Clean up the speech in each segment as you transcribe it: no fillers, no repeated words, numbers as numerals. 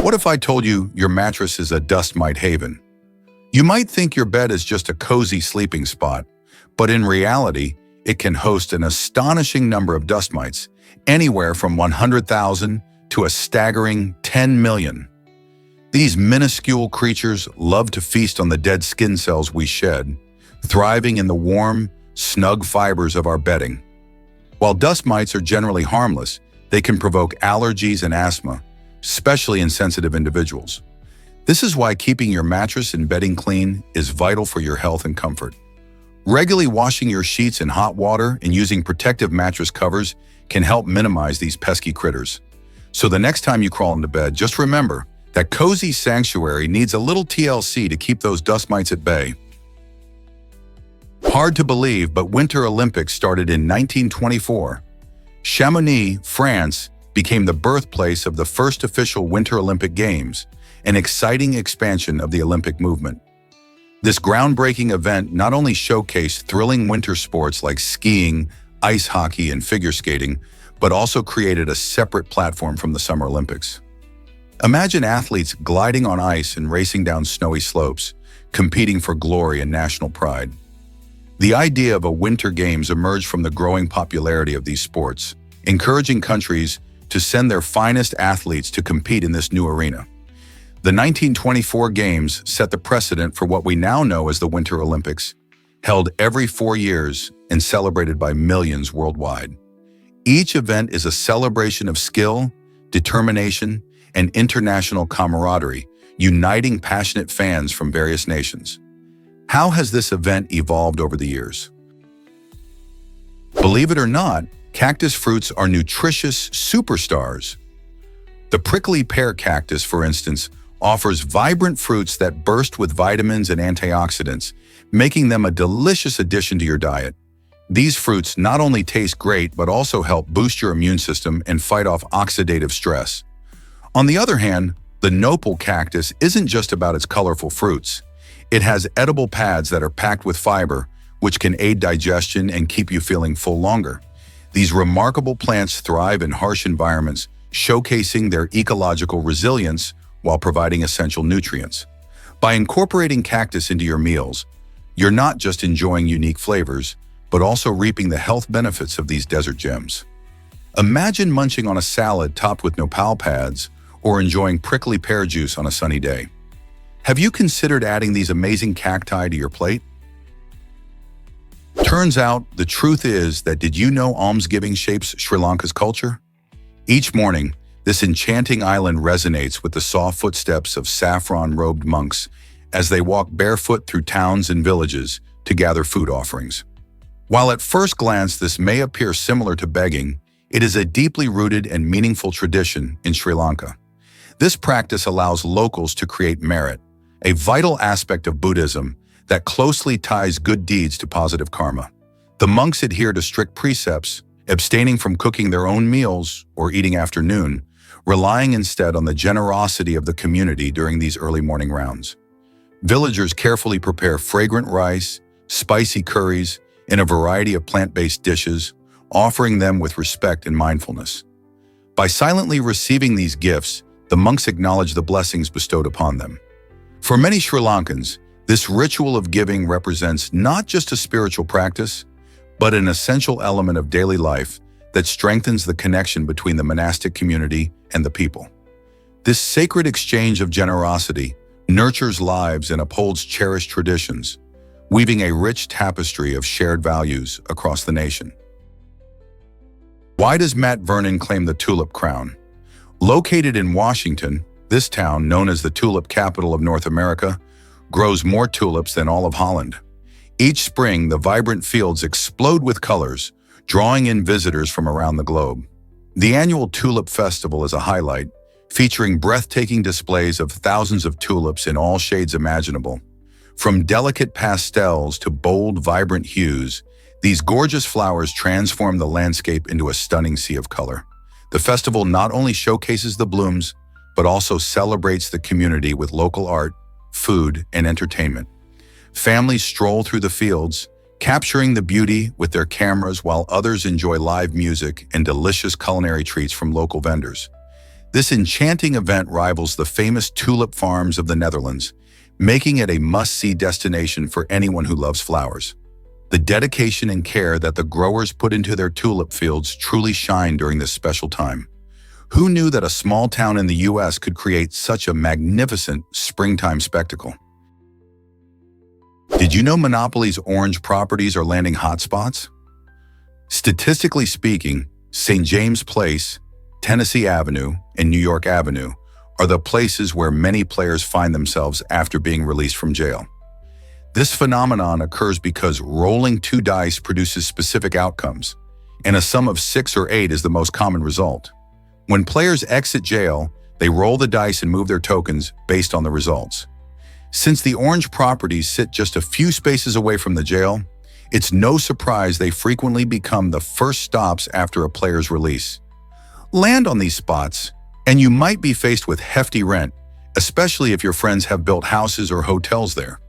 What if I told you your mattress is a dust mite haven? You might think your bed is just a cozy sleeping spot, but in reality, it can host an astonishing number of dust mites, anywhere from 100,000 to a staggering 10 million. These minuscule creatures love to feast on the dead skin cells we shed, thriving in the warm, snug fibers of our bedding. While dust mites are generally harmless, they can provoke allergies and asthma, especially in sensitive individuals. This is why keeping your mattress and bedding clean is vital for your health and comfort. Regularly washing your sheets in hot water and using protective mattress covers can help minimize these pesky critters. So the next time you crawl into bed, just remember that cozy sanctuary needs a little TLC to keep those dust mites at bay. Hard to believe, but Winter Olympics started in 1924. Chamonix, France, became the birthplace of the first official Winter Olympic Games, an exciting expansion of the Olympic movement. This groundbreaking event not only showcased thrilling winter sports like skiing, ice hockey, and figure skating, but also created a separate platform from the Summer Olympics. Imagine athletes gliding on ice and racing down snowy slopes, competing for glory and national pride. The idea of a Winter Games emerged from the growing popularity of these sports, encouraging countries to send their finest athletes to compete in this new arena. The 1924 Games set the precedent for what we now know as the Winter Olympics, held every 4 years and celebrated by millions worldwide. Each event is a celebration of skill, determination, and international camaraderie, uniting passionate fans from various nations. How has this event evolved over the years? Believe it or not, cactus fruits are nutritious superstars. The prickly pear cactus, for instance, offers vibrant fruits that burst with vitamins and antioxidants, making them a delicious addition to your diet. These fruits not only taste great, but also help boost your immune system and fight off oxidative stress. On the other hand, the nopal cactus isn't just about its colorful fruits. It has edible pads that are packed with fiber, which can aid digestion and keep you feeling full longer. These remarkable plants thrive in harsh environments, showcasing their ecological resilience while providing essential nutrients. By incorporating cactus into your meals, you're not just enjoying unique flavors, but also reaping the health benefits of these desert gems. Imagine munching on a salad topped with nopal pads or enjoying prickly pear juice on a sunny day. Have you considered adding these amazing cacti to your plate? Turns out, the truth is that did you know almsgiving shapes Sri Lanka's culture? Each morning, this enchanting island resonates with the soft footsteps of saffron-robed monks as they walk barefoot through towns and villages to gather food offerings. While at first glance this may appear similar to begging, it is a deeply rooted and meaningful tradition in Sri Lanka. This practice allows locals to create merit, a vital aspect of Buddhism that closely ties good deeds to positive karma. The monks adhere to strict precepts, abstaining from cooking their own meals or eating after noon, relying instead on the generosity of the community during these early morning rounds. Villagers carefully prepare fragrant rice, spicy curries, and a variety of plant-based dishes, offering them with respect and mindfulness. By silently receiving these gifts, the monks acknowledge the blessings bestowed upon them. For many Sri Lankans, this ritual of giving represents not just a spiritual practice, but an essential element of daily life that strengthens the connection between the monastic community and the people. This sacred exchange of generosity nurtures lives and upholds cherished traditions, weaving a rich tapestry of shared values across the nation. Why does Mount Vernon claim the tulip crown? Located in Washington, this town, known as the tulip capital of North America, grows more tulips than all of Holland. Each spring, the vibrant fields explode with colors, drawing in visitors from around the globe. The annual Tulip Festival is a highlight, featuring breathtaking displays of thousands of tulips in all shades imaginable. From delicate pastels to bold, vibrant hues, these gorgeous flowers transform the landscape into a stunning sea of color. The festival not only showcases the blooms, but also celebrates the community with local art, food, and entertainment. Families stroll through the fields, capturing the beauty with their cameras while others enjoy live music and delicious culinary treats from local vendors. This enchanting event rivals the famous tulip farms of the Netherlands, making it a must-see destination for anyone who loves flowers. The dedication and care that the growers put into their tulip fields truly shine during this special time. Who knew that a small town in the US could create such a magnificent springtime spectacle? Did you know Monopoly's orange properties are landing hotspots? Statistically speaking, St. James Place, Tennessee Avenue, and New York Avenue are the places where many players find themselves after being released from jail. This phenomenon occurs because rolling 2 dice produces specific outcomes, and a sum of 6 or 8 is the most common result. When players exit jail, they roll the dice and move their tokens based on the results. Since the orange properties sit just a few spaces away from the jail, it's no surprise they frequently become the first stops after a player's release. Land on these spots, and you might be faced with hefty rent, especially if your friends have built houses or hotels there.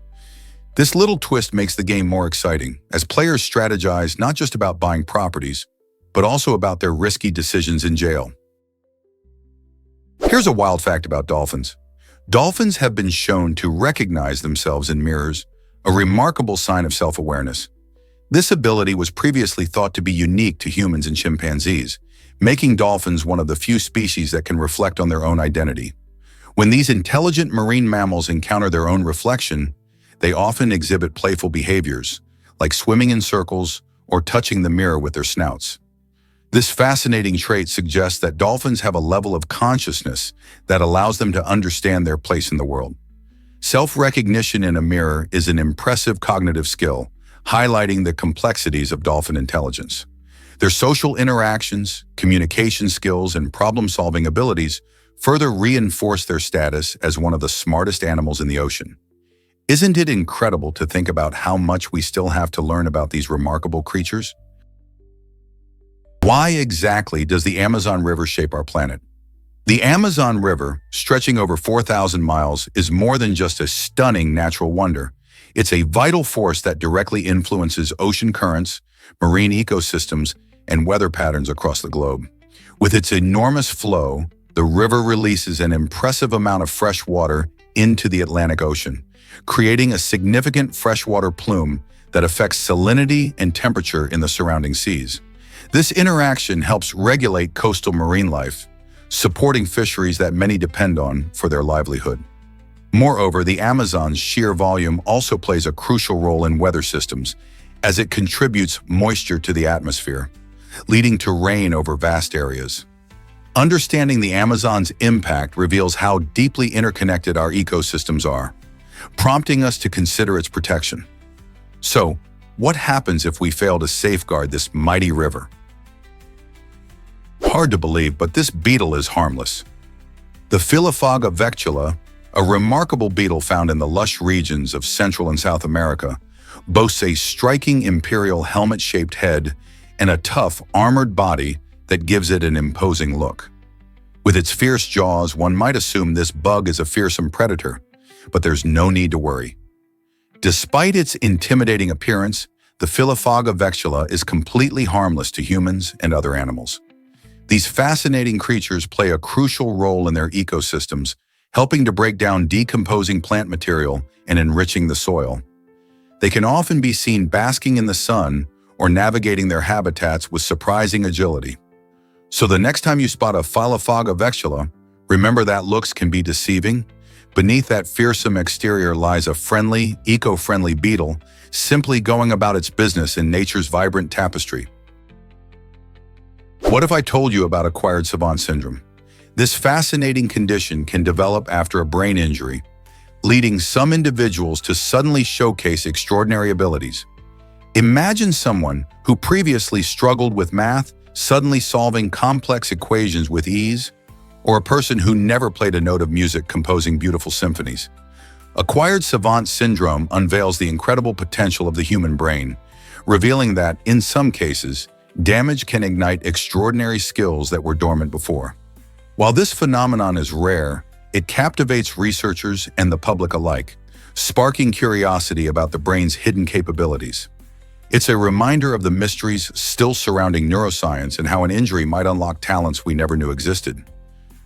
This little twist makes the game more exciting, as players strategize not just about buying properties, but also about their risky decisions in jail. Here's a wild fact about dolphins. Dolphins have been shown to recognize themselves in mirrors, a remarkable sign of self-awareness. This ability was previously thought to be unique to humans and chimpanzees, making dolphins one of the few species that can reflect on their own identity. When these intelligent marine mammals encounter their own reflection, they often exhibit playful behaviors, like swimming in circles or touching the mirror with their snouts. This fascinating trait suggests that dolphins have a level of consciousness that allows them to understand their place in the world. Self-recognition in a mirror is an impressive cognitive skill, highlighting the complexities of dolphin intelligence. Their social interactions, communication skills, and problem-solving abilities further reinforce their status as one of the smartest animals in the ocean. Isn't it incredible to think about how much we still have to learn about these remarkable creatures? Why exactly does the Amazon River shape our planet? The Amazon River, stretching over 4,000 miles, is more than just a stunning natural wonder. It's a vital force that directly influences ocean currents, marine ecosystems, and weather patterns across the globe. With its enormous flow, the river releases an impressive amount of fresh water into the Atlantic Ocean, creating a significant freshwater plume that affects salinity and temperature in the surrounding seas. This interaction helps regulate coastal marine life, supporting fisheries that many depend on for their livelihood. Moreover, the Amazon's sheer volume also plays a crucial role in weather systems, as it contributes moisture to the atmosphere, leading to rain over vast areas. Understanding the Amazon's impact reveals how deeply interconnected our ecosystems are, prompting us to consider its protection. So, what happens if we fail to safeguard this mighty river? Hard to believe, but this beetle is harmless. The Philophaga vectula, a remarkable beetle found in the lush regions of Central and South America, boasts a striking imperial helmet-shaped head and a tough, armored body that gives it an imposing look. With its fierce jaws, one might assume this bug is a fearsome predator, but there's no need to worry. Despite its intimidating appearance, the Philophaga vectula is completely harmless to humans and other animals. These fascinating creatures play a crucial role in their ecosystems, helping to break down decomposing plant material and enriching the soil. They can often be seen basking in the sun or navigating their habitats with surprising agility. So the next time you spot a Philophaga vectula, remember that looks can be deceiving. Beneath that fearsome exterior lies a friendly, eco-friendly beetle, simply going about its business in nature's vibrant tapestry. What if I told you about acquired savant syndrome? This fascinating condition can develop after a brain injury, leading some individuals to suddenly showcase extraordinary abilities. Imagine someone who previously struggled with math suddenly solving complex equations with ease, or a person who never played a note of music composing beautiful symphonies. Acquired savant syndrome unveils the incredible potential of the human brain, revealing that, in some cases, damage can ignite extraordinary skills that were dormant before. While this phenomenon is rare, it captivates researchers and the public alike, sparking curiosity about the brain's hidden capabilities. It's a reminder of the mysteries still surrounding neuroscience and how an injury might unlock talents we never knew existed.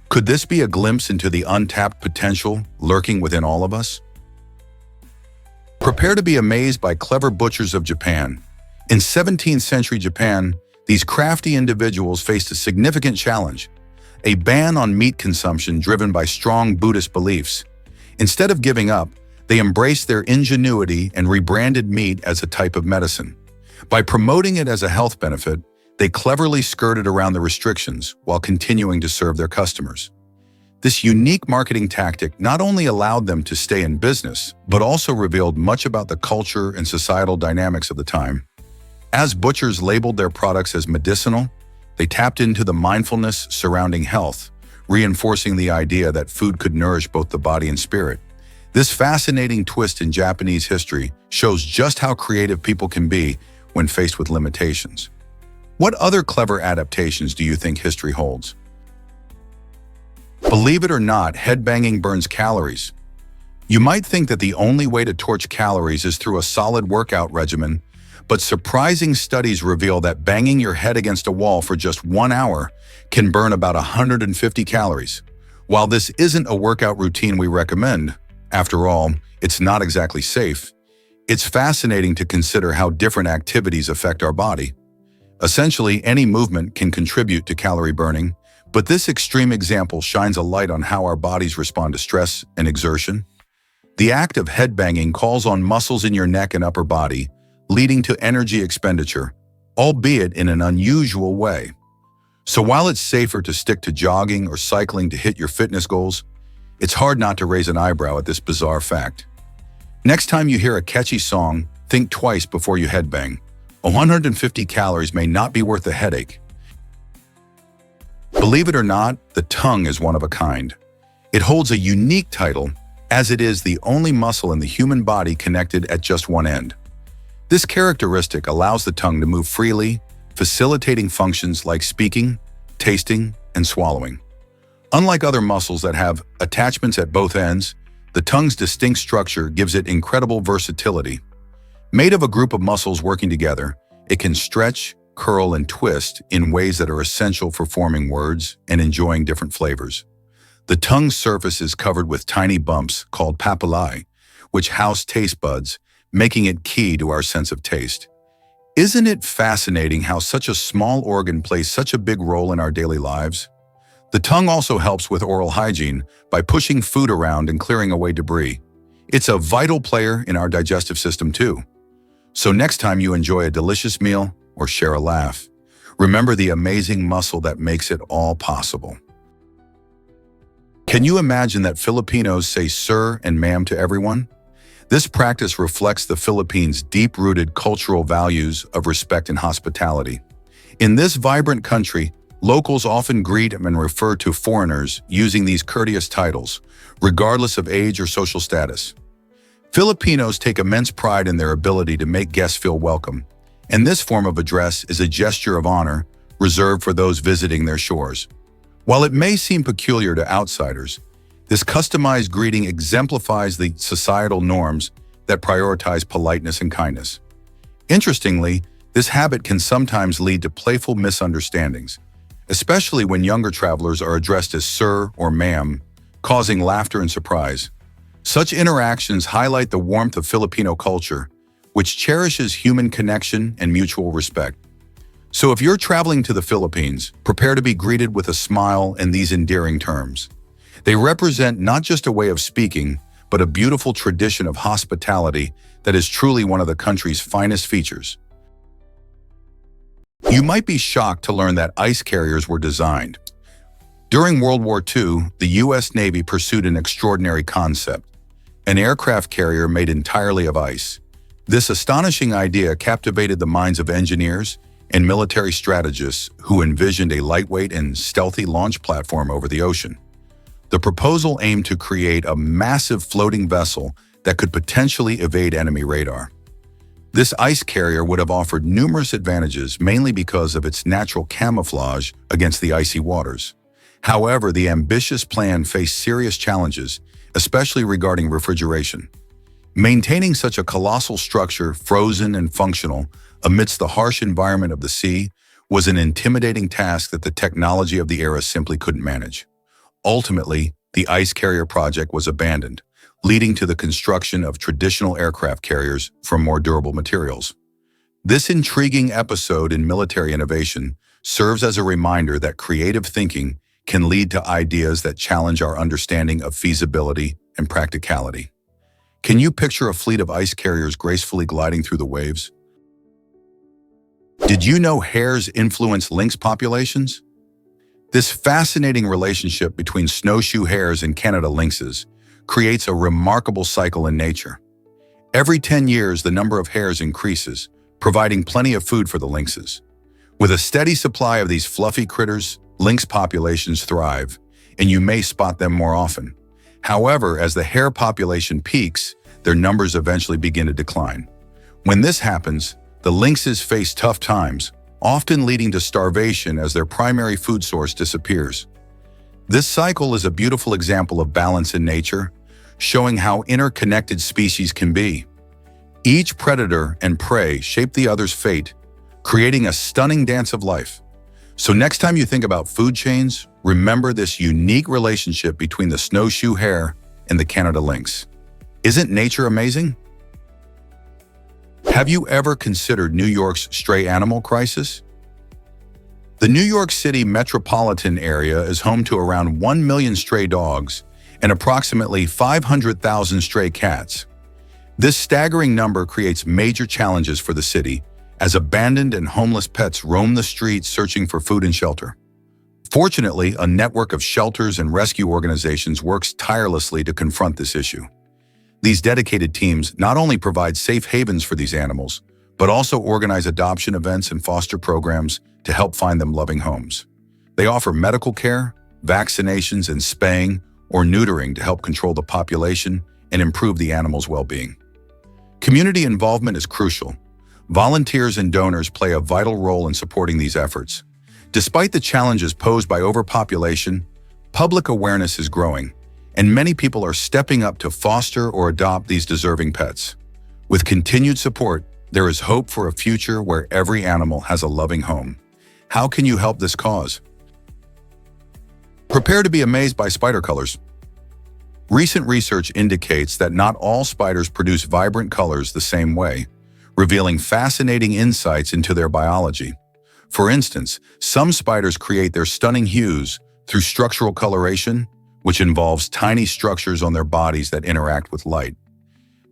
Could this be a glimpse into the untapped potential lurking within all of us? Prepare to be amazed by clever butchers of Japan. In 17th century Japan, these crafty individuals faced a significant challenge: a ban on meat consumption driven by strong Buddhist beliefs. Instead of giving up, they embraced their ingenuity and rebranded meat as a type of medicine. By promoting it as a health benefit, they cleverly skirted around the restrictions while continuing to serve their customers. This unique marketing tactic not only allowed them to stay in business, but also revealed much about the culture and societal dynamics of the time. As butchers labeled their products as medicinal, they tapped into the mindfulness surrounding health, reinforcing the idea that food could nourish both the body and spirit. This fascinating twist in Japanese history shows just how creative people can be when faced with limitations. What other clever adaptations do you think history holds? Believe it or not, headbanging burns calories. You might think that the only way to torch calories is through a solid workout regimen, but surprising studies reveal that banging your head against a wall for just 1 hour can burn about 150 calories. While this isn't a workout routine we recommend, after all, it's not exactly safe, it's fascinating to consider how different activities affect our body. Essentially, any movement can contribute to calorie burning, but this extreme example shines a light on how our bodies respond to stress and exertion. The act of headbanging calls on muscles in your neck and upper body, leading to energy expenditure, albeit in an unusual way. So while it's safer to stick to jogging or cycling to hit your fitness goals, it's hard not to raise an eyebrow at this bizarre fact. Next time you hear a catchy song, think twice before you headbang. 150 calories may not be worth the headache. Believe it or not, the tongue is one of a kind. It holds a unique title, as it is the only muscle in the human body connected at just one end. This characteristic allows the tongue to move freely, facilitating functions like speaking, tasting, and swallowing. Unlike other muscles that have attachments at both ends, the tongue's distinct structure gives it incredible versatility. Made of a group of muscles working together, it can stretch, curl, and twist in ways that are essential for forming words and enjoying different flavors. The tongue's surface is covered with tiny bumps called papillae, which house taste buds, making it key to our sense of taste. Isn't it fascinating how such a small organ plays such a big role in our daily lives? The tongue also helps with oral hygiene by pushing food around and clearing away debris. It's a vital player in our digestive system too. So next time you enjoy a delicious meal or share a laugh, remember the amazing muscle that makes it all possible. Can you imagine that Filipinos say sir and ma'am to everyone? This practice reflects the Philippines' deep-rooted cultural values of respect and hospitality. In this vibrant country, locals often greet and refer to foreigners using these courteous titles, regardless of age or social status. Filipinos take immense pride in their ability to make guests feel welcome, and this form of address is a gesture of honor reserved for those visiting their shores. While it may seem peculiar to outsiders, this customized greeting exemplifies the societal norms that prioritize politeness and kindness. Interestingly, this habit can sometimes lead to playful misunderstandings, especially when younger travelers are addressed as sir or ma'am, causing laughter and surprise. Such interactions highlight the warmth of Filipino culture, which cherishes human connection and mutual respect. So if you're traveling to the Philippines, prepare to be greeted with a smile and these endearing terms. They represent not just a way of speaking, but a beautiful tradition of hospitality that is truly one of the country's finest features. You might be shocked to learn that ice carriers were designed. During World War II, the U.S. Navy pursued an extraordinary concept: an aircraft carrier made entirely of ice. This astonishing idea captivated the minds of engineers and military strategists who envisioned a lightweight and stealthy launch platform over the ocean. The proposal aimed to create a massive floating vessel that could potentially evade enemy radar. This ice carrier would have offered numerous advantages, mainly because of its natural camouflage against the icy waters. However, the ambitious plan faced serious challenges, especially regarding refrigeration. Maintaining such a colossal structure, frozen and functional, amidst the harsh environment of the sea, was an intimidating task that the technology of the era simply couldn't manage. Ultimately, the ice carrier project was abandoned, leading to the construction of traditional aircraft carriers from more durable materials. This intriguing episode in military innovation serves as a reminder that creative thinking can lead to ideas that challenge our understanding of feasibility and practicality. Can you picture a fleet of ice carriers gracefully gliding through the waves? Did you know hares influence lynx populations? This fascinating relationship between snowshoe hares and Canada lynxes creates a remarkable cycle in nature. Every 10 years, the number of hares increases, providing plenty of food for the lynxes. With a steady supply of these fluffy critters, lynx populations thrive, and you may spot them more often. However, as the hare population peaks, their numbers eventually begin to decline. When this happens, the lynxes face tough times, often leading to starvation as their primary food source disappears. This cycle is a beautiful example of balance in nature, showing how interconnected species can be. Each predator and prey shape the other's fate, creating a stunning dance of life. So next time you think about food chains, remember this unique relationship between the snowshoe hare and the Canada lynx. Isn't nature amazing? Have you ever considered New York's stray animal crisis? The New York City metropolitan area is home to around 1 million stray dogs and approximately 500,000 stray cats. This staggering number creates major challenges for the city, as abandoned and homeless pets roam the streets searching for food and shelter. Fortunately, a network of shelters and rescue organizations works tirelessly to confront this issue. These dedicated teams not only provide safe havens for these animals, but also organize adoption events and foster programs to help find them loving homes. They offer medical care, vaccinations, and spaying or neutering to help control the population and improve the animal's well-being. Community involvement is crucial. Volunteers and donors play a vital role in supporting these efforts. Despite the challenges posed by overpopulation, public awareness is growing, and many people are stepping up to foster or adopt these deserving pets. With continued support, there is hope for a future where every animal has a loving home. How can you help this cause? Prepare to be amazed by spider colors. Recent research indicates that not all spiders produce vibrant colors the same way, revealing fascinating insights into their biology. For instance, some spiders create their stunning hues through structural coloration, which involves tiny structures on their bodies that interact with light.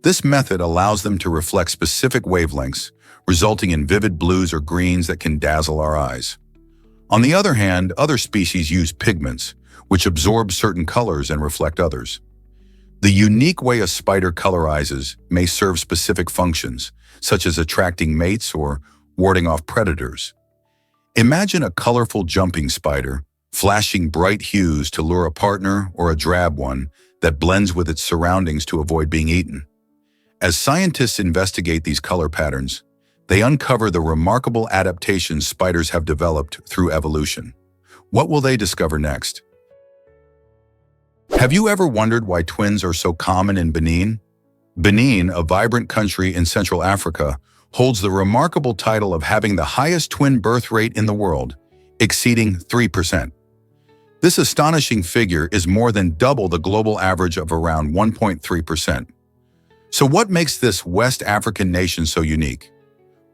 This method allows them to reflect specific wavelengths, resulting in vivid blues or greens that can dazzle our eyes. On the other hand, other species use pigments, which absorb certain colors and reflect others. The unique way a spider colorizes may serve specific functions, such as attracting mates or warding off predators. Imagine a colorful jumping spider, flashing bright hues to lure a partner, or a drab one that blends with its surroundings to avoid being eaten. As scientists investigate these color patterns, they uncover the remarkable adaptations spiders have developed through evolution. What will they discover next? Have you ever wondered why twins are so common in Benin? Benin, a vibrant country in Central Africa, holds the remarkable title of having the highest twin birth rate in the world, exceeding 3%. This astonishing figure is more than double the global average of around 1.3%. So what makes this West African nation so unique?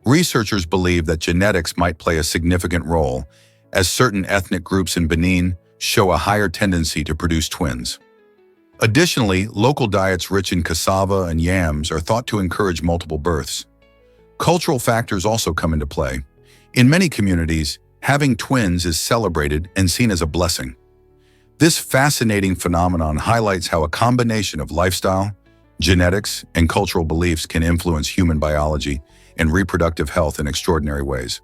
Researchers believe that genetics might play a significant role, as certain ethnic groups in Benin show a higher tendency to produce twins. Additionally, local diets rich in cassava and yams are thought to encourage multiple births. Cultural factors also come into play. In many communities, having twins is celebrated and seen as a blessing. This fascinating phenomenon highlights how a combination of lifestyle, genetics, and cultural beliefs can influence human biology and reproductive health in extraordinary ways.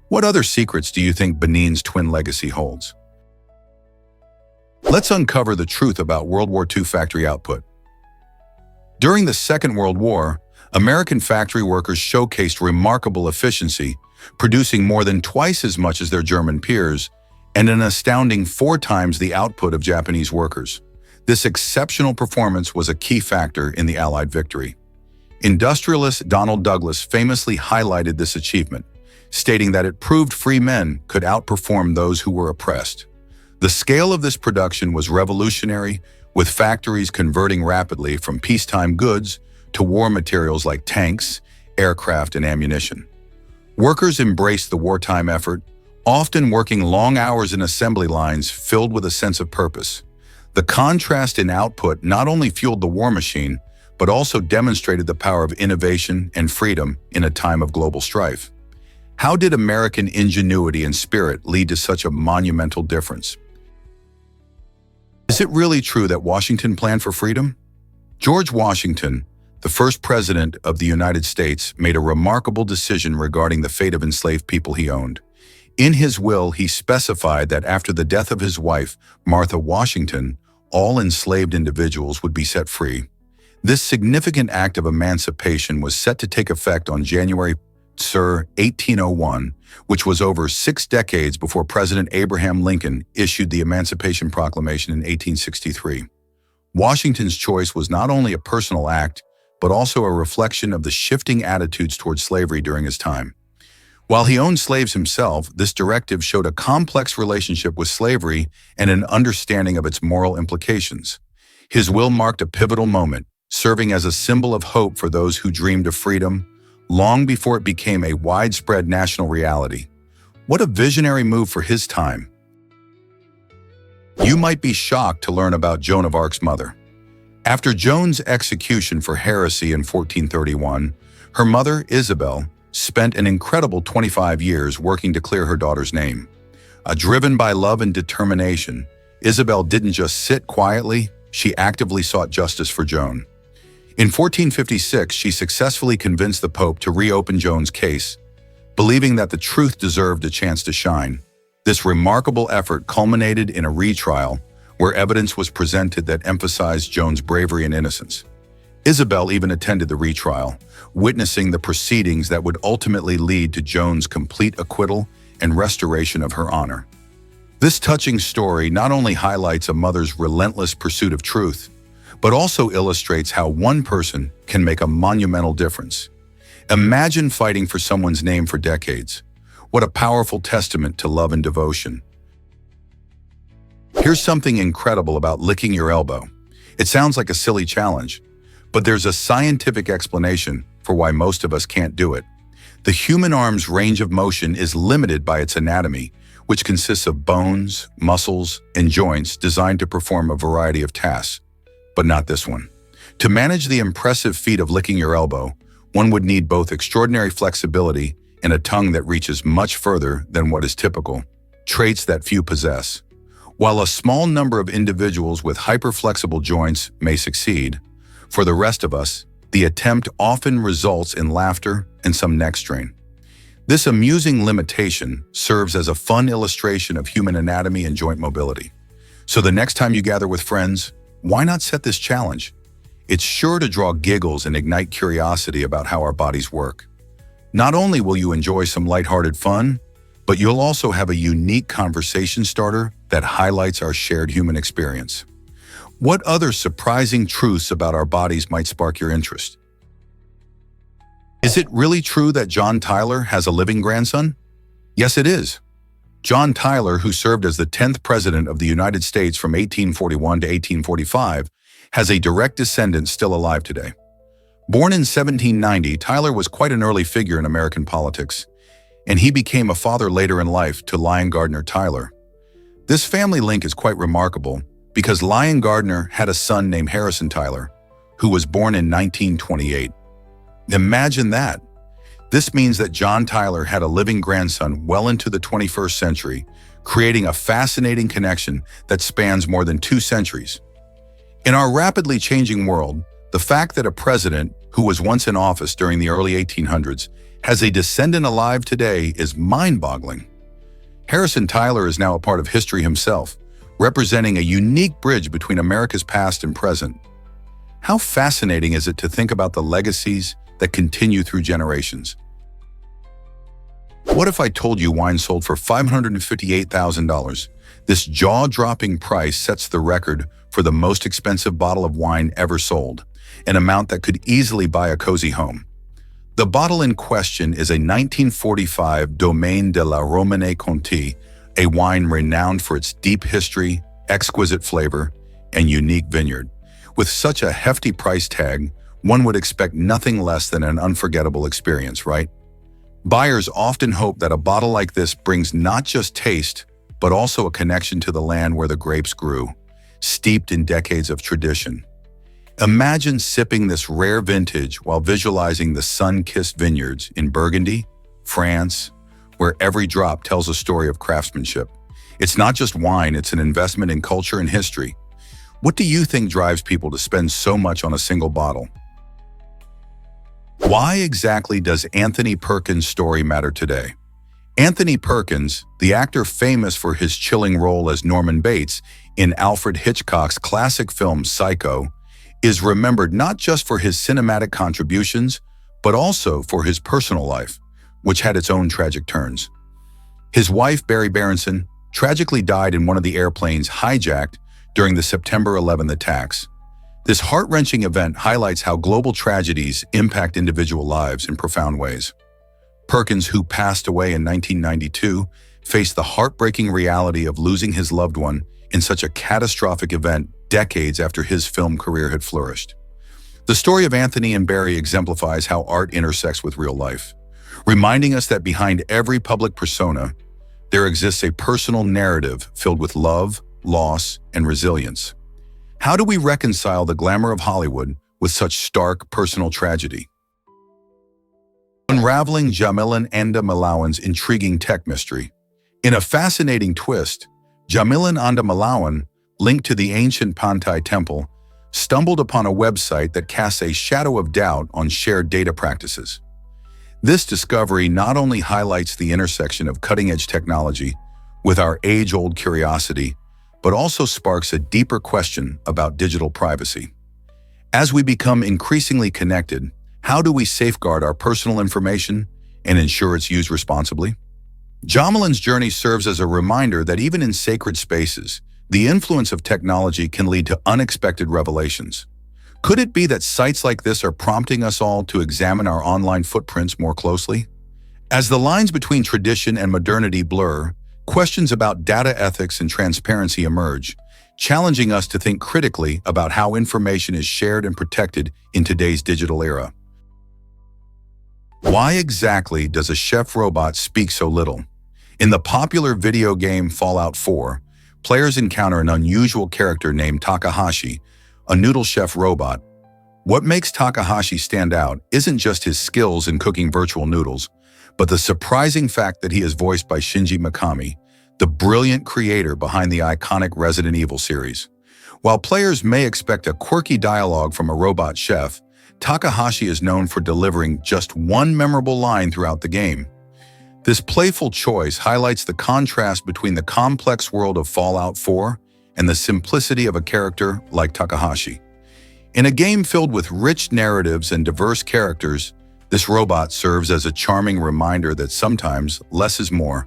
What other secrets do you think Benin's twin legacy holds? Let's uncover the truth about World War II factory output. During the Second World War, American factory workers showcased remarkable efficiency, producing more than twice as much as their German peers and an astounding 4 times the output of Japanese workers. This exceptional performance was a key factor in the Allied victory. Industrialist Donald Douglas famously highlighted this achievement, stating that it proved free men could outperform those who were oppressed. The scale of this production was revolutionary, with factories converting rapidly from peacetime goods to war materials like tanks, aircraft, and ammunition. Workers embraced the wartime effort, often working long hours in assembly lines filled with a sense of purpose. The contrast in output not only fueled the war machine, but also demonstrated the power of innovation and freedom in a time of global strife. How did American ingenuity and spirit lead to such a monumental difference? Is it really true that Washington planned for freedom? George Washington, the first president of the United States, made a remarkable decision regarding the fate of enslaved people he owned. In his will, he specified that after the death of his wife, Martha Washington, all enslaved individuals would be set free. This significant act of emancipation was set to take effect on January 1801, which was over 6 decades before President Abraham Lincoln issued the Emancipation Proclamation in 1863. Washington's choice was not only a personal act, but also a reflection of the shifting attitudes towards slavery during his time. While he owned slaves himself, this directive showed a complex relationship with slavery and an understanding of its moral implications. His will marked a pivotal moment, serving as a symbol of hope for those who dreamed of freedom, long before it became a widespread national reality. What a visionary move for his time. You might be shocked to learn about Joan of Arc's mother. After Joan's execution for heresy in 1431, her mother, Isabel, spent an incredible 25 years working to clear her daughter's name. Driven by love and determination, Isabel didn't just sit quietly, she actively sought justice for Joan. In 1456, she successfully convinced the Pope to reopen Joan's case, believing that the truth deserved a chance to shine. This remarkable effort culminated in a retrial where evidence was presented that emphasized Joan's bravery and innocence. Isabel even attended the retrial, witnessing the proceedings that would ultimately lead to Joan's complete acquittal and restoration of her honor. This touching story not only highlights a mother's relentless pursuit of truth, but also illustrates how one person can make a monumental difference. Imagine fighting for someone's name for decades. What a powerful testament to love and devotion. Here's something incredible about licking your elbow. It sounds like a silly challenge, but there's a scientific explanation for why most of us can't do it. The human arm's range of motion is limited by its anatomy, which consists of bones, muscles, and joints designed to perform a variety of tasks. But not this one. To manage the impressive feat of licking your elbow, one would need both extraordinary flexibility and a tongue that reaches much further than what is typical, traits that few possess. While a small number of individuals with hyperflexible joints may succeed, for the rest of us, the attempt often results in laughter and some neck strain. This amusing limitation serves as a fun illustration of human anatomy and joint mobility. So the next time you gather with friends, why not set this challenge? It's sure to draw giggles and ignite curiosity about how our bodies work. Not only will you enjoy some lighthearted fun, but you'll also have a unique conversation starter that highlights our shared human experience. What other surprising truths about our bodies might spark your interest? Is it really true that John Tyler has a living grandson? Yes, it is. John Tyler, who served as the 10th President of the United States from 1841 to 1845, has a direct descendant still alive today. Born in 1790, Tyler was quite an early figure in American politics, and he became a father later in life to Lyon Gardner Tyler. This family link is quite remarkable because Lyon Gardner had a son named Harrison Tyler, who was born in 1928. Imagine that! This means that John Tyler had a living grandson well into the 21st century, creating a fascinating connection that spans more than 2 centuries. In our rapidly changing world, the fact that a president who was once in office during the early 1800s has a descendant alive today is mind-boggling. Harrison Tyler is now a part of history himself, representing a unique bridge between America's past and present. How fascinating is it to think about the legacies that continue through generations? What if I told you wine sold for $558,000? This jaw-dropping price sets the record for the most expensive bottle of wine ever sold, an amount that could easily buy a cozy home. The bottle in question is a 1945 Domaine de la Romanée Conti, a wine renowned for its deep history, exquisite flavor, and unique vineyard. With such a hefty price tag, one would expect nothing less than an unforgettable experience, right? Buyers often hope that a bottle like this brings not just taste, but also a connection to the land where the grapes grew, steeped in decades of tradition. Imagine sipping this rare vintage while visualizing the sun-kissed vineyards in Burgundy, France, where every drop tells a story of craftsmanship. It's not just wine, it's an investment in culture and history. What do you think drives people to spend so much on a single bottle? Why exactly does Anthony Perkins' story matter today? Anthony Perkins, the actor famous for his chilling role as Norman Bates in Alfred Hitchcock's classic film Psycho, is remembered not just for his cinematic contributions, but also for his personal life, which had its own tragic turns. His wife, Barry Berenson, tragically died in one of the airplanes hijacked during the September 11th attacks. This heart-wrenching event highlights how global tragedies impact individual lives in profound ways. Perkins, who passed away in 1992, faced the heartbreaking reality of losing his loved one in such a catastrophic event decades after his film career had flourished. The story of Anthony and Barry exemplifies how art intersects with real life, reminding us that behind every public persona, there exists a personal narrative filled with love, loss, and resilience. How do we reconcile the glamour of Hollywood with such stark personal tragedy? Unraveling Jamilan Anda Malawan's intriguing tech mystery. In a fascinating twist, Jamilan Anda Malawan, linked to the ancient Pantai temple, stumbled upon a website that casts a shadow of doubt on shared data practices. This discovery not only highlights the intersection of cutting-edge technology with our age-old curiosity, but also sparks a deeper question about digital privacy. As we become increasingly connected, how do we safeguard our personal information and ensure it's used responsibly? Jamilan's journey serves as a reminder that even in sacred spaces, the influence of technology can lead to unexpected revelations. Could it be that sites like this are prompting us all to examine our online footprints more closely? As the lines between tradition and modernity blur, questions about data ethics and transparency emerge, challenging us to think critically about how information is shared and protected in today's digital era. Why exactly does a chef robot speak so little? In the popular video game Fallout 4, players encounter an unusual character named Takahashi, a noodle chef robot. What makes Takahashi stand out isn't just his skills in cooking virtual noodles, but the surprising fact that he is voiced by Shinji Mikami, the brilliant creator behind the iconic Resident Evil series. While players may expect a quirky dialogue from a robot chef, Takahashi is known for delivering just one memorable line throughout the game. This playful choice highlights the contrast between the complex world of Fallout 4 and the simplicity of a character like Takahashi. In a game filled with rich narratives and diverse characters, this robot serves as a charming reminder that sometimes less is more,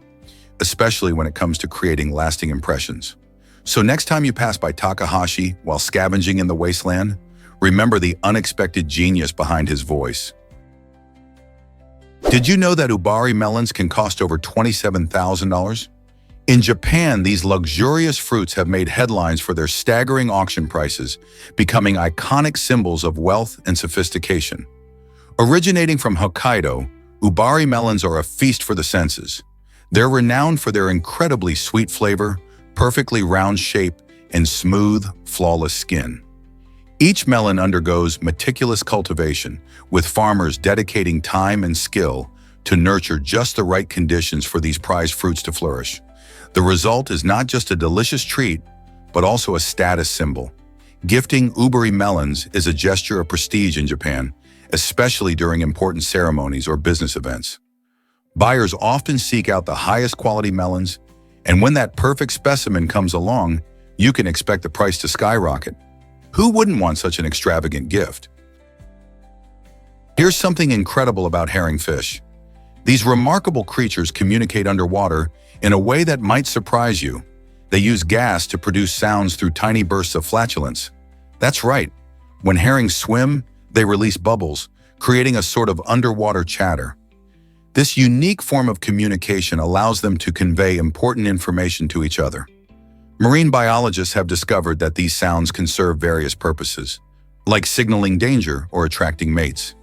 especially when it comes to creating lasting impressions. So next time you pass by Takahashi while scavenging in the wasteland, remember the unexpected genius behind his voice. Did you know that ubari melons can cost over $27,000? In Japan, these luxurious fruits have made headlines for their staggering auction prices, becoming iconic symbols of wealth and sophistication. Originating from Hokkaido, ubari melons are a feast for the senses. They're renowned for their incredibly sweet flavor, perfectly round shape, and smooth, flawless skin. Each melon undergoes meticulous cultivation, with farmers dedicating time and skill to nurture just the right conditions for these prized fruits to flourish. The result is not just a delicious treat, but also a status symbol. Gifting ubari melons is a gesture of prestige in Japan, especially during important ceremonies or business events. Buyers often seek out the highest quality melons, and when that perfect specimen comes along, you can expect the price to skyrocket. Who wouldn't want such an extravagant gift? Here's something incredible about herring fish. These remarkable creatures communicate underwater in a way that might surprise you. They use gas to produce sounds through tiny bursts of flatulence. That's right. When herrings swim, they release bubbles, creating a sort of underwater chatter. This unique form of communication allows them to convey important information to each other. Marine biologists have discovered that these sounds can serve various purposes, like signaling danger or attracting mates.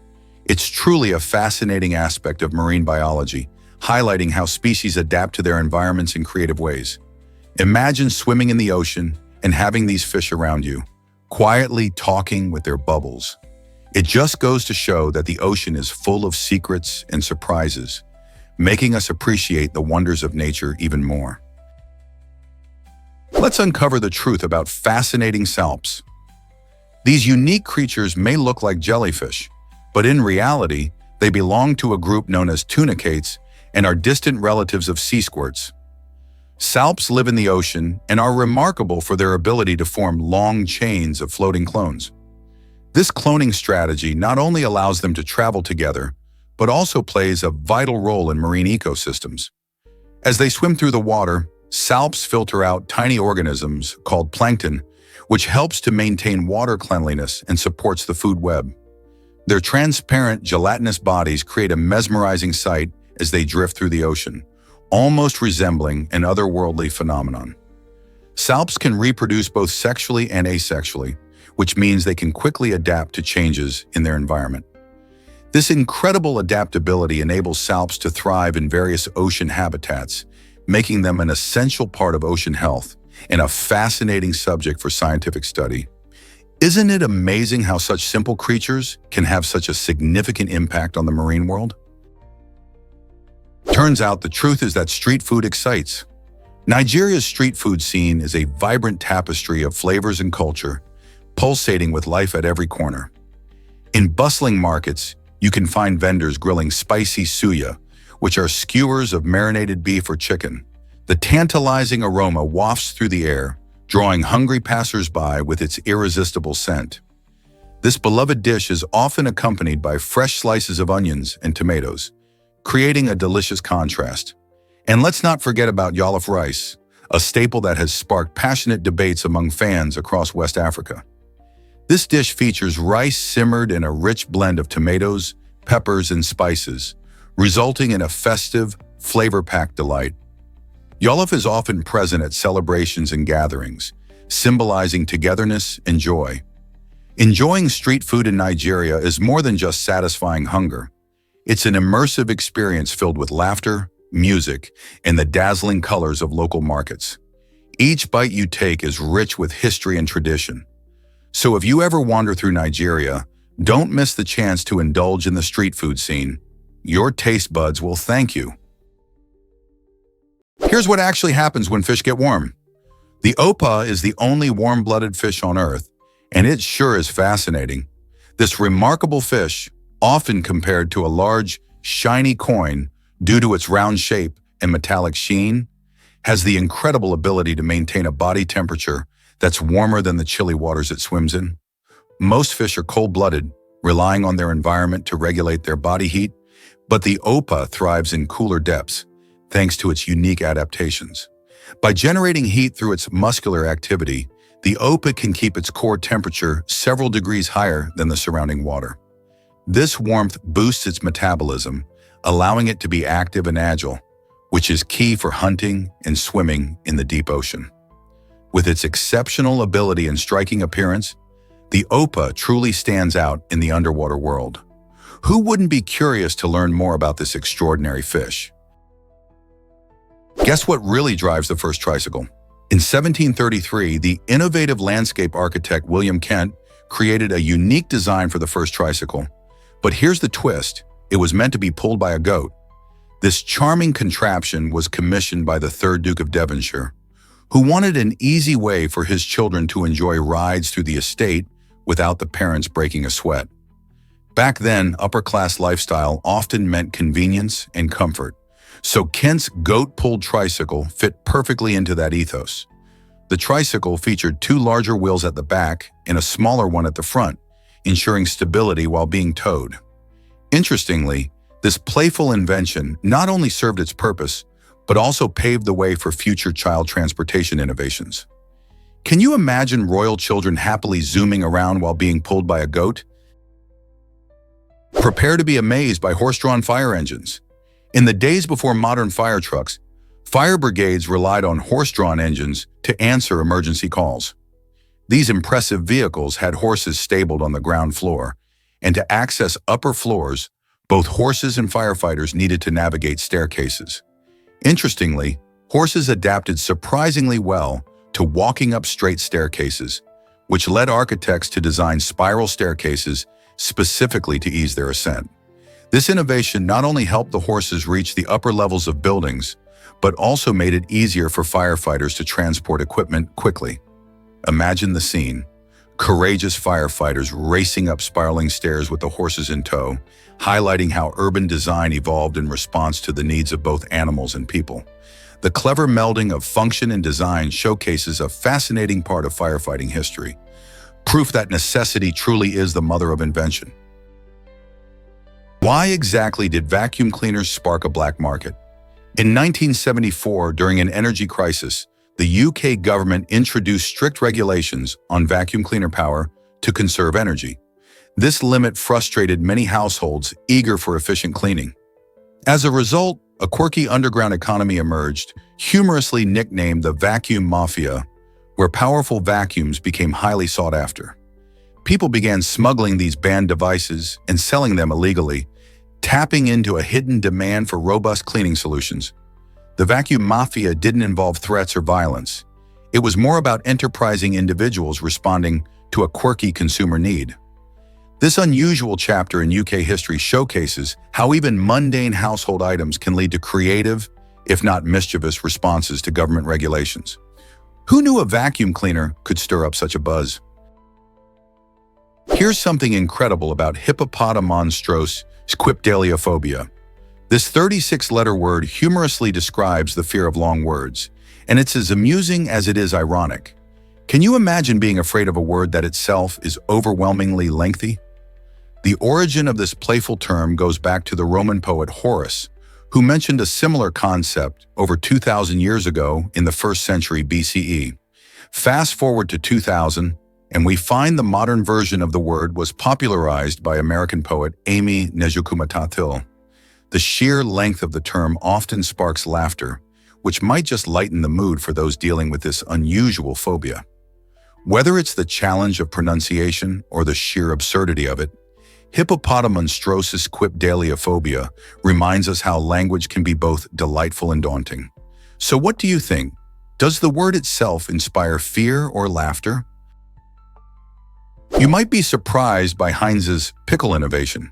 It's truly a fascinating aspect of marine biology, highlighting how species adapt to their environments in creative ways. Imagine swimming in the ocean and having these fish around you, quietly talking with their bubbles. It just goes to show that the ocean is full of secrets and surprises, making us appreciate the wonders of nature even more. Let's uncover the truth about fascinating salps. These unique creatures may look like jellyfish, but in reality, they belong to a group known as tunicates and are distant relatives of sea squirts. Salps live in the ocean and are remarkable for their ability to form long chains of floating clones. This cloning strategy not only allows them to travel together, but also plays a vital role in marine ecosystems. As they swim through the water, salps filter out tiny organisms called plankton, which helps to maintain water cleanliness and supports the food web. Their transparent, gelatinous bodies create a mesmerizing sight as they drift through the ocean, almost resembling an otherworldly phenomenon. Salps can reproduce both sexually and asexually, which means they can quickly adapt to changes in their environment. This incredible adaptability enables salps to thrive in various ocean habitats, making them an essential part of ocean health and a fascinating subject for scientific study. Isn't it amazing how such simple creatures can have such a significant impact on the marine world? Turns out the truth is that street food excites. Nigeria's street food scene is a vibrant tapestry of flavors and culture, pulsating with life at every corner. In bustling markets, you can find vendors grilling spicy suya, which are skewers of marinated beef or chicken. The tantalizing aroma wafts through the air, drawing hungry passers-by with its irresistible scent. This beloved dish is often accompanied by fresh slices of onions and tomatoes, creating a delicious contrast. And let's not forget about jollof rice, a staple that has sparked passionate debates among fans across West Africa. This dish features rice simmered in a rich blend of tomatoes, peppers, and spices, resulting in a festive, flavor-packed delight. Jollof is often present at celebrations and gatherings, symbolizing togetherness and joy. Enjoying street food in Nigeria is more than just satisfying hunger. It's an immersive experience filled with laughter, music, and the dazzling colors of local markets. Each bite you take is rich with history and tradition. So if you ever wander through Nigeria, don't miss the chance to indulge in the street food scene. Your taste buds will thank you. Here's what actually happens when fish get warm. The opa is the only warm-blooded fish on Earth, and it sure is fascinating. This remarkable fish, often compared to a large, shiny coin due to its round shape and metallic sheen, has the incredible ability to maintain a body temperature that's warmer than the chilly waters it swims in. Most fish are cold-blooded, relying on their environment to regulate their body heat, but the opa thrives in cooler depths, thanks to its unique adaptations. By generating heat through its muscular activity, the opa can keep its core temperature several degrees higher than the surrounding water. This warmth boosts its metabolism, allowing it to be active and agile, which is key for hunting and swimming in the deep ocean. With its exceptional ability and striking appearance, the opa truly stands out in the underwater world. Who wouldn't be curious to learn more about this extraordinary fish? Guess what really drives the first tricycle? In 1733, the innovative landscape architect William Kent created a unique design for the first tricycle. But here's the twist: it was meant to be pulled by a goat. This charming contraption was commissioned by the 3rd Duke of Devonshire, who wanted an easy way for his children to enjoy rides through the estate without the parents breaking a sweat. Back then, upper-class lifestyle often meant convenience and comfort, so Kent's goat-pulled tricycle fit perfectly into that ethos. The tricycle featured 2 larger wheels at the back and a smaller one at the front, ensuring stability while being towed. Interestingly, this playful invention not only served its purpose, but also paved the way for future child transportation innovations. Can you imagine royal children happily zooming around while being pulled by a goat? Prepare to be amazed by horse-drawn fire engines. In the days before modern fire trucks, fire brigades relied on horse-drawn engines to answer emergency calls. These impressive vehicles had horses stabled on the ground floor, and to access upper floors, both horses and firefighters needed to navigate staircases. Interestingly, horses adapted surprisingly well to walking up straight staircases, which led architects to design spiral staircases specifically to ease their ascent. This innovation not only helped the horses reach the upper levels of buildings, but also made it easier for firefighters to transport equipment quickly. Imagine the scene. Courageous firefighters racing up spiraling stairs with the horses in tow, highlighting how urban design evolved in response to the needs of both animals and people. The clever melding of function and design showcases a fascinating part of firefighting history, proof that necessity truly is the mother of invention. Why exactly did vacuum cleaners spark a black market? In 1974, during an energy crisis, the UK government introduced strict regulations on vacuum cleaner power to conserve energy. This limit frustrated many households eager for efficient cleaning. As a result, a quirky underground economy emerged, humorously nicknamed the vacuum mafia, where powerful vacuums became highly sought after. People began smuggling these banned devices and selling them illegally, tapping into a hidden demand for robust cleaning solutions. The vacuum mafia didn't involve threats or violence. It was more about enterprising individuals responding to a quirky consumer need. This unusual chapter in UK history showcases how even mundane household items can lead to creative, if not mischievous, responses to government regulations. Who knew a vacuum cleaner could stir up such a buzz? Here's something incredible about hippopotamonstrose squipedaliophobia. This 36-letter word humorously describes the fear of long words, and it's as amusing as it is ironic. Can you imagine being afraid of a word that itself is overwhelmingly lengthy? The origin of this playful term goes back to the Roman poet Horace, who mentioned a similar concept over 2,000 years ago in the 1st century BCE. Fast forward to 2000, and we find the modern version of the word was popularized by American poet Amy Nezhukumatathil. The sheer length of the term often sparks laughter, which might just lighten the mood for those dealing with this unusual phobia. Whether it's the challenge of pronunciation or the sheer absurdity of it, hippopotamonstrous squipedaliophobia reminds us how language can be both delightful and daunting. So what do you think? Does the word itself inspire fear or laughter? You might be surprised by Heinz's pickle innovation.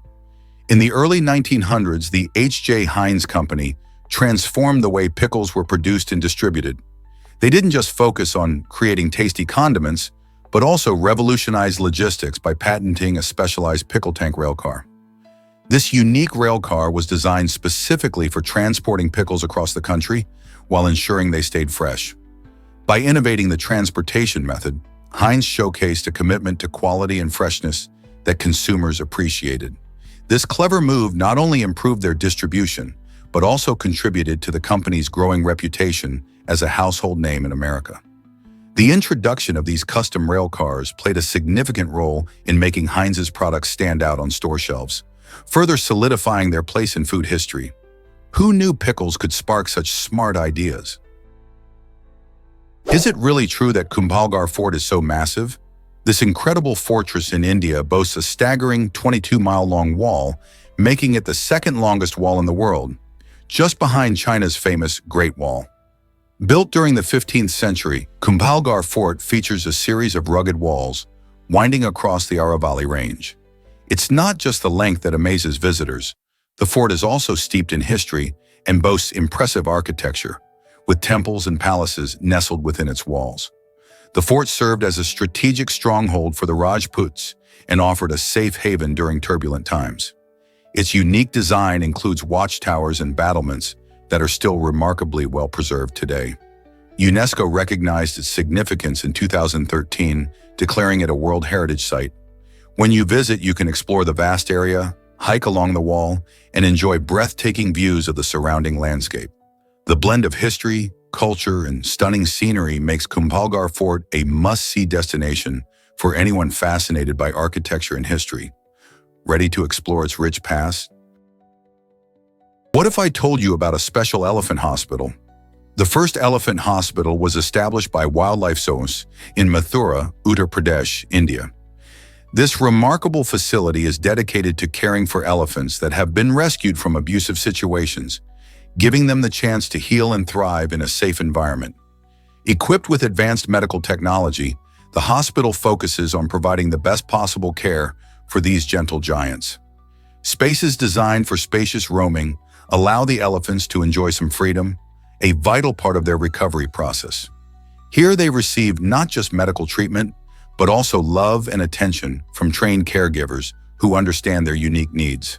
In the early 1900s, the H.J. Heinz Company transformed the way pickles were produced and distributed. They didn't just focus on creating tasty condiments, but also revolutionized logistics by patenting a specialized pickle tank railcar. This unique railcar was designed specifically for transporting pickles across the country while ensuring they stayed fresh. By innovating the transportation method, Heinz showcased a commitment to quality and freshness that consumers appreciated. This clever move not only improved their distribution, but also contributed to the company's growing reputation as a household name in America. The introduction of these custom rail cars played a significant role in making Heinz's products stand out on store shelves, further solidifying their place in food history. Who knew pickles could spark such smart ideas? Is it really true that Kumbhalgarh Fort is so massive? This incredible fortress in India boasts a staggering 22-mile-long wall, making it the second longest wall in the world, just behind China's famous Great Wall. Built during the 15th century, Kumbhalgarh Fort features a series of rugged walls winding across the Aravalli Range. It's not just the length that amazes visitors. The fort is also steeped in history and boasts impressive architecture, with temples and palaces nestled within its walls. The fort served as a strategic stronghold for the Rajputs and offered a safe haven during turbulent times. Its unique design includes watchtowers and battlements that are still remarkably well preserved today. UNESCO recognized its significance in 2013, declaring it a World Heritage Site. When you visit, you can explore the vast area, hike along the wall, and enjoy breathtaking views of the surrounding landscape. The blend of history, culture, and stunning scenery makes Kumbhalgarh Fort a must-see destination for anyone fascinated by architecture and history. Ready to explore its rich past? What if I told you about a special elephant hospital? The first elephant hospital was established by Wildlife Source in Mathura, Uttar Pradesh, India. This remarkable facility is dedicated to caring for elephants that have been rescued from abusive situations, giving them the chance to heal and thrive in a safe environment. Equipped with advanced medical technology, the hospital focuses on providing the best possible care for these gentle giants. Spaces designed for spacious roaming allow the elephants to enjoy some freedom, a vital part of their recovery process. Here they receive not just medical treatment, but also love and attention from trained caregivers who understand their unique needs.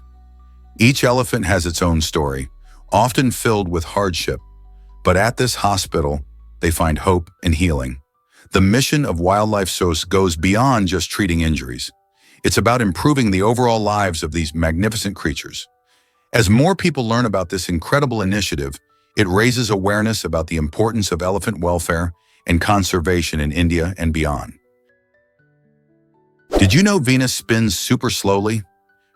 Each elephant has its own story, often filled with hardship, but at this hospital, they find hope and healing. The mission of Wildlife Source goes beyond just treating injuries. It's about improving the overall lives of these magnificent creatures. As more people learn about this incredible initiative, it raises awareness about the importance of elephant welfare and conservation in India and beyond. Did you know Venus spins super slowly?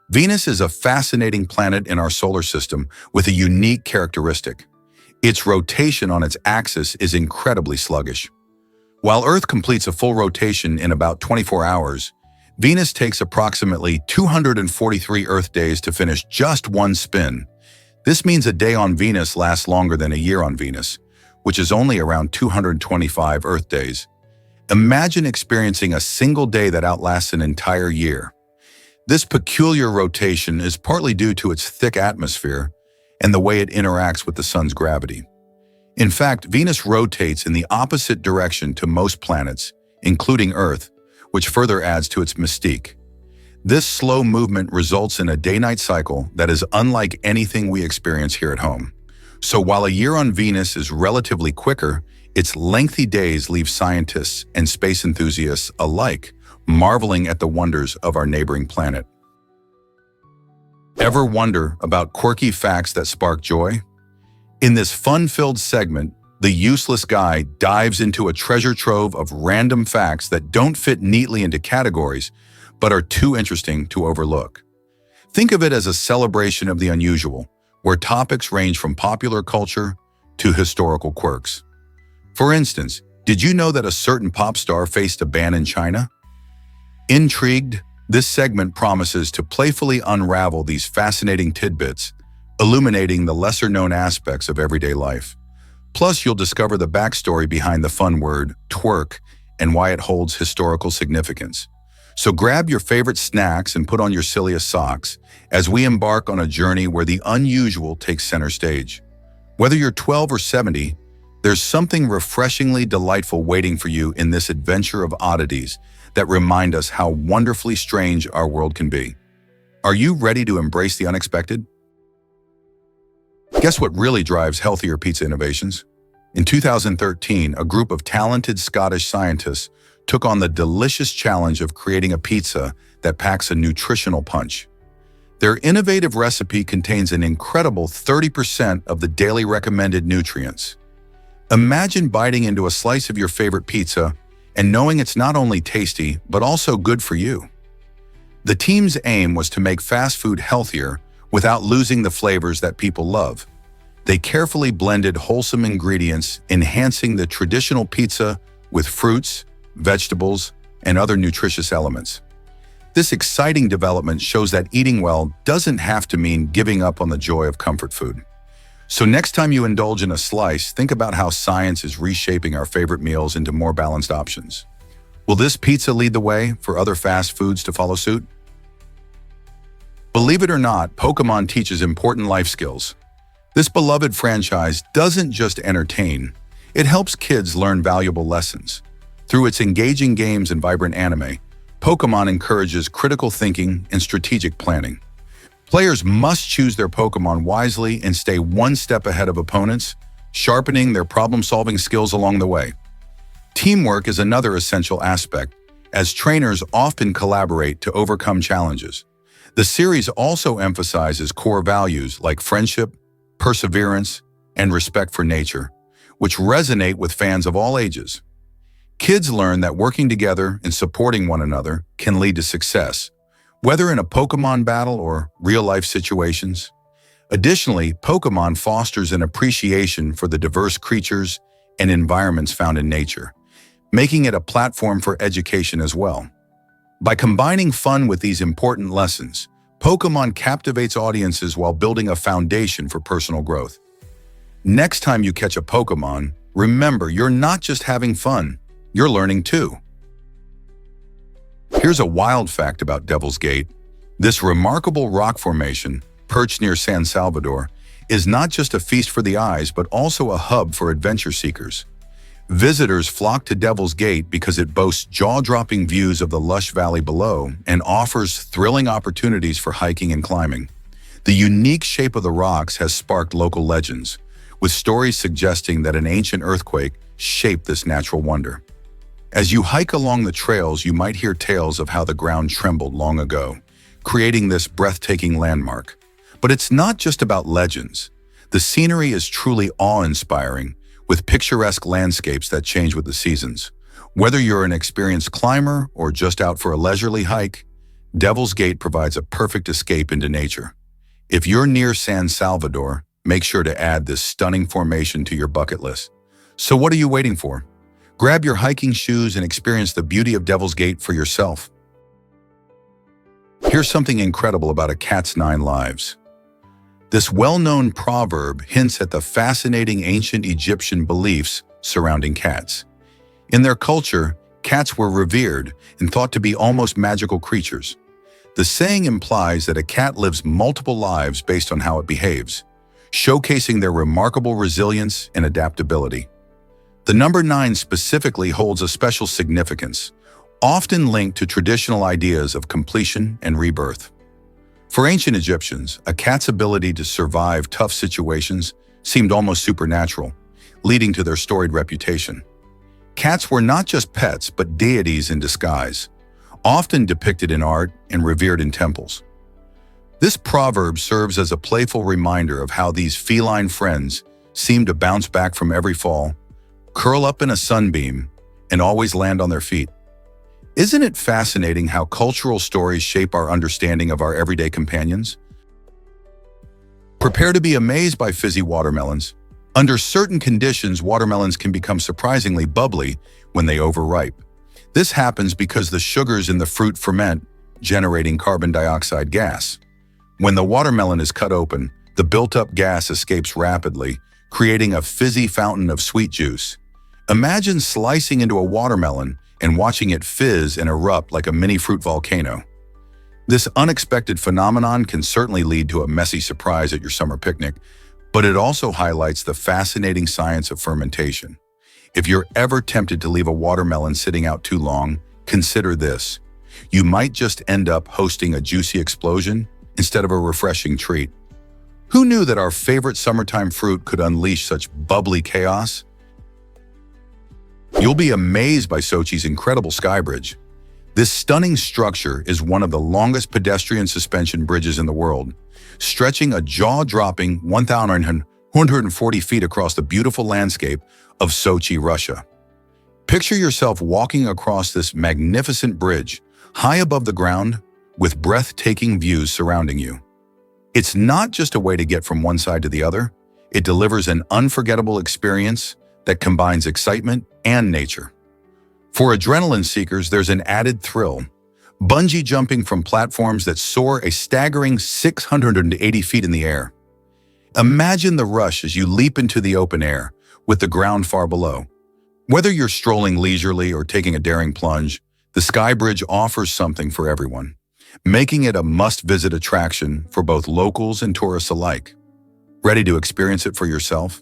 Venus is a fascinating planet in our solar system with a unique characteristic. Its rotation on its axis is incredibly sluggish. While Earth completes a full rotation in about 24 hours, Venus takes approximately 243 Earth days to finish just one spin. This means a day on Venus lasts longer than a year on Venus, which is only around 225 Earth days. Imagine experiencing a single day that outlasts an entire year. This peculiar rotation is partly due to its thick atmosphere and the way it interacts with the sun's gravity. In fact, Venus rotates in the opposite direction to most planets, including Earth, which further adds to its mystique. This slow movement results in a day-night cycle that is unlike anything we experience here at home. So while a year on Venus is relatively quicker, its lengthy days leave scientists and space enthusiasts alike marveling at the wonders of our neighboring planet. Ever wonder about quirky facts that spark joy? In this fun-filled segment, the useless guy dives into a treasure trove of random facts that don't fit neatly into categories, but are too interesting to overlook. Think of it as a celebration of the unusual, where topics range from popular culture to historical quirks. For instance, did you know that a certain pop star faced a ban in China? Intrigued, this segment promises to playfully unravel these fascinating tidbits, illuminating the lesser-known aspects of everyday life. Plus, you'll discover the backstory behind the fun word, twerk, and why it holds historical significance. So grab your favorite snacks and put on your silliest socks as we embark on a journey where the unusual takes center stage. Whether you're 12 or 70, there's something refreshingly delightful waiting for you in this adventure of oddities that remind us how wonderfully strange our world can be. Are you ready to embrace the unexpected? Guess what really drives healthier pizza innovations? In 2013, a group of talented Scottish scientists took on the delicious challenge of creating a pizza that packs a nutritional punch. Their innovative recipe contains an incredible 30% of the daily recommended nutrients. Imagine biting into a slice of your favorite pizza and knowing it's not only tasty, but also good for you. The team's aim was to make fast food healthier without losing the flavors that people love. They carefully blended wholesome ingredients, enhancing the traditional pizza with fruits, vegetables, and other nutritious elements. This exciting development shows that eating well doesn't have to mean giving up on the joy of comfort food. So next time you indulge in a slice, think about how science is reshaping our favorite meals into more balanced options. Will this pizza lead the way for other fast foods to follow suit? Believe it or not, Pokémon teaches important life skills. This beloved franchise doesn't just entertain, it helps kids learn valuable lessons. Through its engaging games and vibrant anime, Pokémon encourages critical thinking and strategic planning. Players must choose their Pokémon wisely and stay one step ahead of opponents, sharpening their problem-solving skills along the way. Teamwork is another essential aspect, as trainers often collaborate to overcome challenges. The series also emphasizes core values like friendship, perseverance, and respect for nature, which resonate with fans of all ages. Kids learn that working together and supporting one another can lead to success, whether in a Pokémon battle or real-life situations. Additionally, Pokemon fosters an appreciation for the diverse creatures and environments found in nature, making it a platform for education as well. By combining fun with these important lessons, Pokemon captivates audiences while building a foundation for personal growth. Next time you catch a Pokemon, remember you're not just having fun, you're learning too. Here's a wild fact about Devil's Gate. This remarkable rock formation, perched near San Salvador, is not just a feast for the eyes but also a hub for adventure seekers. Visitors flock to Devil's Gate because it boasts jaw-dropping views of the lush valley below and offers thrilling opportunities for hiking and climbing. The unique shape of the rocks has sparked local legends, with stories suggesting that an ancient earthquake shaped this natural wonder. As you hike along the trails, you might hear tales of how the ground trembled long ago, creating this breathtaking landmark. But it's not just about legends. The scenery is truly awe-inspiring, with picturesque landscapes that change with the seasons. Whether you're an experienced climber or just out for a leisurely hike, Devil's Gate provides a perfect escape into nature. If you're near San Salvador, make sure to add this stunning formation to your bucket list. So what are you waiting for? Grab your hiking shoes and experience the beauty of Devil's Gate for yourself. Here's something incredible about a cat's 9 lives. This well-known proverb hints at the fascinating ancient Egyptian beliefs surrounding cats. In their culture, cats were revered and thought to be almost magical creatures. The saying implies that a cat lives multiple lives based on how it behaves, showcasing their remarkable resilience and adaptability. The number 9 specifically holds a special significance, often linked to traditional ideas of completion and rebirth. For ancient Egyptians, a cat's ability to survive tough situations seemed almost supernatural, leading to their storied reputation. Cats were not just pets, but deities in disguise, often depicted in art and revered in temples. This proverb serves as a playful reminder of how these feline friends seem to bounce back from every fall, curl up in a sunbeam, and always land on their feet. Isn't it fascinating how cultural stories shape our understanding of our everyday companions? Prepare to be amazed by fizzy watermelons. Under certain conditions, watermelons can become surprisingly bubbly when they overripe. This happens because the sugars in the fruit ferment, generating carbon dioxide gas. When the watermelon is cut open, the built-up gas escapes rapidly, creating a fizzy fountain of sweet juice. Imagine slicing into a watermelon and watching it fizz and erupt like a mini fruit volcano. This unexpected phenomenon can certainly lead to a messy surprise at your summer picnic, but it also highlights the fascinating science of fermentation. If you're ever tempted to leave a watermelon sitting out too long, consider this. You might just end up hosting a juicy explosion instead of a refreshing treat. Who knew that our favorite summertime fruit could unleash such bubbly chaos? You'll be amazed by Sochi's incredible sky bridge. This stunning structure is one of the longest pedestrian suspension bridges in the world, stretching a jaw-dropping 1,140 feet across the beautiful landscape of Sochi, Russia. Picture yourself walking across this magnificent bridge, high above the ground, with breathtaking views surrounding you. It's not just a way to get from one side to the other, it delivers an unforgettable experience that combines excitement and nature. For adrenaline seekers, there's an added thrill. Bungee jumping from platforms that soar a staggering 680 feet in the air. Imagine the rush as you leap into the open air, with the ground far below. Whether you're strolling leisurely or taking a daring plunge, the Sky Bridge offers something for everyone, making it a must-visit attraction for both locals and tourists alike. Ready to experience it for yourself?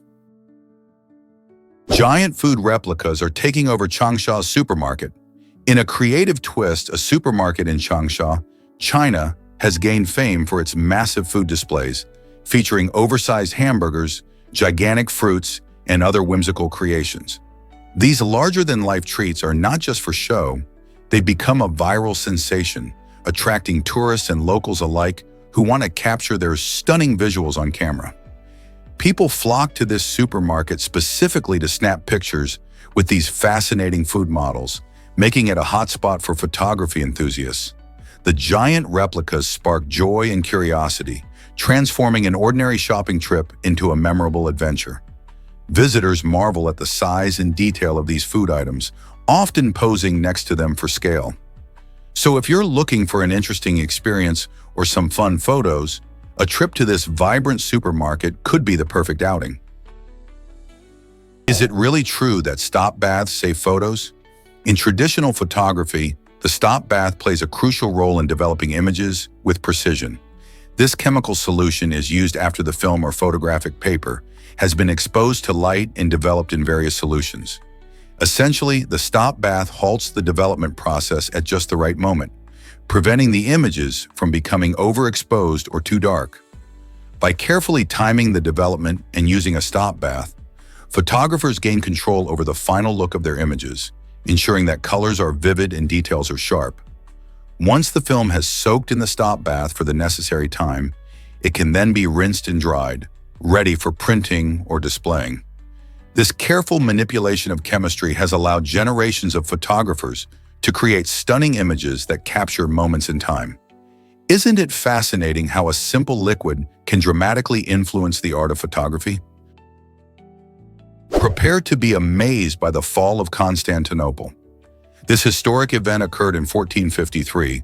Giant food replicas are taking over Changsha's supermarket. In a creative twist, a supermarket in Changsha, China, has gained fame for its massive food displays, featuring oversized hamburgers, gigantic fruits, and other whimsical creations. These larger-than-life treats are not just for show, they've become a viral sensation, attracting tourists and locals alike who want to capture their stunning visuals on camera. People flock to this supermarket specifically to snap pictures with these fascinating food models, making it a hotspot for photography enthusiasts. The giant replicas spark joy and curiosity, transforming an ordinary shopping trip into a memorable adventure. Visitors marvel at the size and detail of these food items, often posing next to them for scale. So if you're looking for an interesting experience or some fun photos, a trip to this vibrant supermarket could be the perfect outing. Is it really true that stop baths save photos? In traditional photography, the stop bath plays a crucial role in developing images with precision. This chemical solution is used after the film or photographic paper has been exposed to light and developed in various solutions. Essentially, the stop bath halts the development process at just the right moment, preventing the images from becoming overexposed or too dark. By carefully timing the development and using a stop bath, photographers gain control over the final look of their images, ensuring that colors are vivid and details are sharp. Once the film has soaked in the stop bath for the necessary time, it can then be rinsed and dried, ready for printing or displaying. This careful manipulation of chemistry has allowed generations of photographers to create stunning images that capture moments in time. Isn't it fascinating how a simple liquid can dramatically influence the art of photography? Prepare to be amazed by the fall of Constantinople. This historic event occurred in 1453,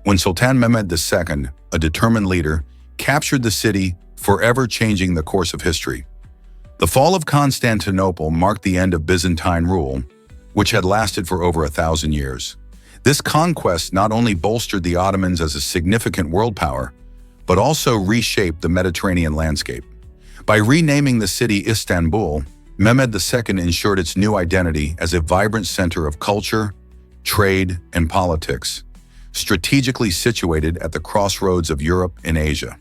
when Sultan Mehmed II, a determined leader, captured the city, forever changing the course of history. The fall of Constantinople marked the end of Byzantine rule, which had lasted for over 1,000 years. This conquest not only bolstered the Ottomans as a significant world power, but also reshaped the Mediterranean landscape. By renaming the city Istanbul, Mehmed II ensured its new identity as a vibrant center of culture, trade, and politics, strategically situated at the crossroads of Europe and Asia.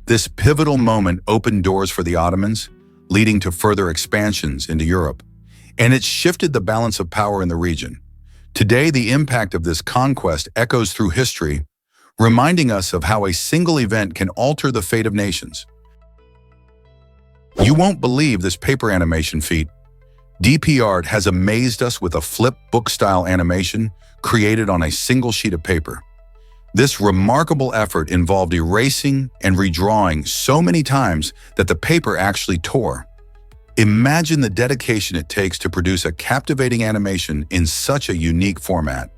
This pivotal moment opened doors for the Ottomans, leading to further expansions into Europe, and it shifted the balance of power in the region. Today, the impact of this conquest echoes through history, reminding us of how a single event can alter the fate of nations. You won't believe this paper animation feat. DP Art has amazed us with a flip book-style animation created on a single sheet of paper. This remarkable effort involved erasing and redrawing so many times that the paper actually tore. Imagine the dedication it takes to produce a captivating animation in such a unique format.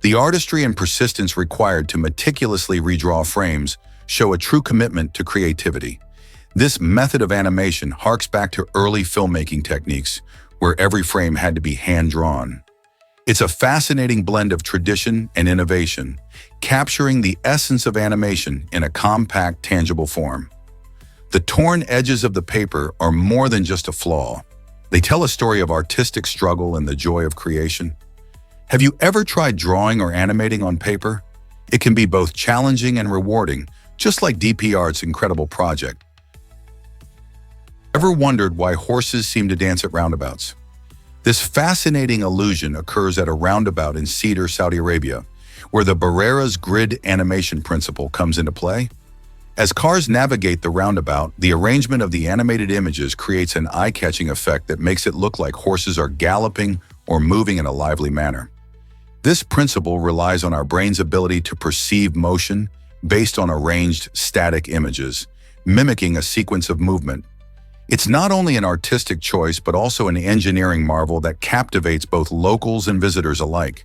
The artistry and persistence required to meticulously redraw frames show a true commitment to creativity. This method of animation harks back to early filmmaking techniques, where every frame had to be hand-drawn. It's a fascinating blend of tradition and innovation, capturing the essence of animation in a compact, tangible form. The torn edges of the paper are more than just a flaw. They tell a story of artistic struggle and the joy of creation. Have you ever tried drawing or animating on paper? It can be both challenging and rewarding, just like DP Art's incredible project. Ever wondered why horses seem to dance at roundabouts? This fascinating illusion occurs at a roundabout in Cedar, Saudi Arabia, where the Barrera's grid animation principle comes into play. As cars navigate the roundabout, the arrangement of the animated images creates an eye-catching effect that makes it look like horses are galloping or moving in a lively manner. This principle relies on our brain's ability to perceive motion based on arranged, static images, mimicking a sequence of movement. It's not only an artistic choice, but also an engineering marvel that captivates both locals and visitors alike.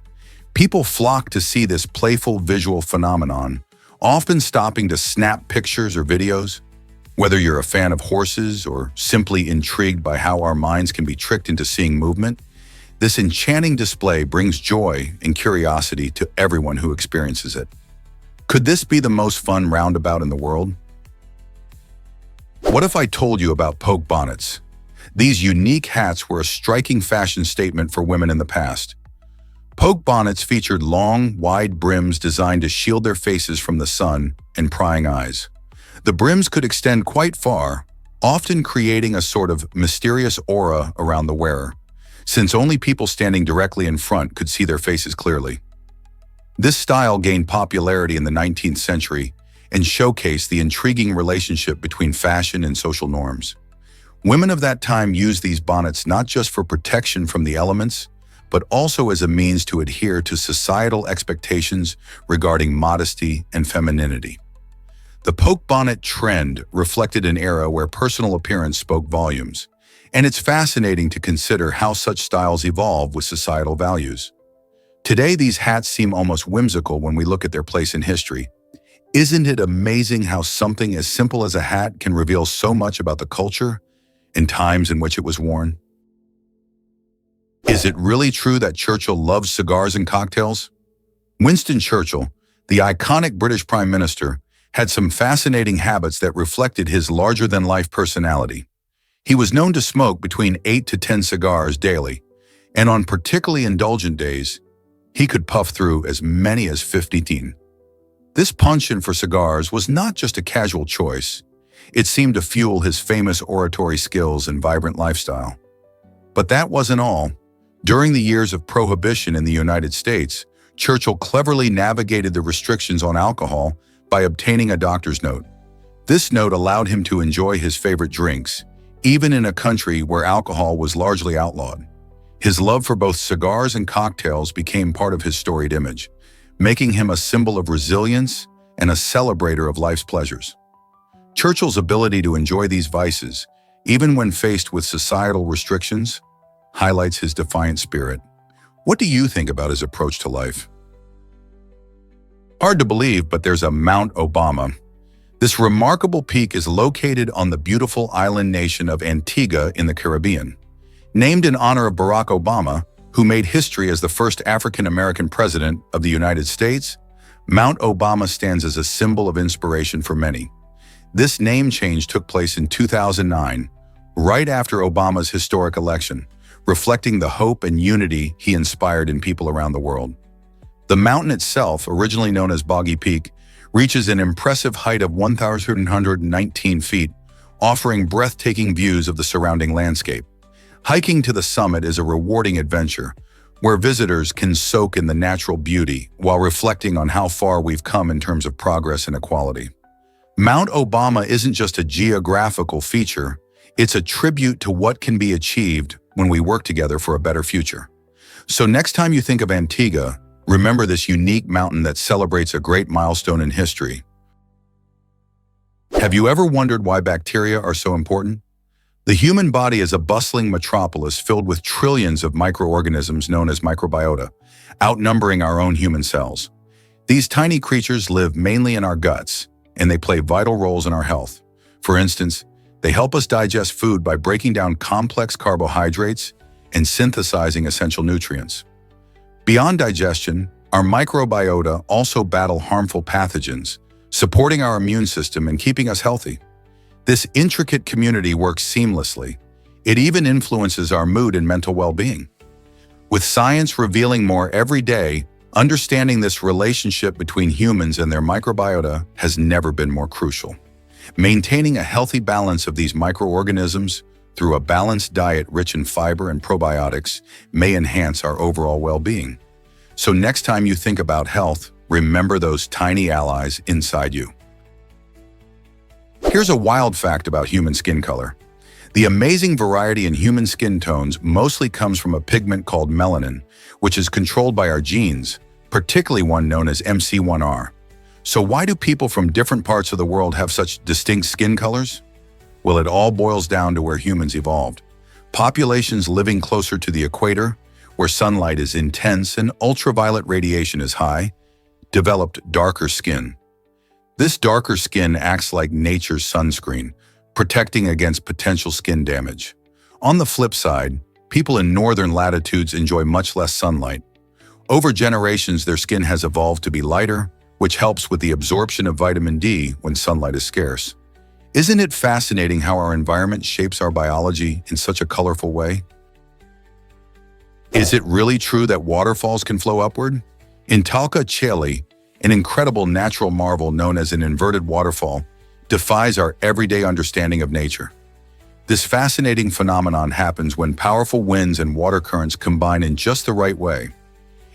People flock to see this playful visual phenomenon, often stopping to snap pictures or videos. Whether you're a fan of horses or simply intrigued by how our minds can be tricked into seeing movement, this enchanting display brings joy and curiosity to everyone who experiences it. Could this be the most fun roundabout in the world? What if I told you about poke bonnets? These unique hats were a striking fashion statement for women in the past. Poke bonnets featured long, wide brims designed to shield their faces from the sun and prying eyes. The brims could extend quite far, often creating a sort of mysterious aura around the wearer, since only people standing directly in front could see their faces clearly. This style gained popularity in the 19th century and showcased the intriguing relationship between fashion and social norms. Women of that time used these bonnets not just for protection from the elements, but also as a means to adhere to societal expectations regarding modesty and femininity. The poke bonnet trend reflected an era where personal appearance spoke volumes, and it's fascinating to consider how such styles evolve with societal values. Today, these hats seem almost whimsical when we look at their place in history. Isn't it amazing how something as simple as a hat can reveal so much about the culture and times in which it was worn? Is it really true that Churchill loved cigars and cocktails? Winston Churchill, the iconic British Prime Minister, had some fascinating habits that reflected his larger-than-life personality. He was known to smoke between 8 to 10 cigars daily, and on particularly indulgent days, he could puff through as many as 15. This penchant for cigars was not just a casual choice. It seemed to fuel his famous oratory skills and vibrant lifestyle. But that wasn't all. During the years of Prohibition in the United States, Churchill cleverly navigated the restrictions on alcohol by obtaining a doctor's note. This note allowed him to enjoy his favorite drinks, even in a country where alcohol was largely outlawed. His love for both cigars and cocktails became part of his storied image, making him a symbol of resilience and a celebrator of life's pleasures. Churchill's ability to enjoy these vices, even when faced with societal restrictions, highlights his defiant spirit. What do you think about his approach to life? Hard to believe, but there's a Mount Obama. This remarkable peak is located on the beautiful island nation of Antigua in the Caribbean. Named in honor of Barack Obama, who made history as the first African-American president of the United States, Mount Obama stands as a symbol of inspiration for many. This name change took place in 2009, right after Obama's historic election, reflecting the hope and unity he inspired in people around the world. The mountain itself, originally known as Boggy Peak, reaches an impressive height of 1,119 feet, offering breathtaking views of the surrounding landscape. Hiking to the summit is a rewarding adventure, where visitors can soak in the natural beauty while reflecting on how far we've come in terms of progress and equality. Mount Obama isn't just a geographical feature, it's a tribute to what can be achieved when we work together for a better future. So next time you think of Antigua, remember this unique mountain that celebrates a great milestone in history. Have you ever wondered why bacteria are so important? The human body is a bustling metropolis filled with trillions of microorganisms known as microbiota, outnumbering our own human cells. These tiny creatures live mainly in our guts, and they play vital roles in our health. For instance, they help us digest food by breaking down complex carbohydrates and synthesizing essential nutrients. Beyond digestion, our microbiota also battle harmful pathogens, supporting our immune system and keeping us healthy. This intricate community works seamlessly. It even influences our mood and mental well-being. With science revealing more every day, understanding this relationship between humans and their microbiota has never been more crucial. Maintaining a healthy balance of these microorganisms through a balanced diet rich in fiber and probiotics may enhance our overall well-being. So next time you think about health, remember those tiny allies inside you. Here's a wild fact about human skin color. The amazing variety in human skin tones mostly comes from a pigment called melanin, which is controlled by our genes, particularly one known as MC1R. So why do people from different parts of the world have such distinct skin colors? Well, it all boils down to where humans evolved. Populations living closer to the equator, where sunlight is intense and ultraviolet radiation is high, developed darker skin. This darker skin acts like nature's sunscreen, protecting against potential skin damage. On the flip side, people in northern latitudes enjoy much less sunlight. Over generations, their skin has evolved to be lighter, which helps with the absorption of vitamin D when sunlight is scarce. Isn't it fascinating how our environment shapes our biology in such a colorful way? Is it really true that waterfalls can flow upward? In Talca, Chile, an incredible natural marvel known as an inverted waterfall defies our everyday understanding of nature. This fascinating phenomenon happens when powerful winds and water currents combine in just the right way.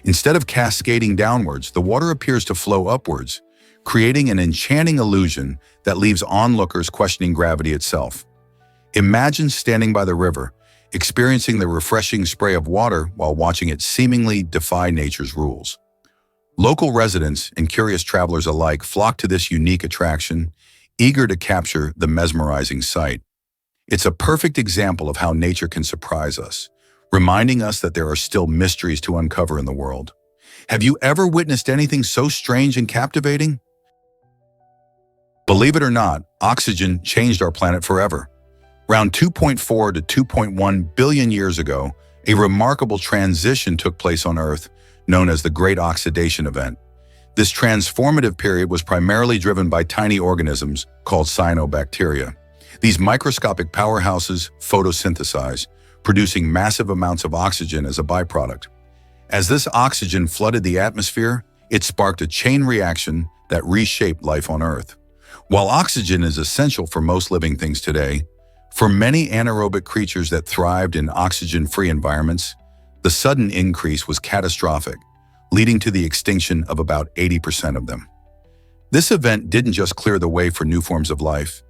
Instead of cascading downwards, the water appears to flow upwards, creating an enchanting illusion that leaves onlookers questioning gravity itself. Imagine standing by the river, experiencing the refreshing spray of water while watching it seemingly defy nature's rules. Local residents and curious travelers alike flock to this unique attraction, eager to capture the mesmerizing sight. It's a perfect example of how nature can surprise us, reminding us that there are still mysteries to uncover in the world. Have you ever witnessed anything so strange and captivating? Believe it or not, oxygen changed our planet forever. Around 2.4 to 2.1 billion years ago, a remarkable transition took place on Earth, known as the Great Oxidation Event. This transformative period was primarily driven by tiny organisms called cyanobacteria. These microscopic powerhouses photosynthesize, producing massive amounts of oxygen as a byproduct. As this oxygen flooded the atmosphere, it sparked a chain reaction that reshaped life on Earth. While oxygen is essential for most living things today, for many anaerobic creatures that thrived in oxygen-free environments, the sudden increase was catastrophic, leading to the extinction of about 80% of them. This event didn't just clear the way for new forms of life,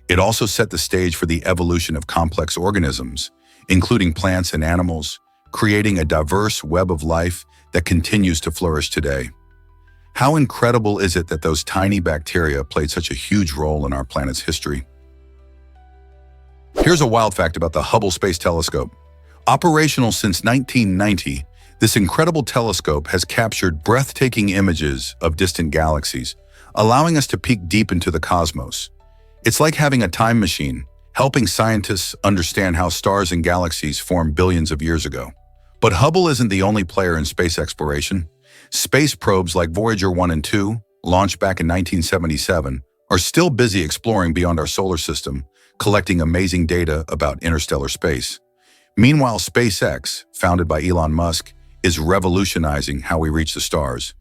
it also set the stage for the evolution of complex organisms, including plants and animals, creating a diverse web of life that continues to flourish today. How incredible is it that those tiny bacteria played such a huge role in our planet's history? Here's a wild fact about the Hubble Space Telescope. Operational since 1990, this incredible telescope has captured breathtaking images of distant galaxies, allowing us to peek deep into the cosmos. It's like having a time machine, helping scientists understand how stars and galaxies formed billions of years ago. But Hubble isn't the only player in space exploration. Space probes like Voyager 1 and 2, launched back in 1977, are still busy exploring beyond our solar system, collecting amazing data about interstellar space. Meanwhile, SpaceX, founded by Elon Musk, is revolutionizing how we reach the stars.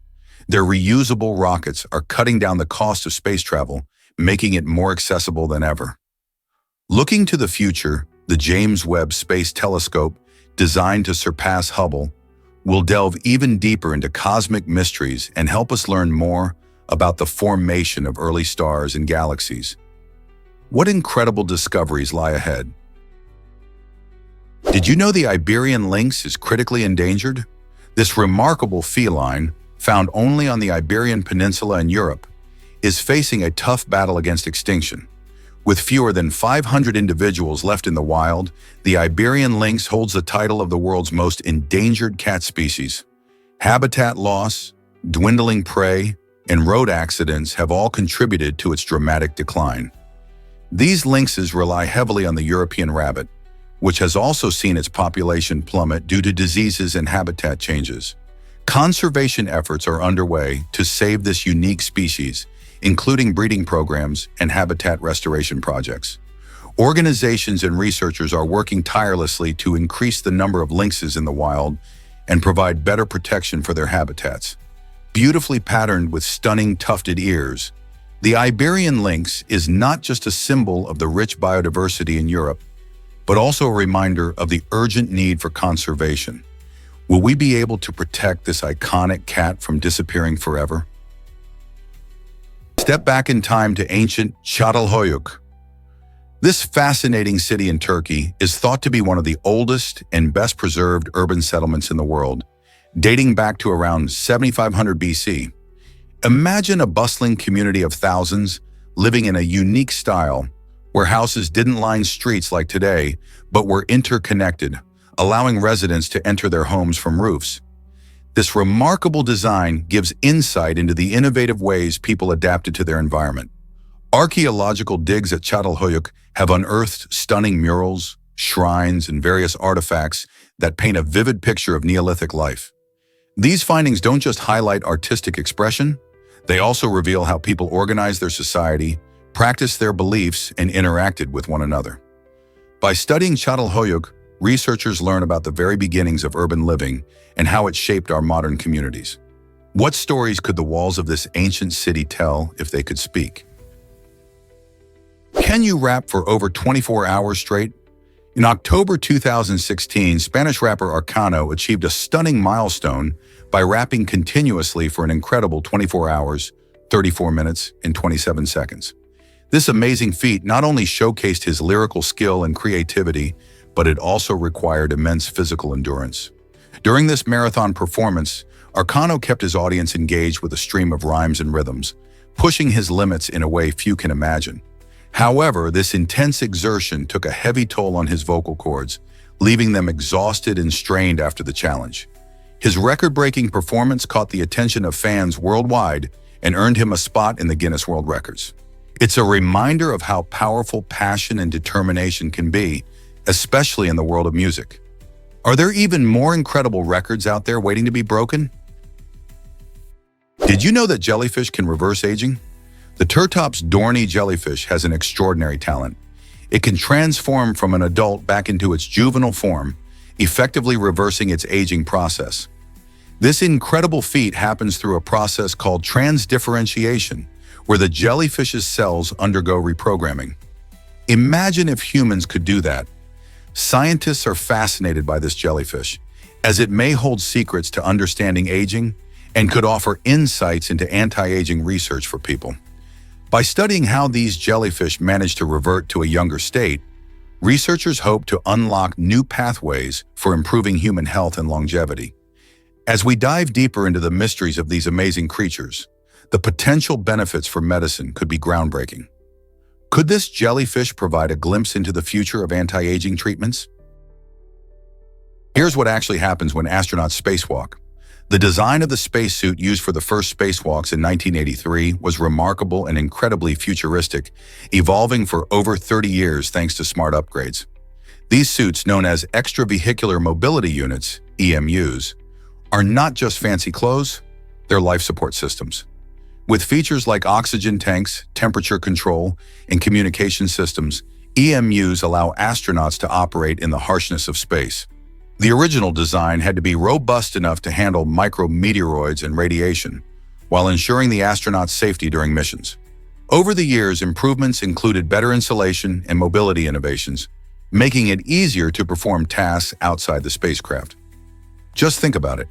Their reusable rockets are cutting down the cost of space travel, making it more accessible than ever. Looking to the future, the James Webb Space Telescope, designed to surpass Hubble, will delve even deeper into cosmic mysteries and help us learn more about the formation of early stars and galaxies. What incredible discoveries lie ahead? Did you know the Iberian lynx is critically endangered? This remarkable feline, found only on the Iberian Peninsula in Europe, is facing a tough battle against extinction. With fewer than 500 individuals left in the wild, the Iberian lynx holds the title of the world's most endangered cat species. Habitat loss, dwindling prey, and road accidents have all contributed to its dramatic decline. These lynxes rely heavily on the European rabbit, which has also seen its population plummet due to diseases and habitat changes. Conservation efforts are underway to save this unique species, including breeding programs and habitat restoration projects. Organizations and researchers are working tirelessly to increase the number of lynxes in the wild and provide better protection for their habitats. Beautifully patterned with stunning tufted ears, the Iberian lynx is not just a symbol of the rich biodiversity in Europe, but also a reminder of the urgent need for conservation. Will we be able to protect this iconic cat from disappearing forever? Step back in time to ancient Çatalhöyük. This fascinating city in Turkey is thought to be one of the oldest and best preserved urban settlements in the world, dating back to around 7500 BC. Imagine a bustling community of thousands living in a unique style where houses didn't line streets like today, but were interconnected, allowing residents to enter their homes from roofs. This remarkable design gives insight into the innovative ways people adapted to their environment. Archaeological digs at Çatalhöyük have unearthed stunning murals, shrines, and various artifacts that paint a vivid picture of Neolithic life. These findings don't just highlight artistic expression, they also reveal how people organized their society, practiced their beliefs, and interacted with one another. By studying Çatalhöyük, researchers learn about the very beginnings of urban living and how it shaped our modern communities. What stories could the walls of this ancient city tell if they could speak? Can you rap for over 24 hours straight? In October 2016, Spanish rapper Arcano achieved a stunning milestone by rapping continuously for an incredible 24 hours, 34 minutes, and 27 seconds. This amazing feat not only showcased his lyrical skill and creativity, but it also required immense physical endurance. During this marathon performance, Arcano kept his audience engaged with a stream of rhymes and rhythms, pushing his limits in a way few can imagine. However, this intense exertion took a heavy toll on his vocal cords, leaving them exhausted and strained after the challenge. His record-breaking performance caught the attention of fans worldwide and earned him a spot in the Guinness World Records. It's a reminder of how powerful passion and determination can be, especially in the world of music. Are there even more incredible records out there waiting to be broken? Did you know that jellyfish can reverse aging? The Turtop's Dorney jellyfish has an extraordinary talent. It can transform from an adult back into its juvenile form, effectively reversing its aging process. This incredible feat happens through a process called transdifferentiation, where the jellyfish's cells undergo reprogramming. Imagine if humans could do that. Scientists are fascinated by this jellyfish, as it may hold secrets to understanding aging and could offer insights into anti-aging research for people. By studying how these jellyfish manage to revert to a younger state, researchers hope to unlock new pathways for improving human health and longevity. As we dive deeper into the mysteries of these amazing creatures, the potential benefits for medicine could be groundbreaking. Could this jellyfish provide a glimpse into the future of anti-aging treatments? Here's what actually happens when astronauts spacewalk. The design of the spacesuit used for the first spacewalks in 1983 was remarkable and incredibly futuristic, evolving for over 30 years thanks to smart upgrades. These suits, known as extravehicular mobility units, EMUs, are not just fancy clothes, they're life support systems. With features like oxygen tanks, temperature control, and communication systems, EMUs allow astronauts to operate in the harshness of space. The original design had to be robust enough to handle micrometeoroids and radiation, while ensuring the astronauts' safety during missions. Over the years, improvements included better insulation and mobility innovations, making it easier to perform tasks outside the spacecraft. Just think about it.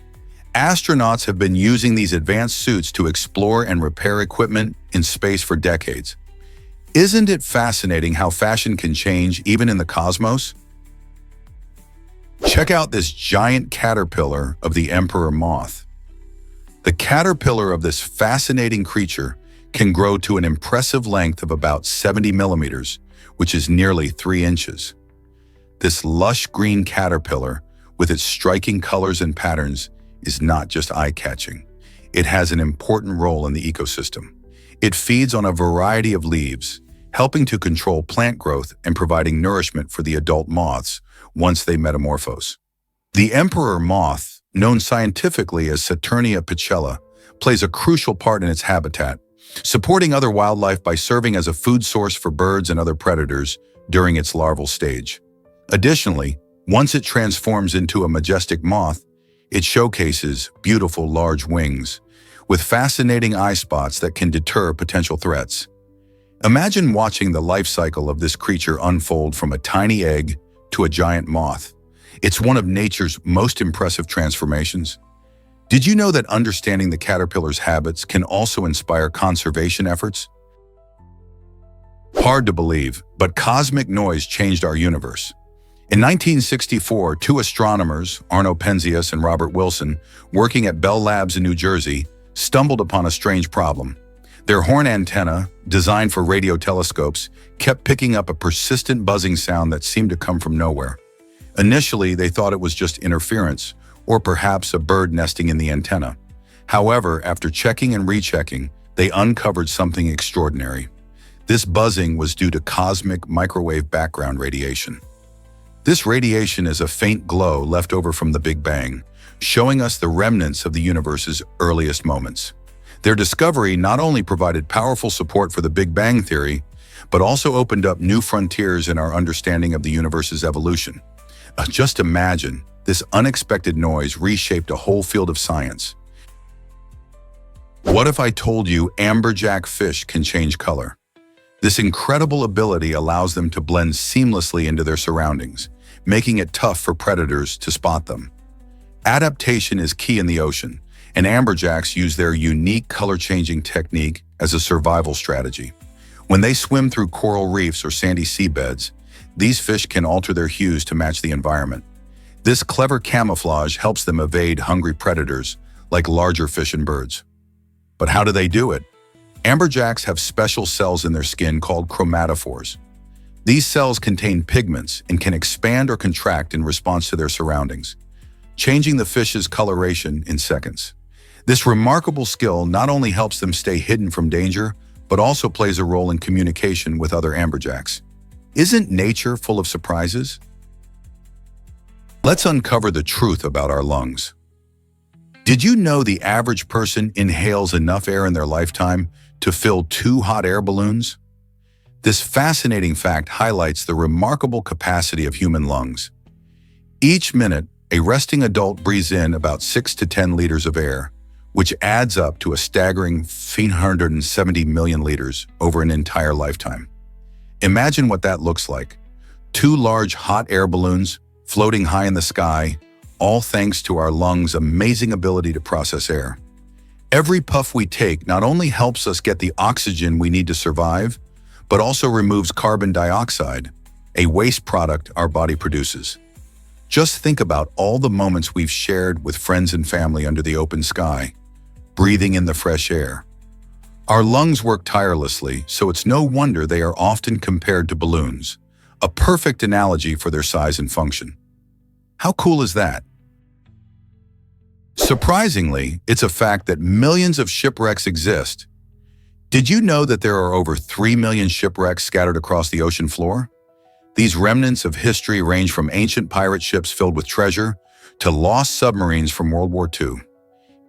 Astronauts have been using these advanced suits to explore and repair equipment in space for decades. Isn't it fascinating how fashion can change even in the cosmos? Check out this giant caterpillar of the emperor moth. The caterpillar of this fascinating creature can grow to an impressive length of about 70 millimeters, which is nearly 3 inches. This lush green caterpillar, with its striking colors and patterns, is not just eye-catching. It has an important role in the ecosystem. It feeds on a variety of leaves, helping to control plant growth and providing nourishment for the adult moths once they metamorphose. The emperor moth, known scientifically as Saturnia picella, plays a crucial part in its habitat, supporting other wildlife by serving as a food source for birds and other predators during its larval stage. Additionally, once it transforms into a majestic moth, it showcases beautiful large wings, with fascinating eye spots that can deter potential threats. Imagine watching the life cycle of this creature unfold from a tiny egg to a giant moth. It's one of nature's most impressive transformations. Did you know that understanding the caterpillar's habits can also inspire conservation efforts? Hard to believe, but cosmic noise changed our universe. In 1964, 2 astronomers, Arno Penzias and Robert Wilson, working at Bell Labs in New Jersey, stumbled upon a strange problem. Their horn antenna, designed for radio telescopes, kept picking up a persistent buzzing sound that seemed to come from nowhere. Initially, they thought it was just interference, or perhaps a bird nesting in the antenna. However, after checking and rechecking, they uncovered something extraordinary. This buzzing was due to cosmic microwave background radiation. This radiation is a faint glow left over from the Big Bang, showing us the remnants of the universe's earliest moments. Their discovery not only provided powerful support for the Big Bang theory, but also opened up new frontiers in our understanding of the universe's evolution. Just imagine, this unexpected noise reshaped a whole field of science. What if I told you amberjack fish can change color? This incredible ability allows them to blend seamlessly into their surroundings, making it tough for predators to spot them. Adaptation is key in the ocean, and amberjacks use their unique color-changing technique as a survival strategy. When they swim through coral reefs or sandy seabeds, These fish can alter their hues to match the environment. This clever camouflage helps them evade hungry predators, like larger fish and birds. But how do they do it? Amberjacks have special cells in their skin called chromatophores. These cells contain pigments and can expand or contract in response to their surroundings, changing the fish's coloration in seconds. This remarkable skill not only helps them stay hidden from danger, but also plays a role in communication with other amberjacks. Isn't nature full of surprises? Let's uncover the truth about our lungs. Did you know the average person inhales enough air in their lifetime to fill 2 hot air balloons? This fascinating fact highlights the remarkable capacity of human lungs. Each minute, a resting adult breathes in about 6 to 10 liters of air, which adds up to a staggering 370 million liters over an entire lifetime. Imagine what that looks like. 2 large hot air balloons floating high in the sky, all thanks to our lungs' amazing ability to process air. Every puff we take not only helps us get the oxygen we need to survive, but also removes carbon dioxide, a waste product our body produces. Just think about all the moments we've shared with friends and family under the open sky, breathing in the fresh air. Our lungs work tirelessly, so it's no wonder they are often compared to balloons, a perfect analogy for their size and function. How cool is that? Surprisingly, it's a fact that millions of shipwrecks exist. Did you know that there are over 3 million shipwrecks scattered across the ocean floor? These remnants of history range from ancient pirate ships filled with treasure to lost submarines from World War II.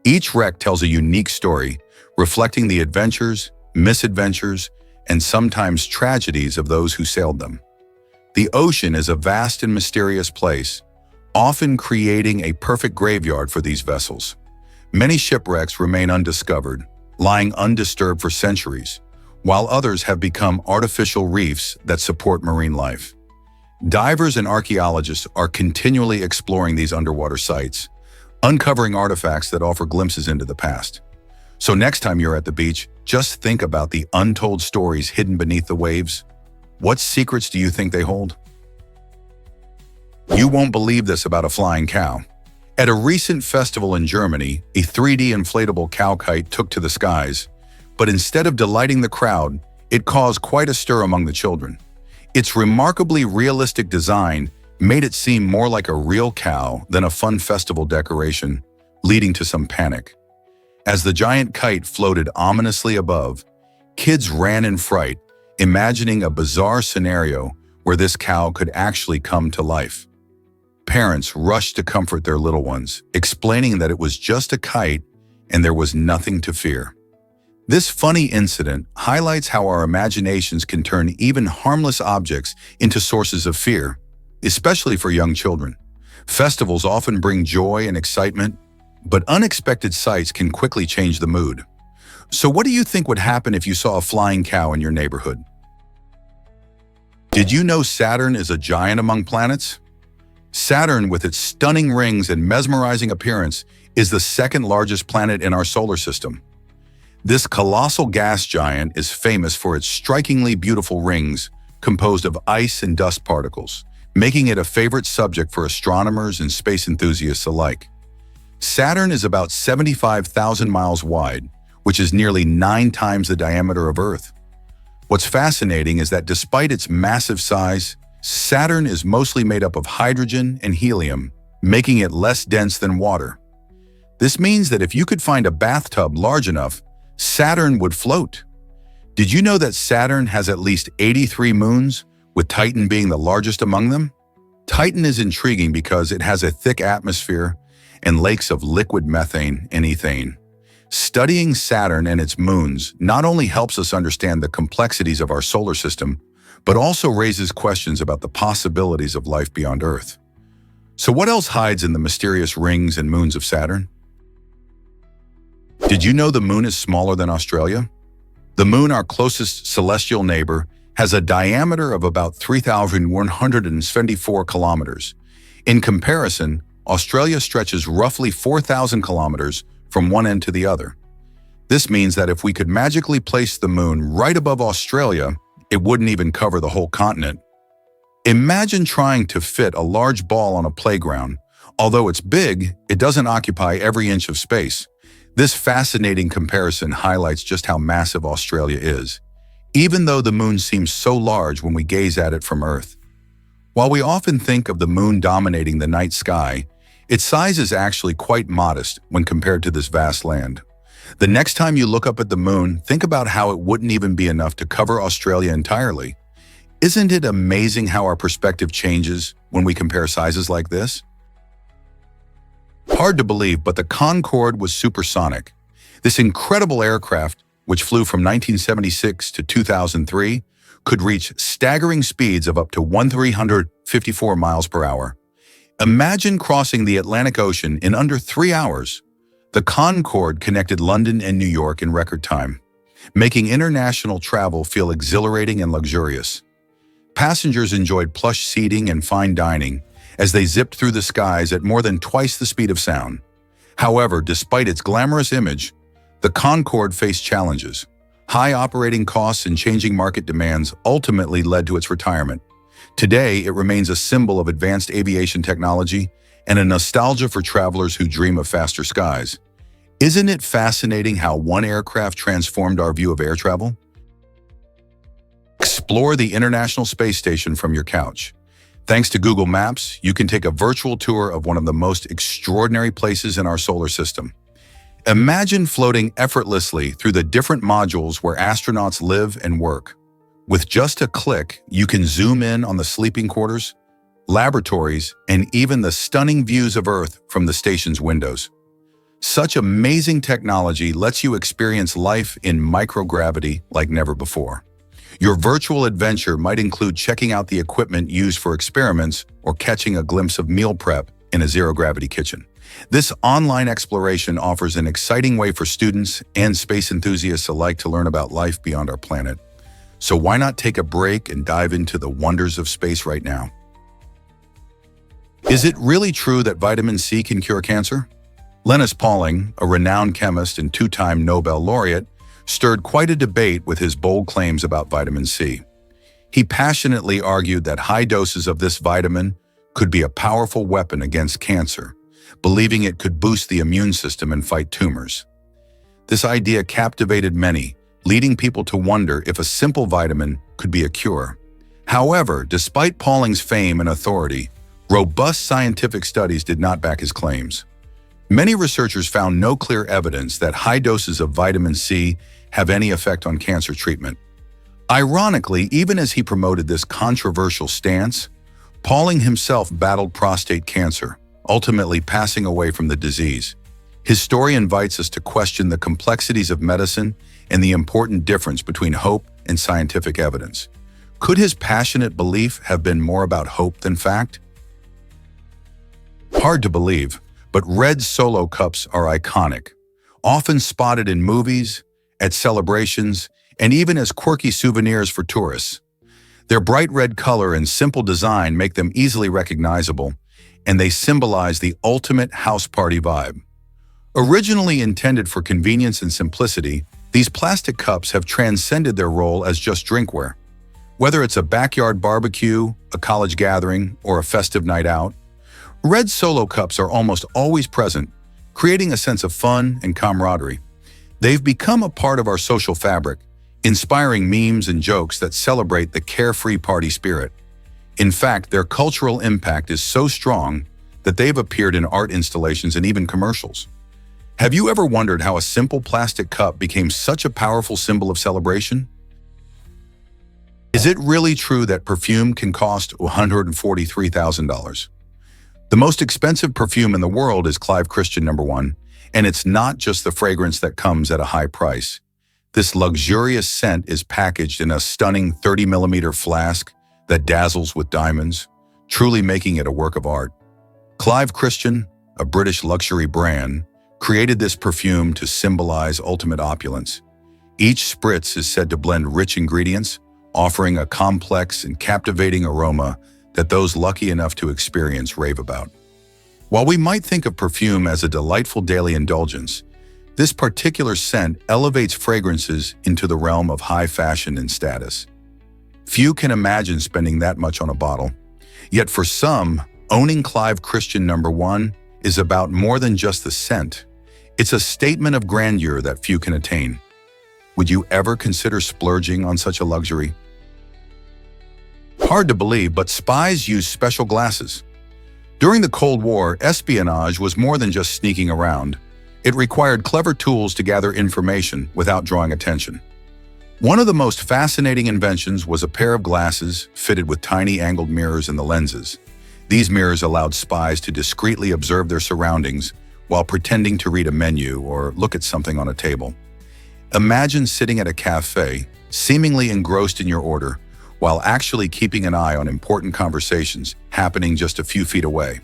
Each wreck tells a unique story, reflecting the adventures, misadventures, and sometimes tragedies of those who sailed them. The ocean is a vast and mysterious place, often creating a perfect graveyard for these vessels. Many shipwrecks remain undiscovered, lying undisturbed for centuries, while others have become artificial reefs that support marine life. Divers and archaeologists are continually exploring these underwater sites, uncovering artifacts that offer glimpses into the past. So next time you're at the beach, just think about the untold stories hidden beneath the waves. What secrets do you think they hold? You won't believe this about a flying cow. At a recent festival in Germany, a 3D inflatable cow kite took to the skies, but instead of delighting the crowd, it caused quite a stir among the children. Its remarkably realistic design made it seem more like a real cow than a fun festival decoration, leading to some panic. As the giant kite floated ominously above, kids ran in fright, imagining a bizarre scenario where this cow could actually come to life. Parents rushed to comfort their little ones, explaining that it was just a kite and there was nothing to fear. This funny incident highlights how our imaginations can turn even harmless objects into sources of fear, especially for young children. Festivals often bring joy and excitement, but unexpected sights can quickly change the mood. So what do you think would happen if you saw a flying cow in your neighborhood? Did you know Saturn is a giant among planets? Saturn, with its stunning rings and mesmerizing appearance, is the second largest planet in our solar system. This colossal gas giant is famous for its strikingly beautiful rings composed of ice and dust particles, making it a favorite subject for astronomers and space enthusiasts alike. Saturn is about 75,000 miles wide, which is nearly 9 times the diameter of Earth. What's fascinating is that despite its massive size, Saturn is mostly made up of hydrogen and helium, making it less dense than water. This means that if you could find a bathtub large enough, Saturn would float. Did you know that Saturn has at least 83 moons, with Titan being the largest among them? Titan is intriguing because it has a thick atmosphere and lakes of liquid methane and ethane. Studying Saturn and its moons not only helps us understand the complexities of our solar system, but also raises questions about the possibilities of life beyond Earth. So what else hides in the mysterious rings and moons of Saturn? Did you know the moon is smaller than Australia? The moon, our closest celestial neighbor, has a diameter of about 3,174 kilometers. In comparison, Australia stretches roughly 4,000 kilometers from one end to the other. This means that if we could magically place the moon right above Australia, it wouldn't even cover the whole continent. Imagine trying to fit a large ball on a playground. Although it's big, it doesn't occupy every inch of space. This fascinating comparison highlights just how massive Australia is, even though the moon seems so large when we gaze at it from Earth. While we often think of the moon dominating the night sky, its size is actually quite modest when compared to this vast land. The next time you look up at the moon, think about how it wouldn't even be enough to cover Australia entirely. Isn't it amazing how our perspective changes when we compare sizes like this? Hard to believe, but the Concorde was supersonic. This incredible aircraft, which flew from 1976 to 2003, could reach staggering speeds of up to 1,354 miles per hour. Imagine crossing the Atlantic Ocean in under 3 hours. The Concorde connected London and New York in record time, making international travel feel exhilarating and luxurious. Passengers enjoyed plush seating and fine dining as they zipped through the skies at more than twice the speed of sound. However, despite its glamorous image, the Concorde faced challenges. High operating costs and changing market demands ultimately led to its retirement. Today, it remains a symbol of advanced aviation technology and a nostalgia for travelers who dream of faster skies. Isn't it fascinating how one aircraft transformed our view of air travel? Explore the International Space Station from your couch. Thanks to Google Maps, you can take a virtual tour of one of the most extraordinary places in our solar system. Imagine floating effortlessly through the different modules where astronauts live and work. With just a click, you can zoom in on the sleeping quarters, laboratories, and even the stunning views of Earth from the station's windows. Such amazing technology lets you experience life in microgravity like never before. Your virtual adventure might include checking out the equipment used for experiments or catching a glimpse of meal prep in a zero-gravity kitchen. This online exploration offers an exciting way for students and space enthusiasts alike to learn about life beyond our planet. So why not take a break and dive into the wonders of space right now? Is it really true that vitamin C can cure cancer? Linus Pauling, a renowned chemist and two-time Nobel laureate, stirred quite a debate with his bold claims about vitamin C. He passionately argued that high doses of this vitamin could be a powerful weapon against cancer, believing it could boost the immune system and fight tumors. This idea captivated many, leading people to wonder if a simple vitamin could be a cure. However, despite Pauling's fame and authority, robust scientific studies did not back his claims. Many researchers found no clear evidence that high doses of vitamin C have any effect on cancer treatment. Ironically, even as he promoted this controversial stance, Pauling himself battled prostate cancer, ultimately passing away from the disease. His story invites us to question the complexities of medicine and the important difference between hope and scientific evidence. Could his passionate belief have been more about hope than fact? Hard to believe, but red Solo cups are iconic, often spotted in movies, at celebrations, and even as quirky souvenirs for tourists. Their bright red color and simple design make them easily recognizable, and they symbolize the ultimate house party vibe. Originally intended for convenience and simplicity, these plastic cups have transcended their role as just drinkware. Whether it's a backyard barbecue, a college gathering, or a festive night out, red Solo cups are almost always present, creating a sense of fun and camaraderie. They've become a part of our social fabric, inspiring memes and jokes that celebrate the carefree party spirit. In fact, their cultural impact is so strong that they've appeared in art installations and even commercials. Have you ever wondered how a simple plastic cup became such a powerful symbol of celebration? Is it really true that perfume can cost $143,000? The most expensive perfume in the world is Clive Christian No. 1, and it's not just the fragrance that comes at a high price. This luxurious scent is packaged in a stunning 30mm flask that dazzles with diamonds, truly making it a work of art. Clive Christian, a British luxury brand, created this perfume to symbolize ultimate opulence. Each spritz is said to blend rich ingredients, offering a complex and captivating aroma that those lucky enough to experience rave about. While we might think of perfume as a delightful daily indulgence, this particular scent elevates fragrances into the realm of high fashion and status. Few can imagine spending that much on a bottle. Yet for some, owning Clive Christian #1 is about more than just the scent. It's a statement of grandeur that few can attain. Would you ever consider splurging on such a luxury? Hard to believe, but spies use special glasses. During the Cold War, espionage was more than just sneaking around. It required clever tools to gather information without drawing attention. One of the most fascinating inventions was a pair of glasses fitted with tiny angled mirrors in the lenses. These mirrors allowed spies to discreetly observe their surroundings while pretending to read a menu or look at something on a table. Imagine sitting at a cafe, seemingly engrossed in your order, while actually keeping an eye on important conversations happening just a few feet away.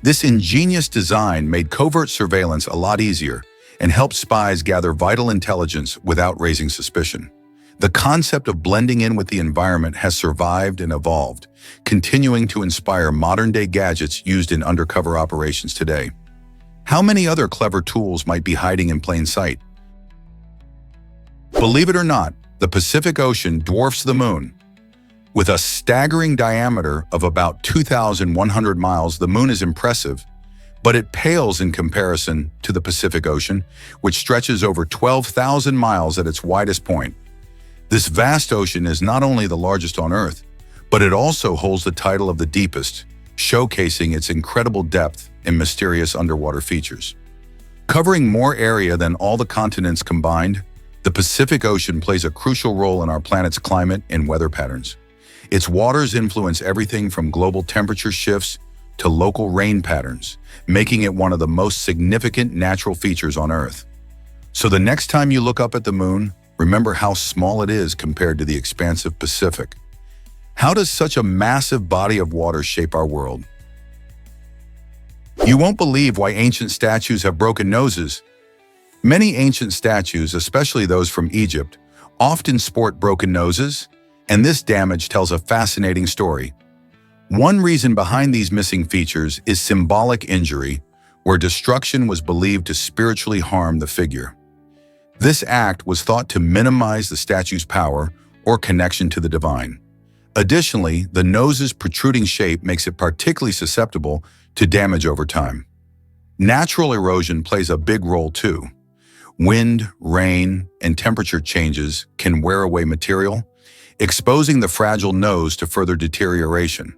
This ingenious design made covert surveillance a lot easier and helped spies gather vital intelligence without raising suspicion. The concept of blending in with the environment has survived and evolved, continuing to inspire modern-day gadgets used in undercover operations today. How many other clever tools might be hiding in plain sight? Believe it or not, the Pacific Ocean dwarfs the Moon. With a staggering diameter of about 2,100 miles, the Moon is impressive, but it pales in comparison to the Pacific Ocean, which stretches over 12,000 miles at its widest point. This vast ocean is not only the largest on Earth, but it also holds the title of the deepest, showcasing its incredible depth and mysterious underwater features. Covering more area than all the continents combined, the Pacific Ocean plays a crucial role in our planet's climate and weather patterns. Its waters influence everything from global temperature shifts to local rain patterns, making it one of the most significant natural features on Earth. So the next time you look up at the Moon, remember how small it is compared to the expansive Pacific. How does such a massive body of water shape our world? You won't believe why ancient statues have broken noses. Many ancient statues, especially those from Egypt, often sport broken noses, and this damage tells a fascinating story. One reason behind these missing features is symbolic injury, where destruction was believed to spiritually harm the figure. This act was thought to minimize the statue's power or connection to the divine. Additionally, the nose's protruding shape makes it particularly susceptible to damage over time. Natural erosion plays a big role too. Wind, rain, and temperature changes can wear away material, exposing the fragile nose to further deterioration.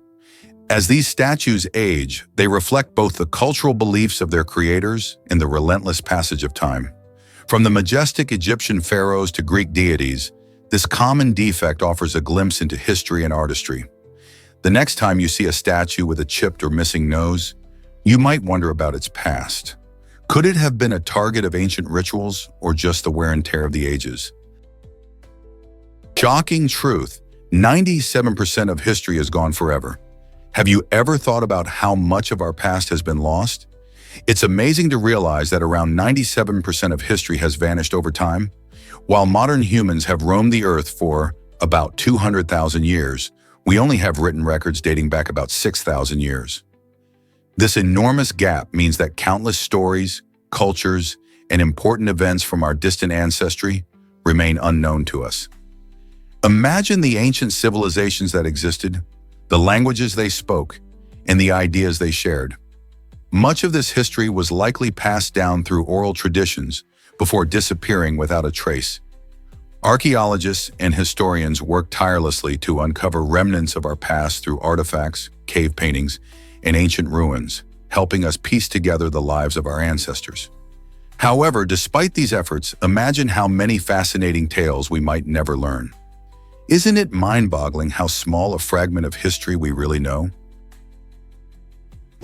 As these statues age, they reflect both the cultural beliefs of their creators and the relentless passage of time. From the majestic Egyptian pharaohs to Greek deities, this common defect offers a glimpse into history and artistry. The next time you see a statue with a chipped or missing nose, you might wonder about its past. Could it have been a target of ancient rituals or just the wear and tear of the ages? Shocking truth, 97% of history is gone forever. Have you ever thought about how much of our past has been lost? It's amazing to realize that around 97% of history has vanished over time. While modern humans have roamed the earth for about 200,000 years, we only have written records dating back about 6,000 years. This enormous gap means that countless stories, cultures, and important events from our distant ancestry remain unknown to us. Imagine the ancient civilizations that existed, the languages they spoke, and the ideas they shared. Much of this history was likely passed down through oral traditions before disappearing without a trace. Archaeologists and historians work tirelessly to uncover remnants of our past through artifacts, cave paintings, and ancient ruins, helping us piece together the lives of our ancestors. However, despite these efforts, imagine how many fascinating tales we might never learn. Isn't it mind-boggling how small a fragment of history we really know?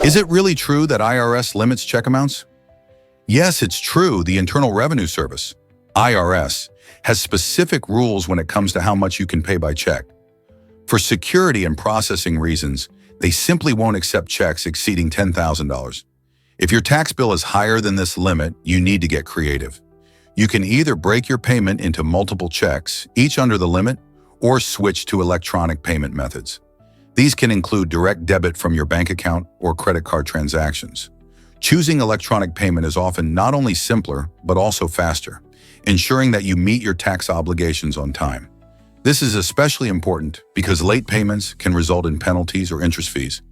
Is it really true that IRS limits check amounts? Yes, it's true. The Internal Revenue Service, IRS, has specific rules when it comes to how much you can pay by check. For security and processing reasons, they simply won't accept checks exceeding $10,000. If your tax bill is higher than this limit, you need to get creative. You can either break your payment into multiple checks, each under the limit, or switch to electronic payment methods. These can include direct debit from your bank account or credit card transactions. Choosing electronic payment is often not only simpler, but also faster, ensuring that you meet your tax obligations on time. This is especially important because late payments can result in penalties or interest fees.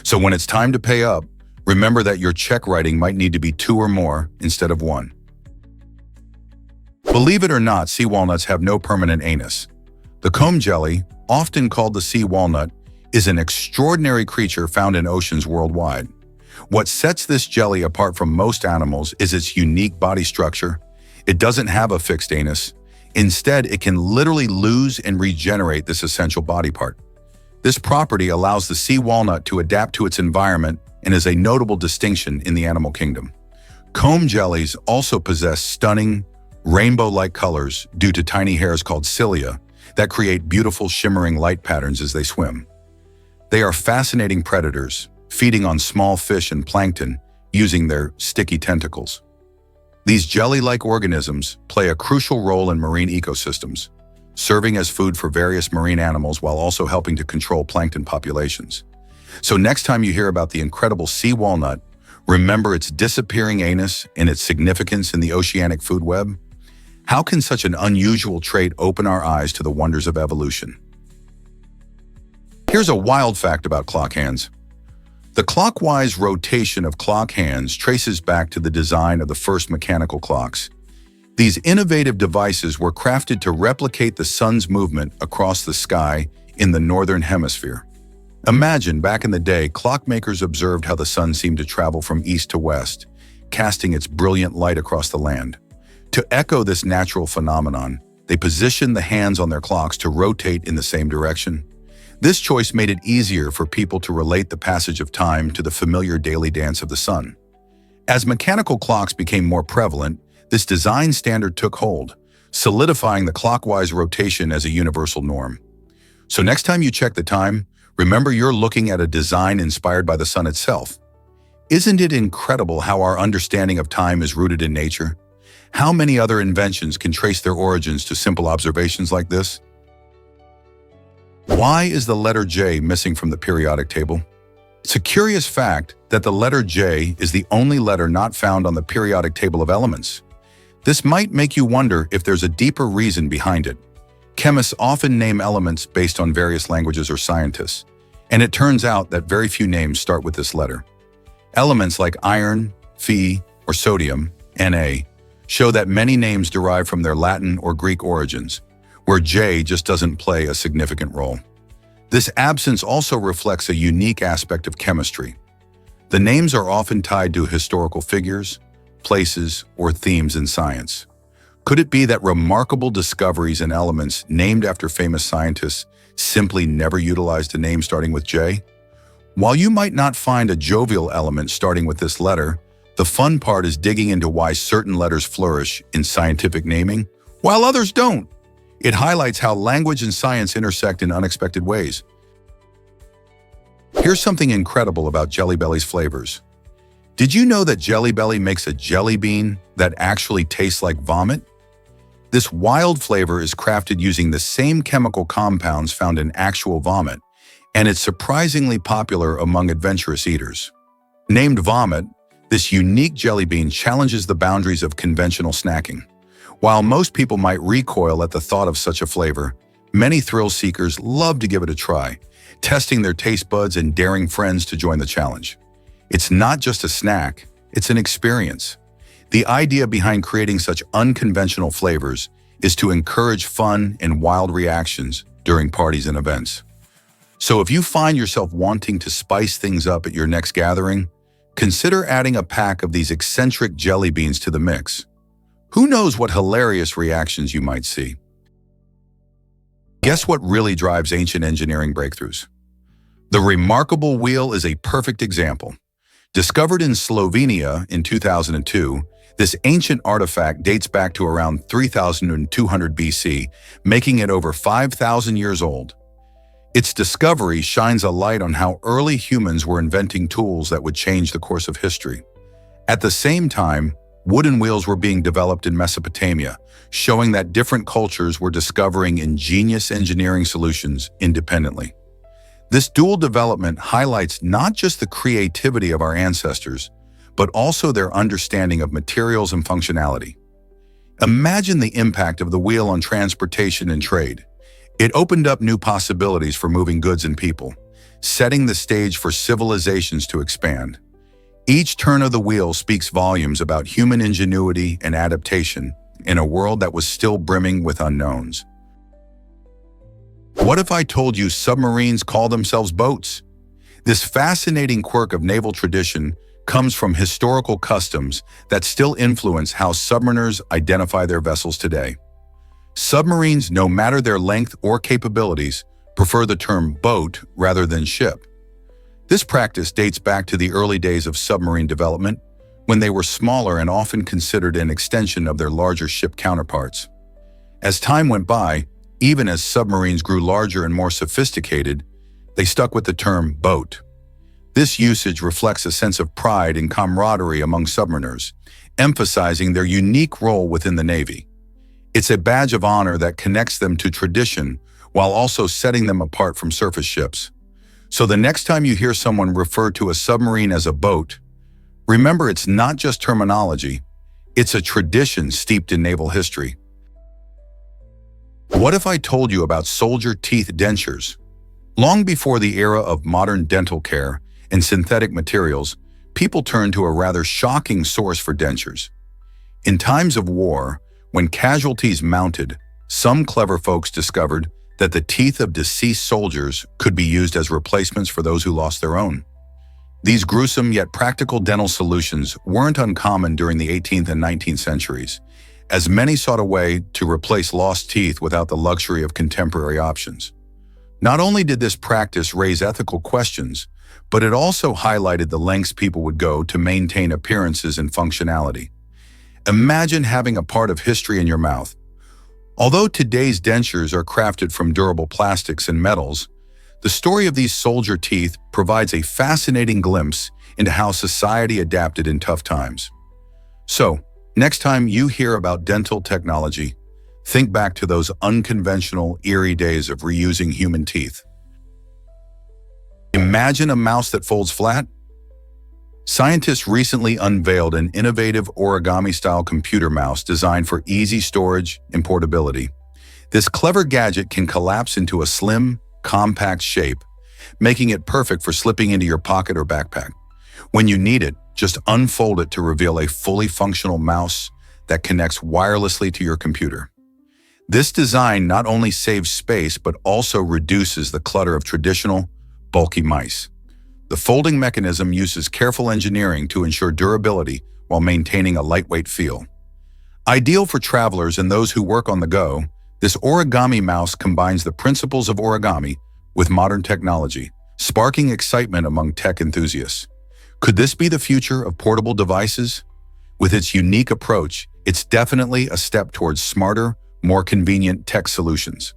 So when it's time to pay up, remember that your check writing might need to be 2 or more instead of 1. Believe it or not, sea walnuts have no permanent anus. The comb jelly, often called the sea walnut, is an extraordinary creature found in oceans worldwide. What sets this jelly apart from most animals is its unique body structure. It doesn't have a fixed anus. Instead, it can literally lose and regenerate this essential body part. This property allows the sea walnut to adapt to its environment and is a notable distinction in the animal kingdom. Comb jellies also possess stunning, rainbow-like colors due to tiny hairs called cilia that create beautiful shimmering light patterns as they swim. They are fascinating predators, feeding on small fish and plankton using their sticky tentacles. These jelly-like organisms play a crucial role in marine ecosystems, serving as food for various marine animals while also helping to control plankton populations. So next time you hear about the incredible sea walnut, remember its disappearing anus and its significance in the oceanic food web. How can such an unusual trait open our eyes to the wonders of evolution? Here's a wild fact about clock hands. The clockwise rotation of clock hands traces back to the design of the first mechanical clocks. These innovative devices were crafted to replicate the sun's movement across the sky in the northern hemisphere. Imagine, back in the day, clockmakers observed how the sun seemed to travel from east to west, casting its brilliant light across the land. To echo this natural phenomenon, they positioned the hands on their clocks to rotate in the same direction. This choice made it easier for people to relate the passage of time to the familiar daily dance of the sun. As mechanical clocks became more prevalent, this design standard took hold, solidifying the clockwise rotation as a universal norm. So next time you check the time, remember you're looking at a design inspired by the sun itself. Isn't it incredible how our understanding of time is rooted in nature? How many other inventions can trace their origins to simple observations like this? Why is the letter J missing from the periodic table? It's a curious fact that the letter J is the only letter not found on the periodic table of elements. This might make you wonder if there's a deeper reason behind it. Chemists often name elements based on various languages or scientists, and it turns out that very few names start with this letter. Elements like iron, Fe, or sodium, Na, show that many names derive from their Latin or Greek origins, where J just doesn't play a significant role. This absence also reflects a unique aspect of chemistry. The names are often tied to historical figures, places, or themes in science. Could it be that remarkable discoveries in elements named after famous scientists simply never utilized a name starting with J? While you might not find a jovial element starting with this letter, the fun part is digging into why certain letters flourish in scientific naming, while others don't. It highlights how language and science intersect in unexpected ways. Here's something incredible about Jelly Belly's flavors. Did you know that Jelly Belly makes a jelly bean that actually tastes like vomit? This wild flavor is crafted using the same chemical compounds found in actual vomit, and it's surprisingly popular among adventurous eaters. Named Vomit, this unique jelly bean challenges the boundaries of conventional snacking. While most people might recoil at the thought of such a flavor, many thrill seekers love to give it a try, testing their taste buds and daring friends to join the challenge. It's not just a snack, it's an experience. The idea behind creating such unconventional flavors is to encourage fun and wild reactions during parties and events. So if you find yourself wanting to spice things up at your next gathering, consider adding a pack of these eccentric jelly beans to the mix. Who knows what hilarious reactions you might see? Guess what really drives ancient engineering breakthroughs? The remarkable wheel is a perfect example. Discovered in Slovenia in 2002, this ancient artifact dates back to around 3200 BC, making it over 5,000 years old. Its discovery shines a light on how early humans were inventing tools that would change the course of history. At the same time, wooden wheels were being developed in Mesopotamia, showing that different cultures were discovering ingenious engineering solutions independently. This dual development highlights not just the creativity of our ancestors, but also their understanding of materials and functionality. Imagine the impact of the wheel on transportation and trade. It opened up new possibilities for moving goods and people, setting the stage for civilizations to expand. Each turn of the wheel speaks volumes about human ingenuity and adaptation in a world that was still brimming with unknowns. What if I told you submarines call themselves boats? This fascinating quirk of naval tradition comes from historical customs that still influence how submariners identify their vessels today. Submarines, no matter their length or capabilities, prefer the term boat rather than ship. This practice dates back to the early days of submarine development, when they were smaller and often considered an extension of their larger ship counterparts. As time went by, even as submarines grew larger and more sophisticated, they stuck with the term boat. This usage reflects a sense of pride and camaraderie among submariners, emphasizing their unique role within the Navy. It's a badge of honor that connects them to tradition while also setting them apart from surface ships. So the next time you hear someone refer to a submarine as a boat, remember it's not just terminology, it's a tradition steeped in naval history. What if I told you about soldier teeth dentures? Long before the era of modern dental care and synthetic materials, people turned to a rather shocking source for dentures. In times of war, when casualties mounted, some clever folks discovered that the teeth of deceased soldiers could be used as replacements for those who lost their own. These gruesome yet practical dental solutions weren't uncommon during the 18th and 19th centuries, as many sought a way to replace lost teeth without the luxury of contemporary options. Not only did this practice raise ethical questions, but it also highlighted the lengths people would go to maintain appearances and functionality. Imagine having a part of history in your mouth. Although today's dentures are crafted from durable plastics and metals, the story of these soldier teeth provides a fascinating glimpse into how society adapted in tough times. So, next time you hear about dental technology, think back to those unconventional, eerie days of reusing human teeth. Imagine a mouse that folds flat. Scientists recently unveiled an innovative origami-style computer mouse designed for easy storage and portability. This clever gadget can collapse into a slim, compact shape, making it perfect for slipping into your pocket or backpack. When you need it, just unfold it to reveal a fully functional mouse that connects wirelessly to your computer. This design not only saves space but also reduces the clutter of traditional, bulky mice. The folding mechanism uses careful engineering to ensure durability while maintaining a lightweight feel. Ideal for travelers and those who work on the go, this origami mouse combines the principles of origami with modern technology, sparking excitement among tech enthusiasts. Could this be the future of portable devices? With its unique approach, it's definitely a step towards smarter, more convenient tech solutions.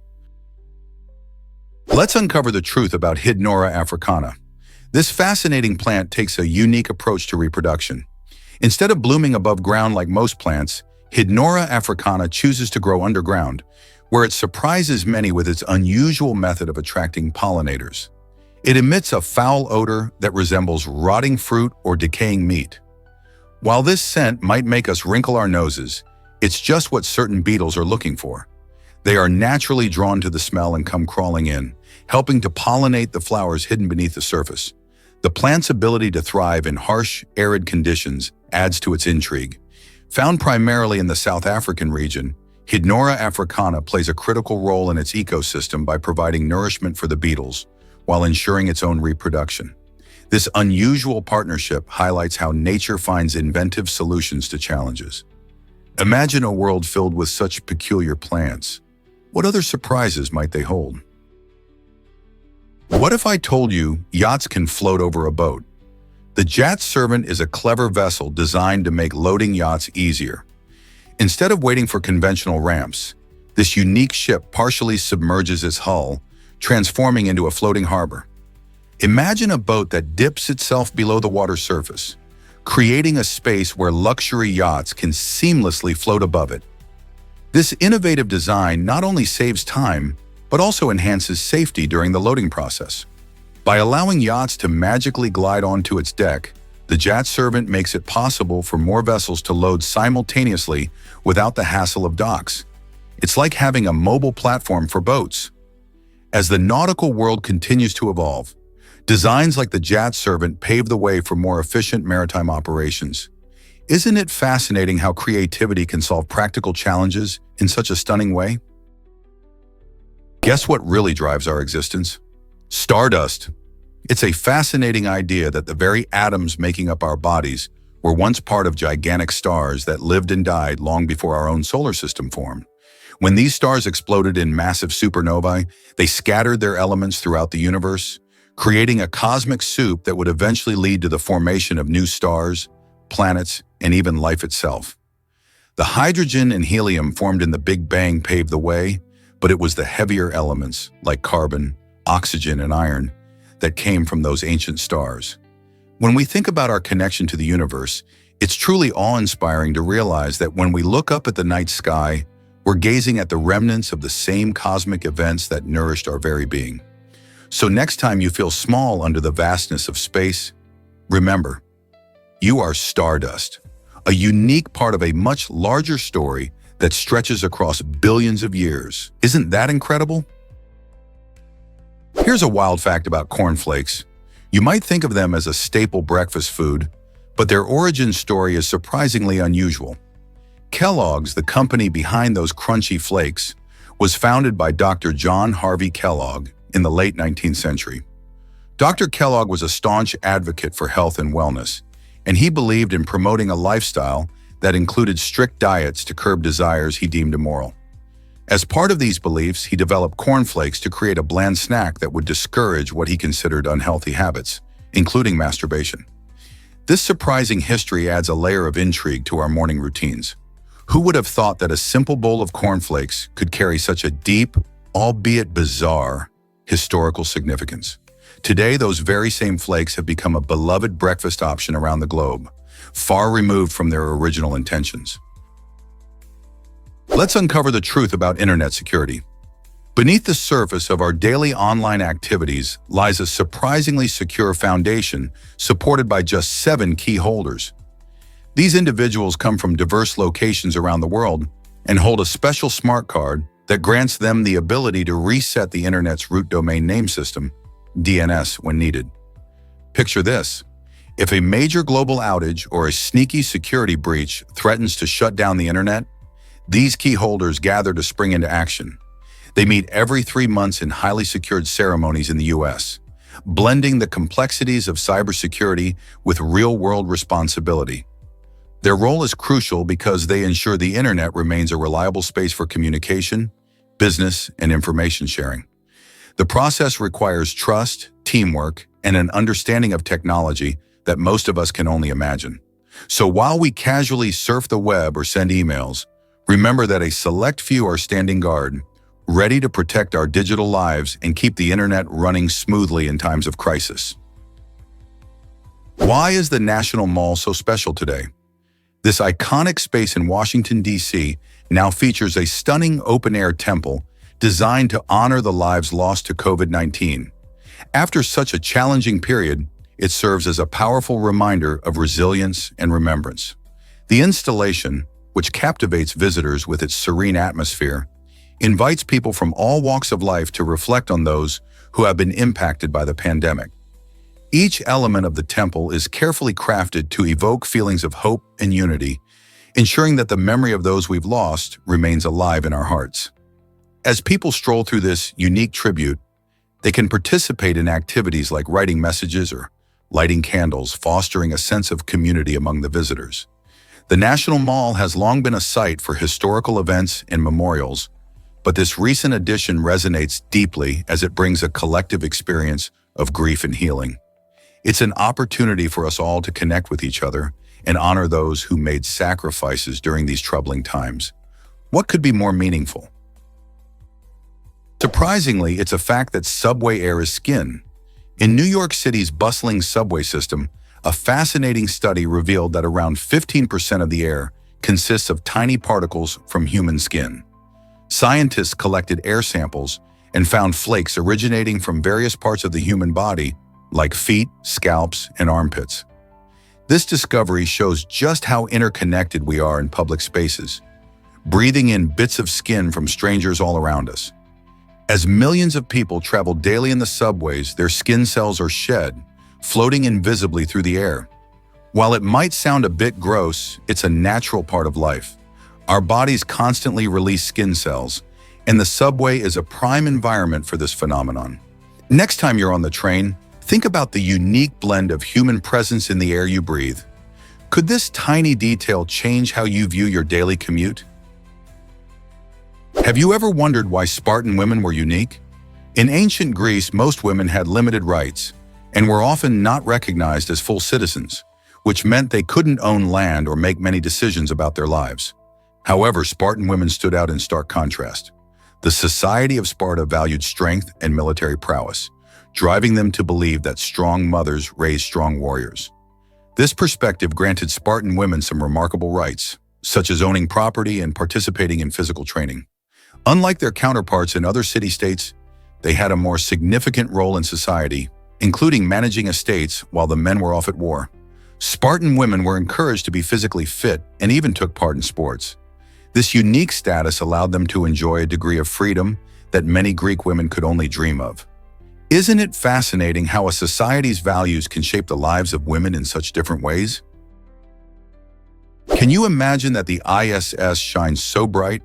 Let's uncover the truth about Hydnora africana. This fascinating plant takes a unique approach to reproduction. Instead of blooming above ground like most plants, Hydnora africana chooses to grow underground, where it surprises many with its unusual method of attracting pollinators. It emits a foul odor that resembles rotting fruit or decaying meat. While this scent might make us wrinkle our noses, it's just what certain beetles are looking for. They are naturally drawn to the smell and come crawling in, helping to pollinate the flowers hidden beneath the surface. The plant's ability to thrive in harsh, arid conditions adds to its intrigue. Found primarily in the South African region, Hydnora africana plays a critical role in its ecosystem by providing nourishment for the beetles, while ensuring its own reproduction. This unusual partnership highlights how nature finds inventive solutions to challenges. Imagine a world filled with such peculiar plants. What other surprises might they hold? What if I told you yachts can float over a boat? The Yacht Servant is a clever vessel designed to make loading yachts easier. Instead of waiting for conventional ramps, this unique ship partially submerges its hull, transforming into a floating harbor. Imagine a boat that dips itself below the water surface, creating a space where luxury yachts can seamlessly float above it. This innovative design not only saves time, but also enhances safety during the loading process. By allowing yachts to magically glide onto its deck, the Yacht Servant makes it possible for more vessels to load simultaneously without the hassle of docks. It's like having a mobile platform for boats. As the nautical world continues to evolve, designs like the Jet Servant pave the way for more efficient maritime operations. Isn't it fascinating how creativity can solve practical challenges in such a stunning way? Guess what really drives our existence? Stardust. It's a fascinating idea that the very atoms making up our bodies were once part of gigantic stars that lived and died long before our own solar system formed. When these stars exploded in massive supernovae, they scattered their elements throughout the universe, creating a cosmic soup that would eventually lead to the formation of new stars, planets, and even life itself. The hydrogen and helium formed in the Big Bang paved the way, but it was the heavier elements, like carbon, oxygen, and iron, that came from those ancient stars. When we think about our connection to the universe, it's truly awe-inspiring to realize that when we look up at the night sky, we're gazing at the remnants of the same cosmic events that nourished our very being. So next time you feel small under the vastness of space, remember, you are stardust, a unique part of a much larger story that stretches across billions of years. Isn't that incredible? Here's a wild fact about cornflakes. You might think of them as a staple breakfast food, but their origin story is surprisingly unusual. Kellogg's, the company behind those crunchy flakes, was founded by Dr. John Harvey Kellogg in the late 19th century. Dr. Kellogg was a staunch advocate for health and wellness, and he believed in promoting a lifestyle that included strict diets to curb desires he deemed immoral. As part of these beliefs, he developed cornflakes to create a bland snack that would discourage what he considered unhealthy habits, including masturbation. This surprising history adds a layer of intrigue to our morning routines. Who would have thought that a simple bowl of cornflakes could carry such a deep, albeit bizarre, historical significance? Today, those very same flakes have become a beloved breakfast option around the globe, far removed from their original intentions. Let's uncover the truth about internet security. Beneath the surface of our daily online activities lies a surprisingly secure foundation supported by just 7 key holders. These individuals come from diverse locations around the world and hold a special smart card that grants them the ability to reset the internet's root domain name system, DNS, when needed. Picture this. If a major global outage or a sneaky security breach threatens to shut down the internet, these key holders gather to spring into action. They meet every 3 months in highly secured ceremonies in the US, blending the complexities of cybersecurity with real-world responsibility. Their role is crucial because they ensure the internet remains a reliable space for communication, business, and information sharing. The process requires trust, teamwork, and an understanding of technology that most of us can only imagine. So while we casually surf the web or send emails, remember that a select few are standing guard, ready to protect our digital lives and keep the internet running smoothly in times of crisis. Why is the National Mall so special today? This iconic space in Washington, D.C. now features a stunning open-air temple designed to honor the lives lost to COVID-19. After such a challenging period, it serves as a powerful reminder of resilience and remembrance. The installation, which captivates visitors with its serene atmosphere, invites people from all walks of life to reflect on those who have been impacted by the pandemic. Each element of the temple is carefully crafted to evoke feelings of hope and unity, ensuring that the memory of those we've lost remains alive in our hearts. As people stroll through this unique tribute, they can participate in activities like writing messages or lighting candles, fostering a sense of community among the visitors. The National Mall has long been a site for historical events and memorials, but this recent addition resonates deeply as it brings a collective experience of grief and healing. It's an opportunity for us all to connect with each other and honor those who made sacrifices during these troubling times. What could be more meaningful? Surprisingly, it's a fact that subway air is skin. In New York City's bustling subway system, a fascinating study revealed that around 15% of the air consists of tiny particles from human skin. Scientists collected air samples and found flakes originating from various parts of the human body, like feet, scalps, and armpits. This discovery shows just how interconnected we are in public spaces, breathing in bits of skin from strangers all around us. As millions of people travel daily in the subways, their skin cells are shed, floating invisibly through the air. While it might sound a bit gross, it's a natural part of life. Our bodies constantly release skin cells, and the subway is a prime environment for this phenomenon. Next time you're on the train, think about the unique blend of human presence in the air you breathe. Could this tiny detail change how you view your daily commute? Have you ever wondered why Spartan women were unique? In ancient Greece, most women had limited rights and were often not recognized as full citizens, which meant they couldn't own land or make many decisions about their lives. However, Spartan women stood out in stark contrast. The society of Sparta valued strength and military prowess, driving them to believe that strong mothers raised strong warriors. This perspective granted Spartan women some remarkable rights, such as owning property and participating in physical training. Unlike their counterparts in other city-states, they had a more significant role in society, including managing estates while the men were off at war. Spartan women were encouraged to be physically fit and even took part in sports. This unique status allowed them to enjoy a degree of freedom that many Greek women could only dream of. Isn't it fascinating how a society's values can shape the lives of women in such different ways? Can you imagine that the ISS shines so bright?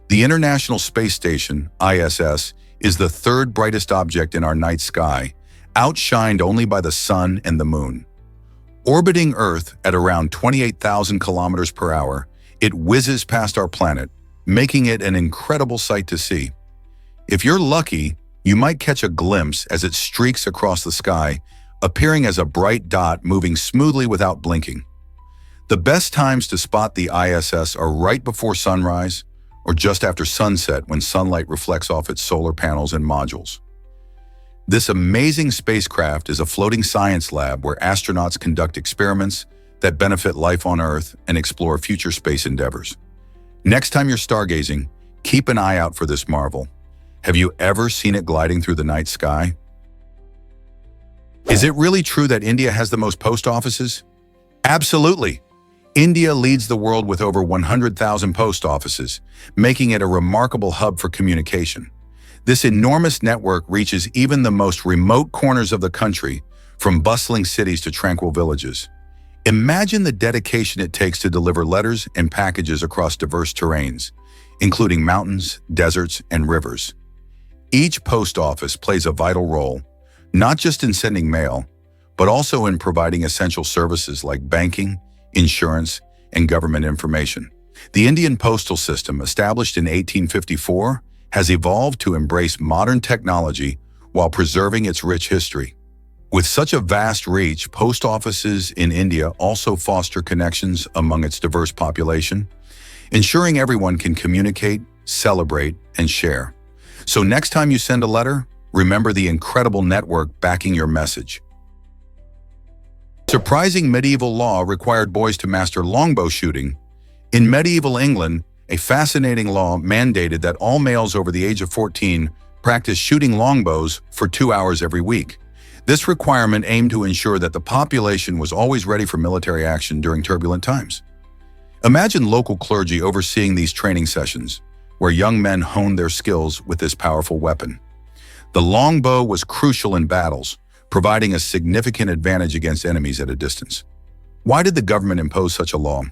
The International Space Station, ISS, is the third brightest object in our night sky, outshined only by the sun and the moon. Orbiting Earth at around 28,000 kilometers per hour, it whizzes past our planet, making it an incredible sight to see. If you're lucky, you might catch a glimpse as it streaks across the sky, appearing as a bright dot moving smoothly without blinking. The best times to spot the ISS are right before sunrise or just after sunset when sunlight reflects off its solar panels and modules. This amazing spacecraft is a floating science lab where astronauts conduct experiments that benefit life on Earth and explore future space endeavors. Next time you're stargazing, keep an eye out for this marvel. Have you ever seen it gliding through the night sky? Is it really true that India has the most post offices? Absolutely. India leads the world with over 100,000 post offices, making it a remarkable hub for communication. This enormous network reaches even the most remote corners of the country, from bustling cities to tranquil villages. Imagine the dedication it takes to deliver letters and packages across diverse terrains, including mountains, deserts, and rivers. Each post office plays a vital role, not just in sending mail, but also in providing essential services like banking, insurance, and government information. The Indian postal system, established in 1854, has evolved to embrace modern technology while preserving its rich history. With such a vast reach, post offices in India also foster connections among its diverse population, ensuring everyone can communicate, celebrate, and share. So next time you send a letter, remember the incredible network backing your message. Surprising medieval law required boys to master longbow shooting. In medieval England, a fascinating law mandated that all males over the age of 14 practice shooting longbows for 2 hours every week. This requirement aimed to ensure that the population was always ready for military action during turbulent times. Imagine local clergy overseeing these training sessions, where young men honed their skills with this powerful weapon. The longbow was crucial in battles, providing a significant advantage against enemies at a distance. Why did the government impose such a law?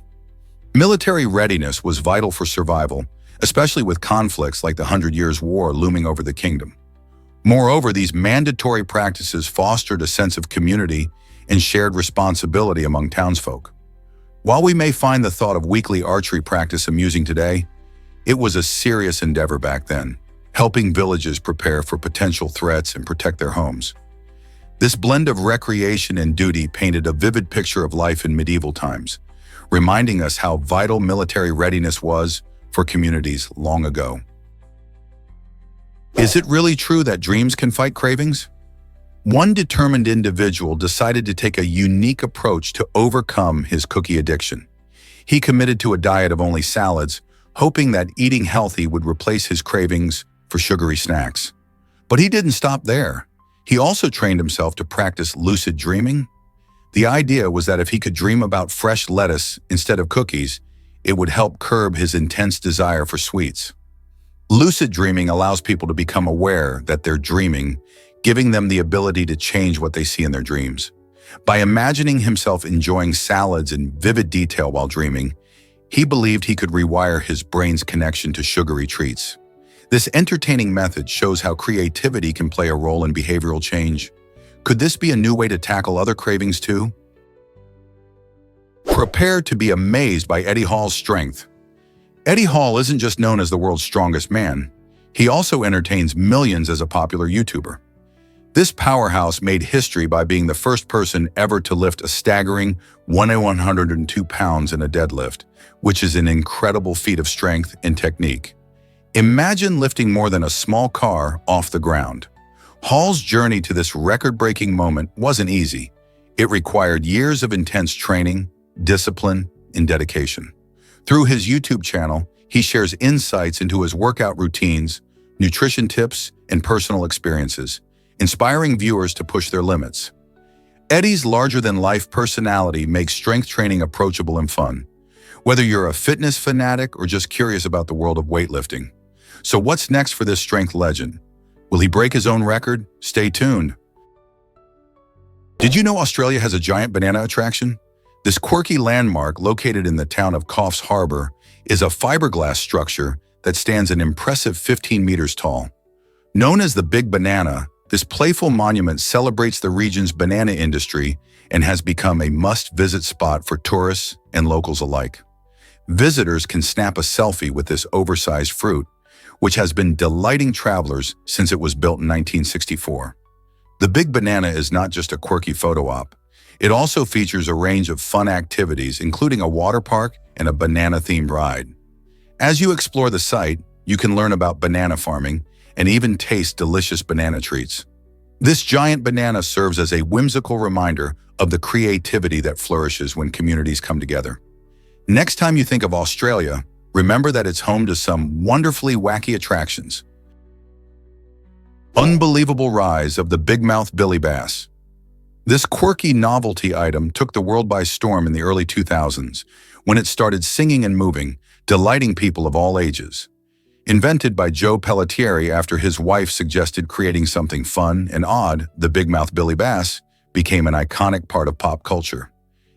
Military readiness was vital for survival, especially with conflicts like the 100 Years' War looming over the kingdom. Moreover, these mandatory practices fostered a sense of community and shared responsibility among townsfolk. While we may find the thought of weekly archery practice amusing today, it was a serious endeavor back then, helping villages prepare for potential threats and protect their homes. This blend of recreation and duty painted a vivid picture of life in medieval times, reminding us how vital military readiness was for communities long ago. Is it really true that dreams can fight cravings? One determined individual decided to take a unique approach to overcome his cookie addiction. He committed to a diet of only salads, hoping that eating healthy would replace his cravings for sugary snacks. But he didn't stop there. He also trained himself to practice lucid dreaming. The idea was that if he could dream about fresh lettuce instead of cookies, it would help curb his intense desire for sweets. Lucid dreaming allows people to become aware that they're dreaming, giving them the ability to change what they see in their dreams. By imagining himself enjoying salads in vivid detail while dreaming, he believed he could rewire his brain's connection to sugary treats. This entertaining method shows how creativity can play a role in behavioral change. Could this be a new way to tackle other cravings too? Prepare to be amazed by Eddie Hall's strength. Eddie Hall isn't just known as the world's strongest man. He also entertains millions as a popular YouTuber. This powerhouse made history by being the first person ever to lift a staggering 102 pounds in a deadlift, which is an incredible feat of strength and technique. Imagine lifting more than a small car off the ground. Hall's journey to this record-breaking moment wasn't easy. It required years of intense training, discipline, and dedication. Through his YouTube channel, he shares insights into his workout routines, nutrition tips, and personal experiences, inspiring viewers to push their limits. Eddie's larger-than-life personality makes strength training approachable and fun, whether you're a fitness fanatic or just curious about the world of weightlifting. So what's next for this strength legend? Will he break his own record? Stay tuned. Did you know Australia has a giant banana attraction? This quirky landmark, located in the town of Coffs Harbour, is a fiberglass structure that stands an impressive 15 meters tall. Known as the Big Banana, this playful monument celebrates the region's banana industry and has become a must-visit spot for tourists and locals alike. Visitors can snap a selfie with this oversized fruit, which has been delighting travelers since it was built in 1964. The Big Banana is not just a quirky photo op. It also features a range of fun activities, including a water park and a banana-themed ride. As you explore the site, you can learn about banana farming and even taste delicious banana treats. This giant banana serves as a whimsical reminder of the creativity that flourishes when communities come together. Next time you think of Australia, remember that it's home to some wonderfully wacky attractions. Unbelievable rise of the big-mouth billy bass. This quirky novelty item took the world by storm in the early 2000s, when it started singing and moving, delighting people of all ages. Invented by Joe Pelletieri after his wife suggested creating something fun and odd, the big-mouth billy bass became an iconic part of pop culture.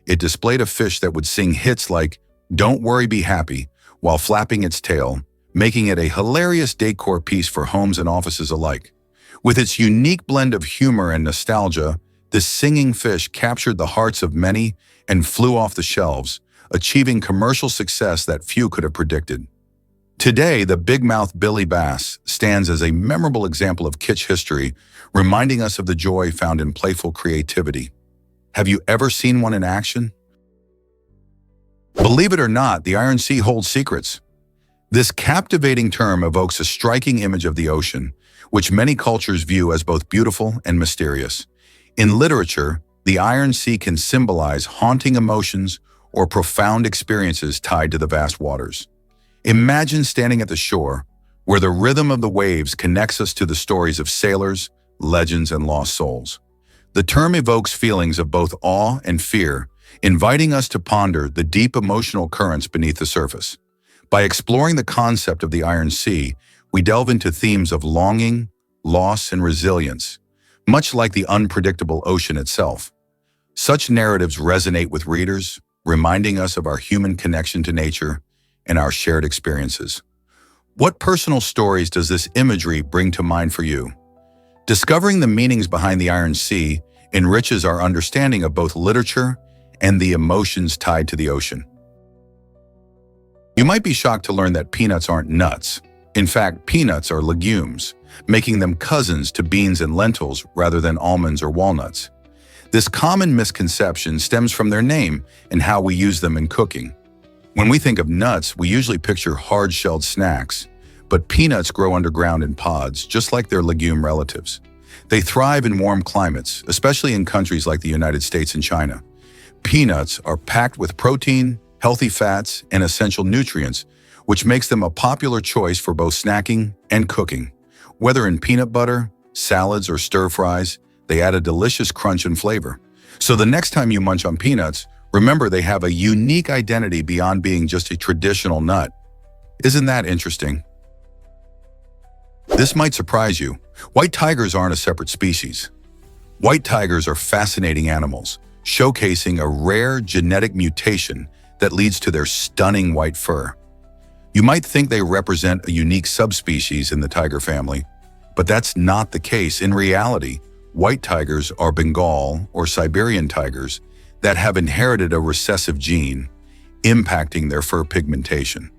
It displayed a fish that would sing hits like "Don't Worry, Be Happy" while flapping its tail, making it a hilarious decor piece for homes and offices alike. With its unique blend of humor and nostalgia, this singing fish captured the hearts of many and flew off the shelves, achieving commercial success that few could have predicted. Today, the big-mouth billy bass stands as a memorable example of kitsch history, reminding us of the joy found in playful creativity. Have you ever seen one in action? Believe it or not, the Iron Sea holds secrets. This captivating term evokes a striking image of the ocean, which many cultures view as both beautiful and mysterious. In literature, the Iron Sea can symbolize haunting emotions or profound experiences tied to the vast waters. Imagine standing at the shore, where the rhythm of the waves connects us to the stories of sailors, legends, and lost souls. The term evokes feelings of both awe and fear, inviting us to ponder the deep emotional currents beneath the surface. By exploring the concept of the Iron Sea, we delve into themes of longing, loss, and resilience, much like the unpredictable ocean itself. Such narratives resonate with readers, reminding us of our human connection to nature and our shared experiences. What personal stories does this imagery bring to mind for you? Discovering the meanings behind the Iron Sea enriches our understanding of both literature and the emotions tied to the ocean. You might be shocked to learn that peanuts aren't nuts. In fact, peanuts are legumes, making them cousins to beans and lentils rather than almonds or walnuts. This common misconception stems from their name and how we use them in cooking. When we think of nuts, we usually picture hard-shelled snacks, but peanuts grow underground in pods, just like their legume relatives. They thrive in warm climates, especially in countries like the United States and China. Peanuts are packed with protein, healthy fats, and essential nutrients, which makes them a popular choice for both snacking and cooking. Whether in peanut butter, salads, or stir-fries, they add a delicious crunch and flavor. So the next time you munch on peanuts, remember they have a unique identity beyond being just a traditional nut. Isn't that interesting? This might surprise you. White tigers aren't a separate species. White tigers are fascinating animals, showcasing a rare genetic mutation that leads to their stunning white fur. You might think they represent a unique subspecies in the tiger family, but that's not the case. In reality, white tigers are Bengal or Siberian tigers that have inherited a recessive gene, impacting their fur pigmentation.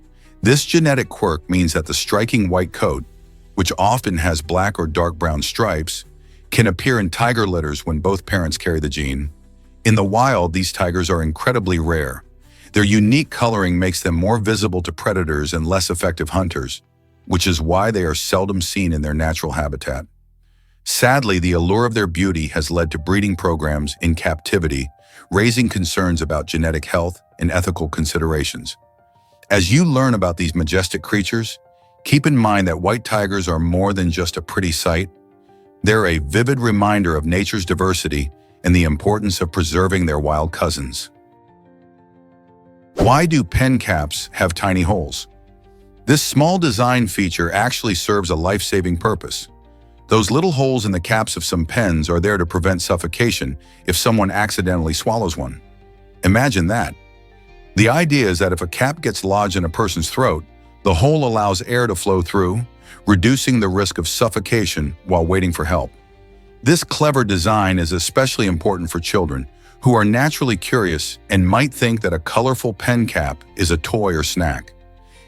This genetic quirk means that the striking white coat, which often has black or dark brown stripes, can appear in tiger litters when both parents carry the gene. In the wild, these tigers are incredibly rare. Their unique coloring makes them more visible to predators and less effective hunters, which is why they are seldom seen in their natural habitat. Sadly, the allure of their beauty has led to breeding programs in captivity, raising concerns about genetic health and ethical considerations. As you learn about these majestic creatures, keep in mind that white tigers are more than just a pretty sight. They're a vivid reminder of nature's diversity and the importance of preserving their wild cousins. Why do pen caps have tiny holes? This small design feature actually serves a life-saving purpose. Those little holes in the caps of some pens are there to prevent suffocation if someone accidentally swallows one. Imagine that. The idea is that if a cap gets lodged in a person's throat, the hole allows air to flow through, reducing the risk of suffocation while waiting for help. This clever design is especially important for children who are naturally curious and might think that a colorful pen cap is a toy or snack.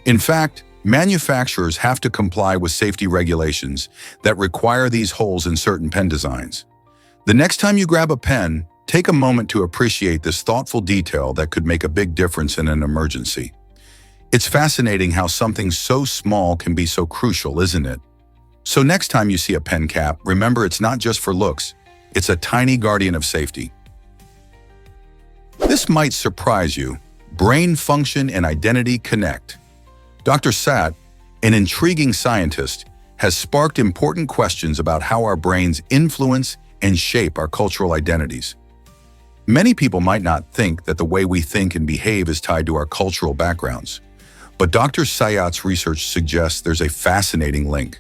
In fact, manufacturers have to comply with safety regulations that require these holes in certain pen designs. The next time you grab a pen, take a moment to appreciate this thoughtful detail that could make a big difference in an emergency. It's fascinating how something so small can be so crucial, isn't it? So next time you see a pen cap, remember it's not just for looks, it's a tiny guardian of safety. This might surprise you. Brain function and identity connect. Dr. Sat, an intriguing scientist, has sparked important questions about how our brains influence and shape our cultural identities. Many people might not think that the way we think and behave is tied to our cultural backgrounds, but Dr. Sayat's research suggests there's a fascinating link.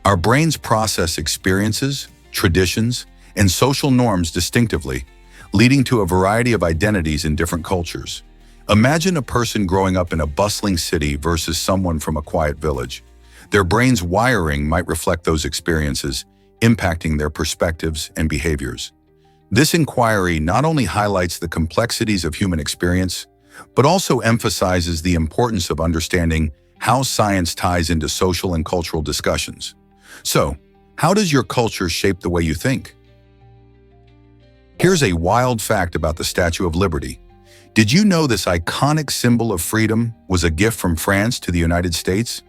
Our brains process experiences, traditions, and social norms distinctively, leading to a variety of identities in different cultures. Imagine a person growing up in a bustling city versus someone from a quiet village. Their brain's wiring might reflect those experiences, impacting their perspectives and behaviors. This inquiry not only highlights the complexities of human experience, but also emphasizes the importance of understanding how science ties into social and cultural discussions. So, how does your culture shape the way you think? Here's a wild fact about the Statue of Liberty. Did you know this iconic symbol of freedom was a gift from France to the United States?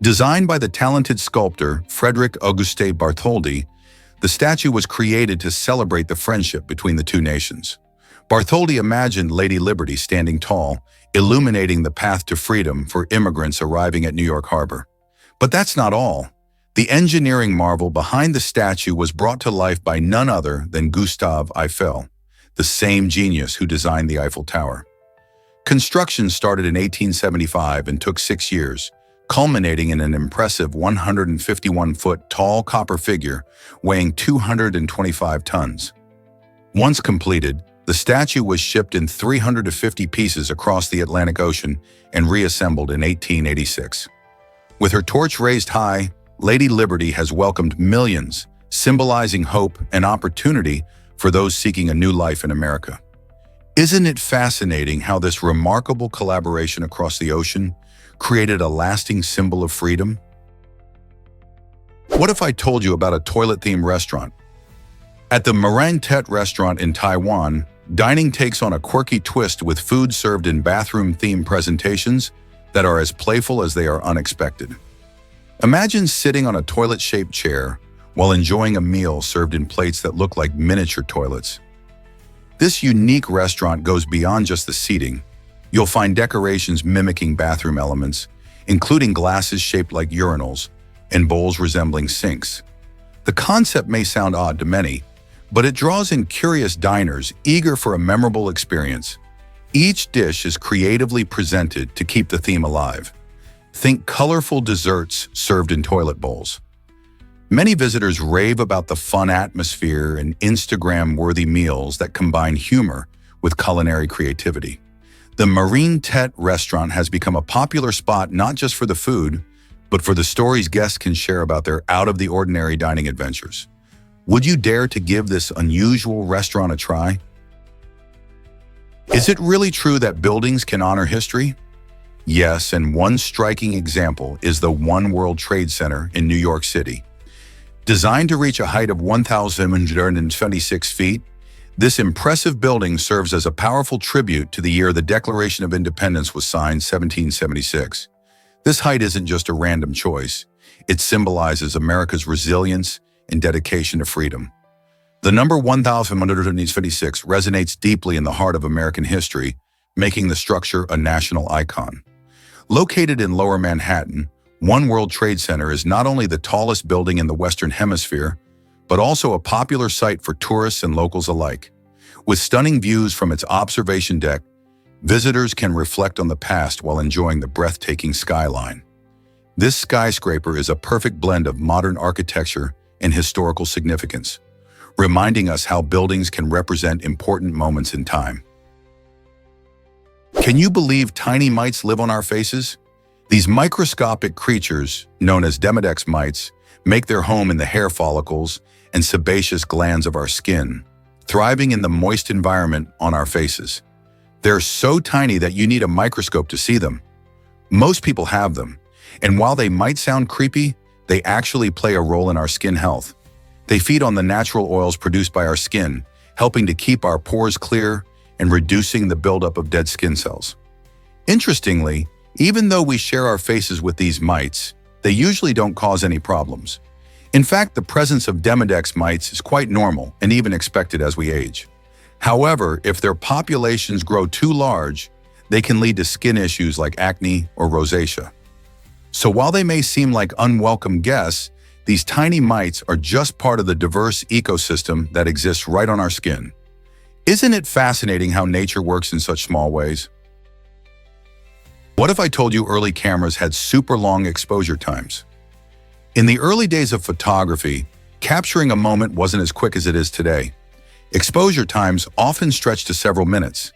Designed by the talented sculptor Frédéric Auguste Bartholdi, the statue was created to celebrate the friendship between the two nations. Bartholdi imagined Lady Liberty standing tall, illuminating the path to freedom for immigrants arriving at New York Harbor. But that's not all. The engineering marvel behind the statue was brought to life by none other than Gustave Eiffel, the same genius who designed the Eiffel Tower. Construction started in 1875 and took 6 years, culminating in an impressive 151-foot tall copper figure weighing 225 tons. Once completed, the statue was shipped in 350 pieces across the Atlantic Ocean and reassembled in 1886. With her torch raised high, Lady Liberty has welcomed millions, symbolizing hope and opportunity for those seeking a new life in America. Isn't it fascinating how this remarkable collaboration across the ocean created a lasting symbol of freedom? What if I told you about a toilet-themed restaurant? At the Meringue Tet restaurant in Taiwan, dining takes on a quirky twist with food served in bathroom-themed presentations that are as playful as they are unexpected. Imagine sitting on a toilet-shaped chair while enjoying a meal served in plates that look like miniature toilets. This unique restaurant goes beyond just the seating. You'll find decorations mimicking bathroom elements, including glasses shaped like urinals and bowls resembling sinks. The concept may sound odd to many, but it draws in curious diners eager for a memorable experience. Each dish is creatively presented to keep the theme alive. Think colorful desserts served in toilet bowls. Many visitors rave about the fun atmosphere and Instagram-worthy meals that combine humor with culinary creativity. The Marine Tete restaurant has become a popular spot not just for the food, but for the stories guests can share about their out-of-the-ordinary dining adventures. Would you dare to give this unusual restaurant a try? Is it really true that buildings can honor history? Yes, and one striking example is the One World Trade Center in New York City. Designed to reach a height of 1,126 feet, this impressive building serves as a powerful tribute to the year the Declaration of Independence was signed, 1776. This height isn't just a random choice. It symbolizes America's resilience and dedication to freedom. The number 1,126 resonates deeply in the heart of American history, making the structure a national icon. Located in Lower Manhattan, One World Trade Center is not only the tallest building in the Western Hemisphere, but also a popular site for tourists and locals alike. With stunning views from its observation deck, visitors can reflect on the past while enjoying the breathtaking skyline. This skyscraper is a perfect blend of modern architecture and historical significance, reminding us how buildings can represent important moments in time. Can you believe tiny mites live on our faces? These microscopic creatures, known as Demodex mites, make their home in the hair follicles and sebaceous glands of our skin, thriving in the moist environment on our faces. They're so tiny that you need a microscope to see them. Most people have them, and while they might sound creepy, they actually play a role in our skin health. They feed on the natural oils produced by our skin, helping to keep our pores clear and reducing the buildup of dead skin cells. Interestingly, even though we share our faces with these mites, they usually don't cause any problems. In fact, the presence of Demodex mites is quite normal and even expected as we age. However, if their populations grow too large, they can lead to skin issues like acne or rosacea. So while they may seem like unwelcome guests, these tiny mites are just part of the diverse ecosystem that exists right on our skin. Isn't it fascinating how nature works in such small ways? What if I told you early cameras had super long exposure times? In the early days of photography, capturing a moment wasn't as quick as it is today. Exposure times often stretched to several minutes.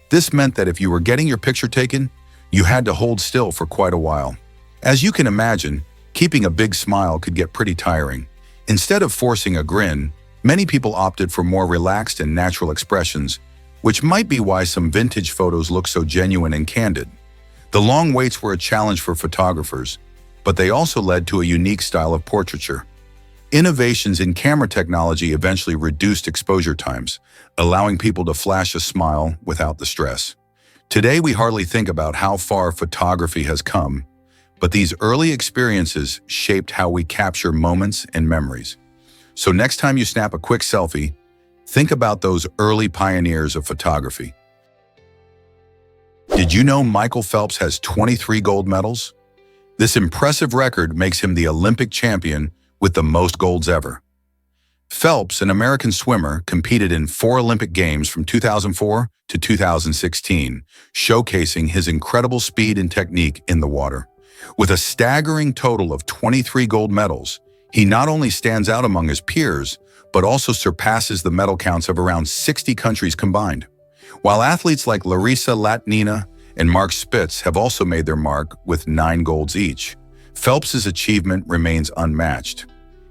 This meant that if you were getting your picture taken, you had to hold still for quite a while. As you can imagine, keeping a big smile could get pretty tiring. Instead of forcing a grin, many people opted for more relaxed and natural expressions, which might be why some vintage photos look so genuine and candid. The long waits were a challenge for photographers, but they also led to a unique style of portraiture. Innovations in camera technology eventually reduced exposure times, allowing people to flash a smile without the stress. Today, we hardly think about how far photography has come, but these early experiences shaped how we capture moments and memories. So next time you snap a quick selfie, think about those early pioneers of photography. Did you know Michael Phelps has 23 gold medals? This impressive record makes him the Olympic champion with the most golds ever. Phelps, an American swimmer, competed in 4 Olympic Games from 2004 to 2016, showcasing his incredible speed and technique in the water. With a staggering total of 23 gold medals, he not only stands out among his peers, but also surpasses the medal counts of around 60 countries combined. While athletes like Larissa Latnina and Mark Spitz have also made their mark with 9 golds each, Phelps's achievement remains unmatched.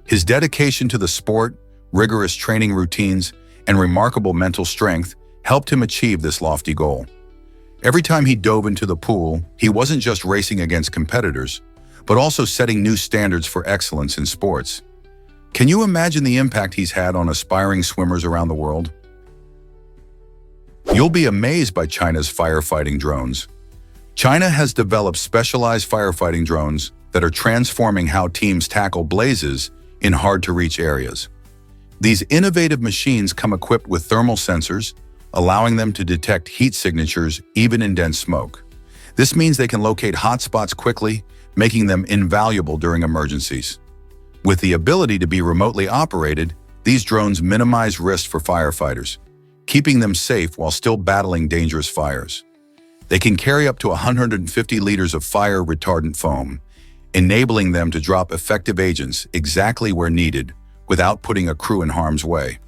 His dedication to the sport, rigorous training routines, and remarkable mental strength helped him achieve this lofty goal. Every time he dove into the pool, he wasn't just racing against competitors, but also setting new standards for excellence in sports. Can you imagine the impact he's had on aspiring swimmers around the world? You'll be amazed by China's firefighting drones. China has developed specialized firefighting drones that are transforming how teams tackle blazes in hard-to-reach areas. These innovative machines come equipped with thermal sensors, allowing them to detect heat signatures even in dense smoke. This means they can locate hotspots quickly, making them invaluable during emergencies. With the ability to be remotely operated, these drones minimize risk for firefighters, keeping them safe while still battling dangerous fires. They can carry up to 150 liters of fire-retardant foam, enabling them to drop effective agents exactly where needed without putting a crew in harm's way.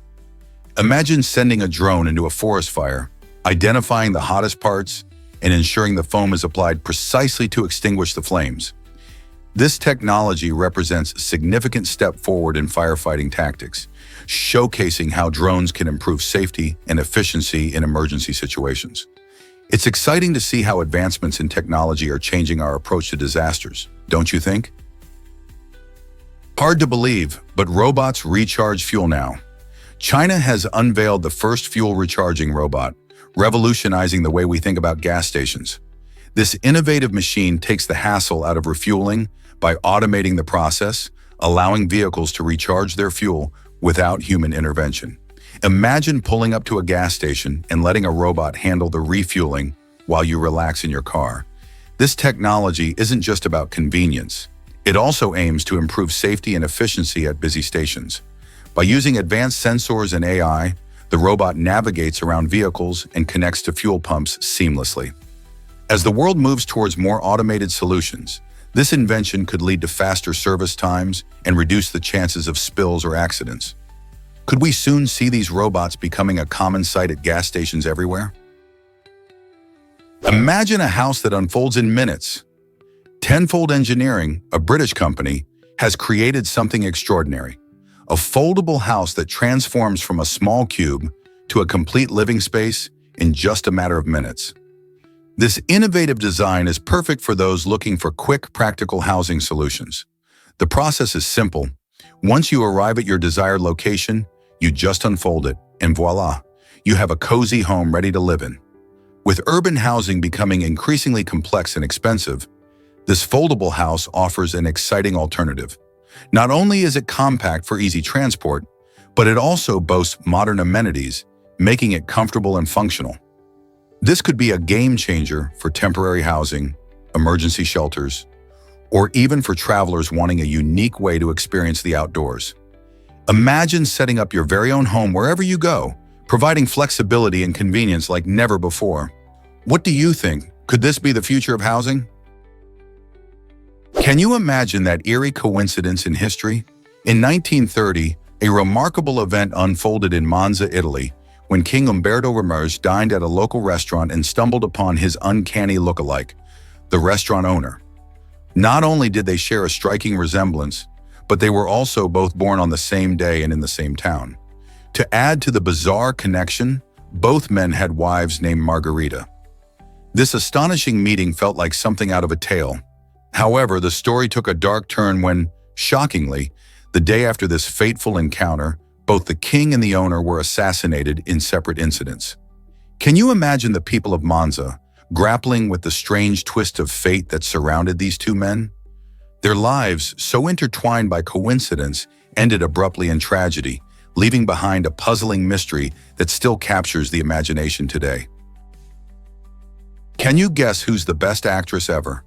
Imagine sending a drone into a forest fire, identifying the hottest parts, and ensuring the foam is applied precisely to extinguish the flames. This technology represents a significant step forward in firefighting tactics, showcasing how drones can improve safety and efficiency in emergency situations. It's exciting to see how advancements in technology are changing our approach to disasters, don't you think? Hard to believe, but robots recharge fuel now. China has unveiled the first fuel recharging robot, revolutionizing the way we think about gas stations. This innovative machine takes the hassle out of refueling by automating the process, allowing vehicles to recharge their fuel without human intervention. Imagine pulling up to a gas station and letting a robot handle the refueling while you relax in your car. This technology isn't just about convenience. It also aims to improve safety and efficiency at busy stations. By using advanced sensors and AI, the robot navigates around vehicles and connects to fuel pumps seamlessly. As the world moves towards more automated solutions, this invention could lead to faster service times and reduce the chances of spills or accidents. Could we soon see these robots becoming a common sight at gas stations everywhere? Imagine a house that unfolds in minutes. Tenfold Engineering, a British company, has created something extraordinary. A foldable house that transforms from a small cube to a complete living space in just a matter of minutes. This innovative design is perfect for those looking for quick, practical housing solutions. The process is simple. Once you arrive at your desired location, you just unfold it, and voila, you have a cozy home ready to live in. With urban housing becoming increasingly complex and expensive, this foldable house offers an exciting alternative. Not only is it compact for easy transport, but it also boasts modern amenities, making it comfortable and functional. This could be a game changer for temporary housing, emergency shelters, or even for travelers wanting a unique way to experience the outdoors. Imagine setting up your very own home wherever you go, providing flexibility and convenience like never before. What do you think? Could this be the future of housing? Can you imagine that eerie coincidence in history? In 1930, a remarkable event unfolded in Monza, Italy, when King Umberto Ramirez dined at a local restaurant and stumbled upon his uncanny look-alike, the restaurant owner. Not only did they share a striking resemblance, but they were also both born on the same day and in the same town. To add to the bizarre connection, both men had wives named Margarita. This astonishing meeting felt like something out of a tale. However, the story took a dark turn when, shockingly, the day after this fateful encounter, both the king and the owner were assassinated in separate incidents. Can you imagine the people of Monza grappling with the strange twist of fate that surrounded these two men? Their lives, so intertwined by coincidence, ended abruptly in tragedy, leaving behind a puzzling mystery that still captures the imagination today. Can you guess who's the best actress ever?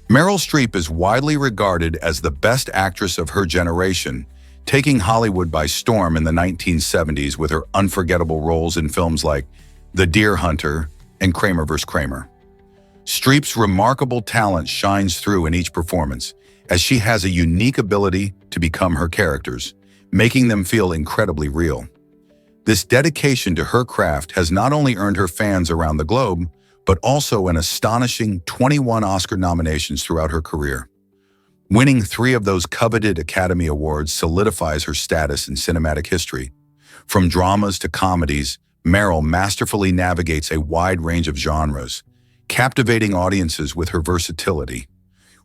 Meryl Streep is widely regarded as the best actress of her generation, taking Hollywood by storm in the 1970s with her unforgettable roles in films like The Deer Hunter and Kramer vs. Kramer. Streep's remarkable talent shines through in each performance, as she has a unique ability to become her characters, making them feel incredibly real. This dedication to her craft has not only earned her fans around the globe, but also an astonishing 21 Oscar nominations throughout her career. Winning 3 of those coveted Academy Awards solidifies her status in cinematic history. From dramas to comedies, Meryl masterfully navigates a wide range of genres, captivating audiences with her versatility.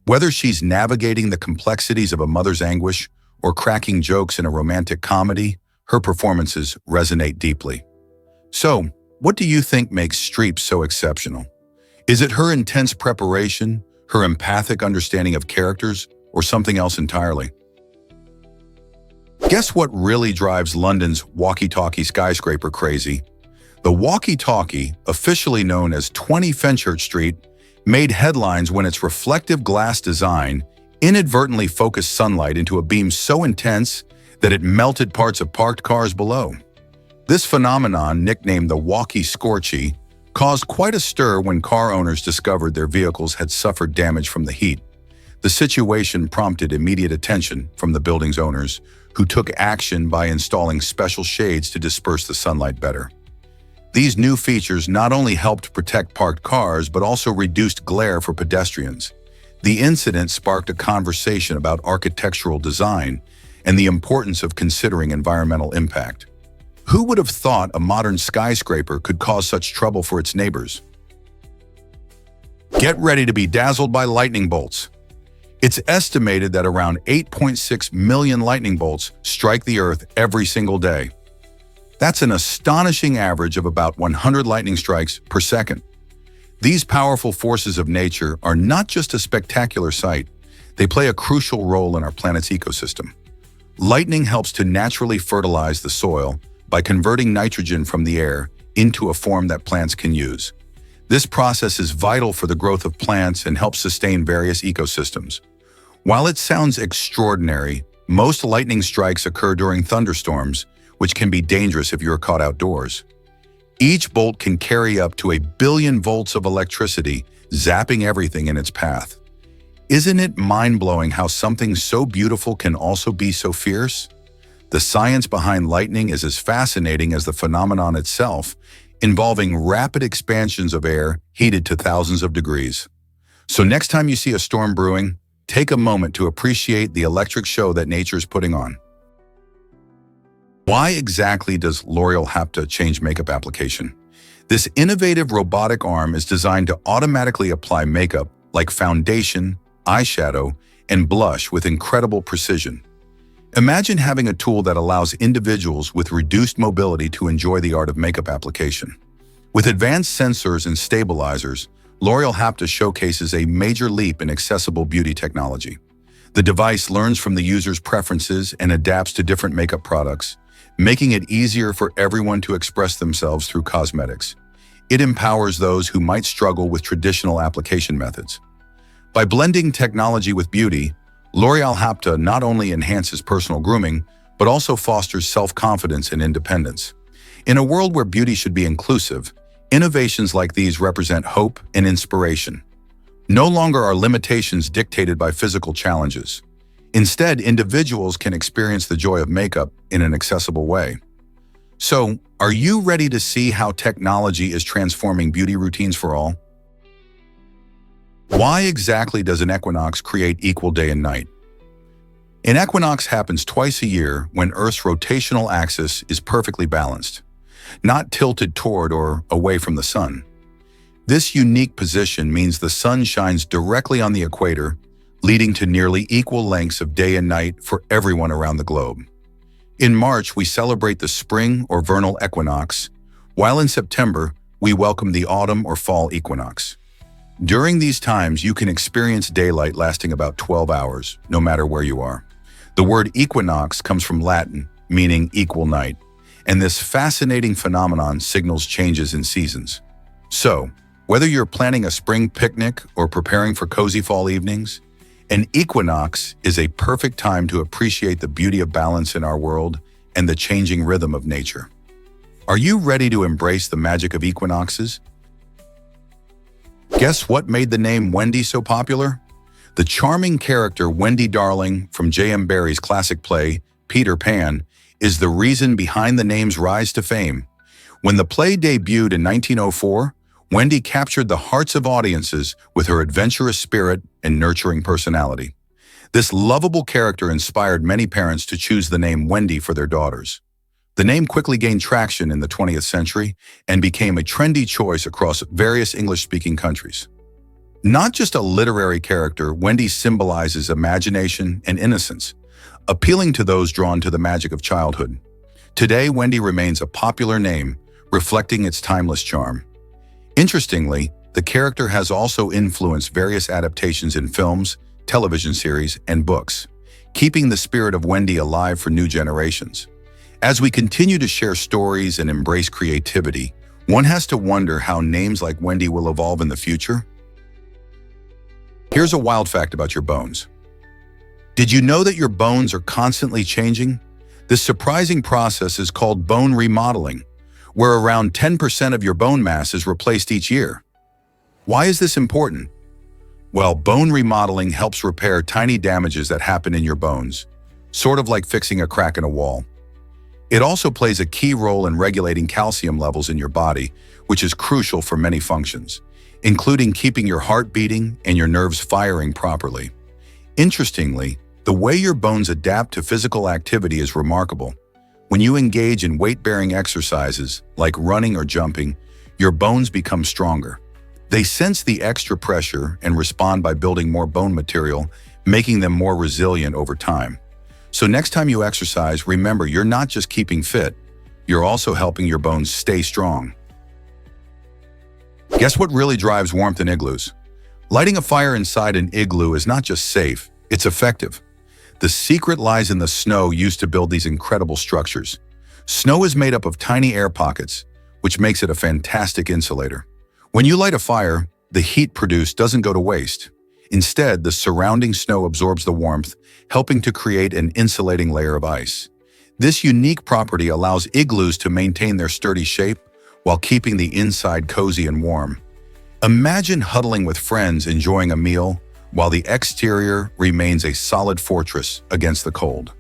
Whether she's navigating the complexities of a mother's anguish or cracking jokes in a romantic comedy, her performances resonate deeply. So, what do you think makes Streep so exceptional? Is it her intense preparation, her empathic understanding of characters, or something else entirely? Guess what really drives London's walkie-talkie skyscraper crazy? The walkie-talkie, officially known as 20 Fenchurch Street, made headlines when its reflective glass design inadvertently focused sunlight into a beam so intense that it melted parts of parked cars below. This phenomenon, nicknamed the walkie-scorchy, caused quite a stir when car owners discovered their vehicles had suffered damage from the heat. The situation prompted immediate attention from the building's owners, who took action by installing special shades to disperse the sunlight better. These new features not only helped protect parked cars, but also reduced glare for pedestrians. The incident sparked a conversation about architectural design and the importance of considering environmental impact. Who would have thought a modern skyscraper could cause such trouble for its neighbors? Get ready to be dazzled by lightning bolts. It's estimated that around 8.6 million lightning bolts strike the Earth every single day. That's an astonishing average of about 100 lightning strikes per second. These powerful forces of nature are not just a spectacular sight, they play a crucial role in our planet's ecosystem. Lightning helps to naturally fertilize the soil by converting nitrogen from the air into a form that plants can use. This process is vital for the growth of plants and helps sustain various ecosystems. While it sounds extraordinary, most lightning strikes occur during thunderstorms, which can be dangerous if you're caught outdoors. Each bolt can carry up to 1 billion volts of electricity, zapping everything in its path. Isn't it mind-blowing how something so beautiful can also be so fierce? The science behind lightning is as fascinating as the phenomenon itself, involving rapid expansions of air heated to thousands of degrees. So next time you see a storm brewing, take a moment to appreciate the electric show that nature's putting on. Why exactly does L'Oreal Hapta change makeup application? This innovative robotic arm is designed to automatically apply makeup like foundation, eyeshadow, and blush with incredible precision. Imagine having a tool that allows individuals with reduced mobility to enjoy the art of makeup application. With advanced sensors and stabilizers, L'Oreal Hapta showcases a major leap in accessible beauty technology. The device learns from the user's preferences and adapts to different makeup products, making it easier for everyone to express themselves through cosmetics. It empowers those who might struggle with traditional application methods. By blending technology with beauty, L'Oreal Hapta not only enhances personal grooming, but also fosters self-confidence and independence. In a world where beauty should be inclusive, innovations like these represent hope and inspiration. No longer are limitations dictated by physical challenges. Instead, individuals can experience the joy of makeup in an accessible way. So, are you ready to see how technology is transforming beauty routines for all? Why exactly does an equinox create equal day and night? An equinox happens twice a year when Earth's rotational axis is perfectly balanced, not tilted toward or away from the sun. This unique position means the sun shines directly on the equator, leading to nearly equal lengths of day and night for everyone around the globe. In March, we celebrate the spring or vernal equinox, while in September, we welcome the autumn or fall equinox. During these times, you can experience daylight lasting about 12 hours, no matter where you are. The word equinox comes from Latin, meaning equal night, and this fascinating phenomenon signals changes in seasons. So, whether you're planning a spring picnic or preparing for cozy fall evenings, an equinox is a perfect time to appreciate the beauty of balance in our world and the changing rhythm of nature. Are you ready to embrace the magic of equinoxes? Guess what made the name Wendy so popular? The charming character Wendy Darling from J.M. Barrie's classic play, Peter Pan, is the reason behind the name's rise to fame. When the play debuted in 1904, Wendy captured the hearts of audiences with her adventurous spirit and nurturing personality. This lovable character inspired many parents to choose the name Wendy for their daughters. The name quickly gained traction in the 20th century and became a trendy choice across various English-speaking countries. Not just a literary character, Wendy symbolizes imagination and innocence, appealing to those drawn to the magic of childhood. Today, Wendy remains a popular name, reflecting its timeless charm. Interestingly, the character has also influenced various adaptations in films, television series, and books, keeping the spirit of Wendy alive for new generations. As we continue to share stories and embrace creativity, one has to wonder how names like Wendy will evolve in the future. Here's a wild fact about your bones. Did you know that your bones are constantly changing? This surprising process is called bone remodeling, where around 10% of your bone mass is replaced each year. Why is this important? Well, bone remodeling helps repair tiny damages that happen in your bones, sort of like fixing a crack in a wall. It also plays a key role in regulating calcium levels in your body, which is crucial for many functions, including keeping your heart beating and your nerves firing properly. Interestingly, the way your bones adapt to physical activity is remarkable. When you engage in weight-bearing exercises, like running or jumping, your bones become stronger. They sense the extra pressure and respond by building more bone material, making them more resilient over time. So next time you exercise, remember you're not just keeping fit, you're also helping your bones stay strong. Guess what really drives warmth in igloos? Lighting a fire inside an igloo is not just safe, it's effective. The secret lies in the snow used to build these incredible structures. Snow is made up of tiny air pockets, which makes it a fantastic insulator. When you light a fire, the heat produced doesn't go to waste. Instead, the surrounding snow absorbs the warmth, helping to create an insulating layer of ice. This unique property allows igloos to maintain their sturdy shape while keeping the inside cozy and warm. Imagine huddling with friends enjoying a meal while the exterior remains a solid fortress against the cold.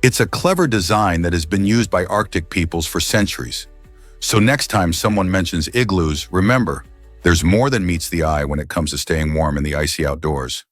It's a clever design that has been used by Arctic peoples for centuries. So next time someone mentions igloos, remember, there's more than meets the eye when it comes to staying warm in the icy outdoors.